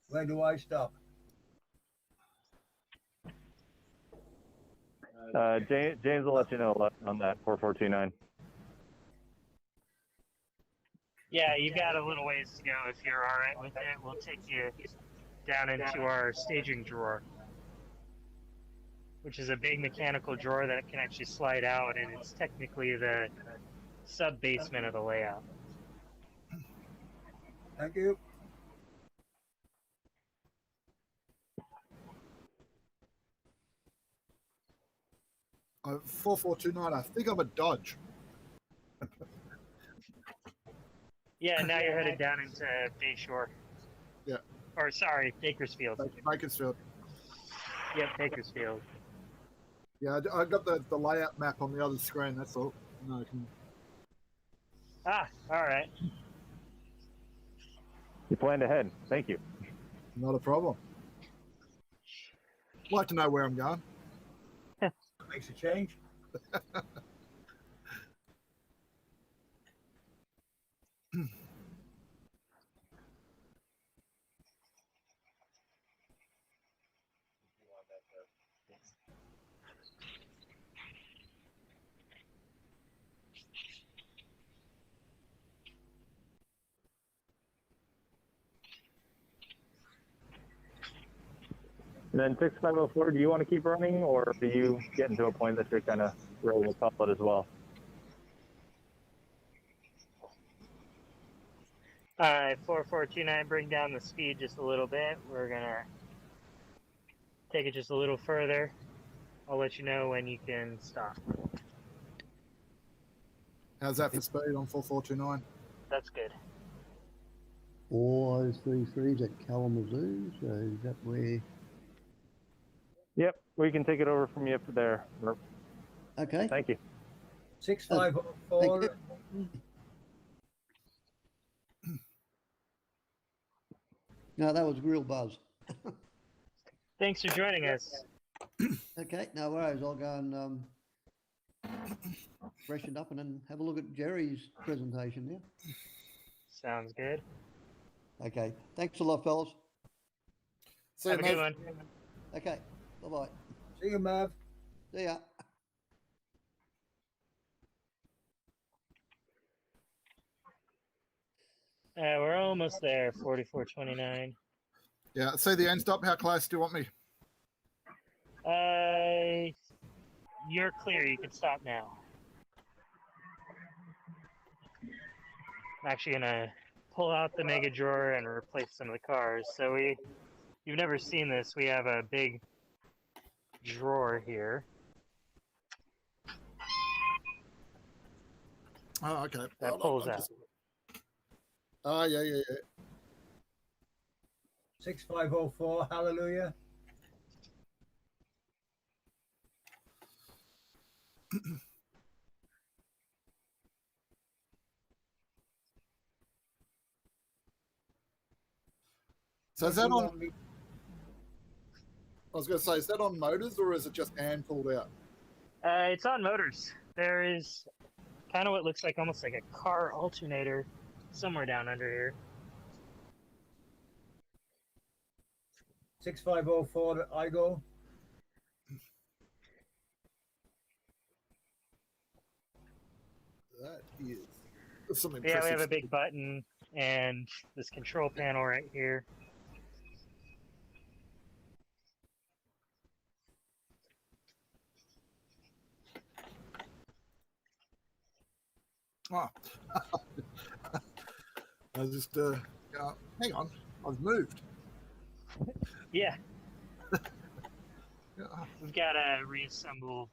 Speaker 9: Where do I stop?
Speaker 1: James will let you know on that 4429.
Speaker 4: Yeah, you've got a little ways to go. If you're all right with it, we'll take you down into our staging drawer, which is a big mechanical drawer that can actually slide out, and it's technically the sub-basement of the layout.
Speaker 9: Thank you.
Speaker 5: Oh, 4429. I think I'm a Dodge.
Speaker 4: Yeah, now you're headed down into Bayshore.
Speaker 5: Yeah.
Speaker 4: Or sorry, Bakersfield.
Speaker 5: Bakersfield.
Speaker 4: Yep, Bakersfield.
Speaker 5: Yeah, I got the layout map on the other screen. That's all. No, I can...
Speaker 4: Ah, all right.
Speaker 1: You planned ahead. Thank you.
Speaker 5: Not a problem. Like to know where I'm going.
Speaker 9: Makes a change.
Speaker 1: And then 6504, do you want to keep running, or do you get into a point that you're kind of ready to call it as well?
Speaker 4: 4429, bring down the speed just a little bit. We're gonna take it just a little further. I'll let you know when you can stop.
Speaker 5: How's that for speed on 4429?
Speaker 4: That's good.
Speaker 10: 4033's at Kalamazoo, so is that where?
Speaker 1: Yep, we can take it over from you there.
Speaker 10: Okay.
Speaker 1: Thank you.
Speaker 9: 6504.
Speaker 10: Thank No, that was Grill Buzz.
Speaker 4: Thanks for joining us.
Speaker 10: Okay, no worries. I'll go and freshen up and then have a look at Jerry's presentation now.
Speaker 4: Sounds good.
Speaker 10: Okay, thanks a lot, fellas.
Speaker 5: See
Speaker 4: Have a
Speaker 5: you,
Speaker 4: good
Speaker 5: mate.
Speaker 4: one.
Speaker 10: Okay, bye-bye.
Speaker 9: See you, Mav.
Speaker 10: See ya.
Speaker 4: We're almost there, 4429.
Speaker 5: Yeah, see the end stop. How close do you want me?
Speaker 4: You're clear. You can stop now. I'm actually gonna pull out the mega drawer and replace some of the cars. So you've never seen this. We have a big drawer here
Speaker 5: Oh, okay.
Speaker 4: that
Speaker 5: Hold on,
Speaker 4: pulls
Speaker 5: I'm
Speaker 4: out.
Speaker 5: just- Oh, yeah.
Speaker 9: 6504. Hallelujah.
Speaker 5: So is that on? I was going to say, is that on motors or is it just hand pulled out?
Speaker 4: It's on motors. There is kind of what looks like almost like a car alternator somewhere down under here.
Speaker 9: 6504 to IGO.
Speaker 5: That is some
Speaker 4: Yeah, we
Speaker 5: impressive.
Speaker 4: have a big button and this control panel right here.
Speaker 5: Oh. I was just, hang on, I've moved.
Speaker 4: Yeah,
Speaker 5: Yeah.
Speaker 4: we've got to reassemble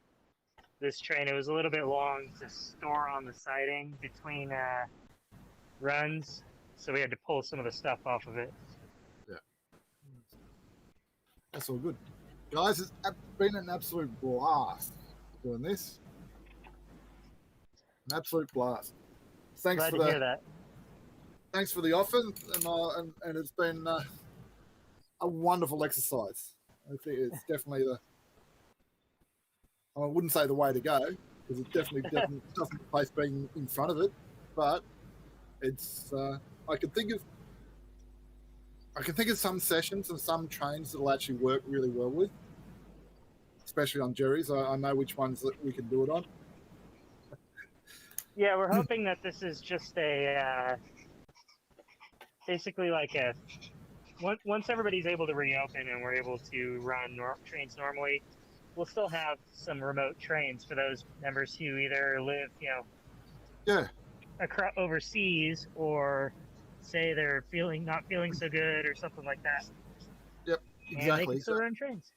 Speaker 4: this train. It was a little bit long to store on the siding between runs, so we had to pull some of the stuff off of it.
Speaker 5: That's all good. Guys, it's been an absolute blast doing this. An absolute blast. Thanks
Speaker 4: Glad
Speaker 5: for
Speaker 4: to hear that.
Speaker 5: thanks for the offer, and it's been a wonderful exercise. I think it's definitely I wouldn't say the way to go, because it definitely doesn't replace being in front of it, but it's I can think of some sessions and some trains that'll actually work really well with, especially on Jerry's. I know which ones that we can do it on.
Speaker 4: Yeah, we're hoping that this is just a basically like a once everybody's able to reopen and we're able to run trains normally, we'll still have some remote trains for those members who either live, overseas, or say they're not feeling so good or something like that.
Speaker 5: Yep, exactly.
Speaker 4: And they can still run trains.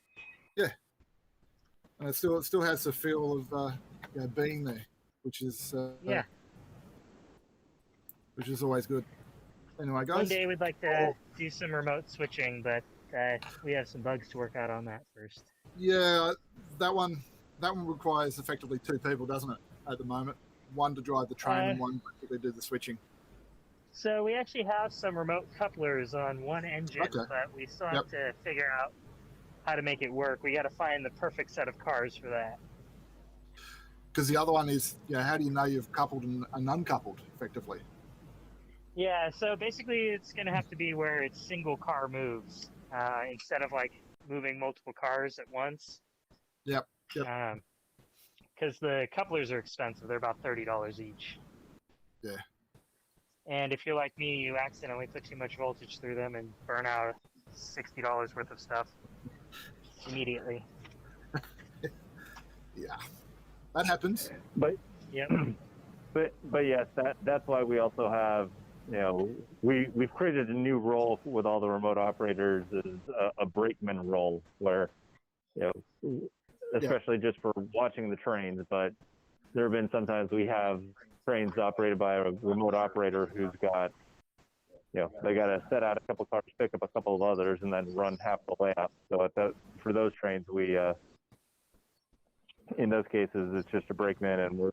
Speaker 5: Yeah, and it still has the feel of being there, which is which is always good. Anyway, guys.
Speaker 4: One day we'd like to do some remote switching, but we have some bugs to work out on that first.
Speaker 5: Yeah, that one requires effectively 2 people, doesn't it? At the moment, one to drive the train and one to do the switching.
Speaker 4: So we actually have some remote couplers on one engine, but we still have to figure out how to make it work. We got to find the perfect set of cars for that.
Speaker 5: Because the other one is, how do you know you've coupled and uncoupled effectively?
Speaker 4: Yeah, so basically it's going to have to be where it's single car moves instead of like moving multiple cars at once.
Speaker 5: Yep.
Speaker 4: Because the couplers are expensive. They're about $30 each.
Speaker 5: Yeah.
Speaker 4: And if you're like me, you accidentally put too much voltage through them and burn out $60 worth of stuff immediately.
Speaker 5: Yeah, that happens.
Speaker 1: But
Speaker 4: yep.
Speaker 1: But yes, that's why we also have, we've created a new role with all the remote operators, is a brakeman role, where, especially just for watching the trains. But there have been sometimes we have trains operated by a remote operator who's got, they got to set out a couple cars, pick up a couple of others, and then run half the layout. So for those trains, we, in those cases, it's just a brakeman, and we're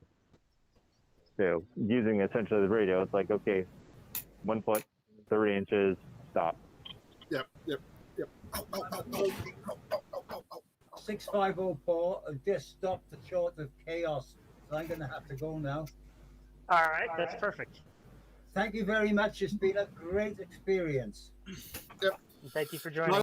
Speaker 1: using essentially the radio. It's like, okay, 1 foot, 30 inches, stop.
Speaker 5: Yep.
Speaker 9: 6504 have just stopped short of chaos, so I'm going to have to go now.
Speaker 4: All right, that's perfect.
Speaker 9: Thank you very much. It's been a great experience.
Speaker 5: Yep.
Speaker 4: Thank you for joining.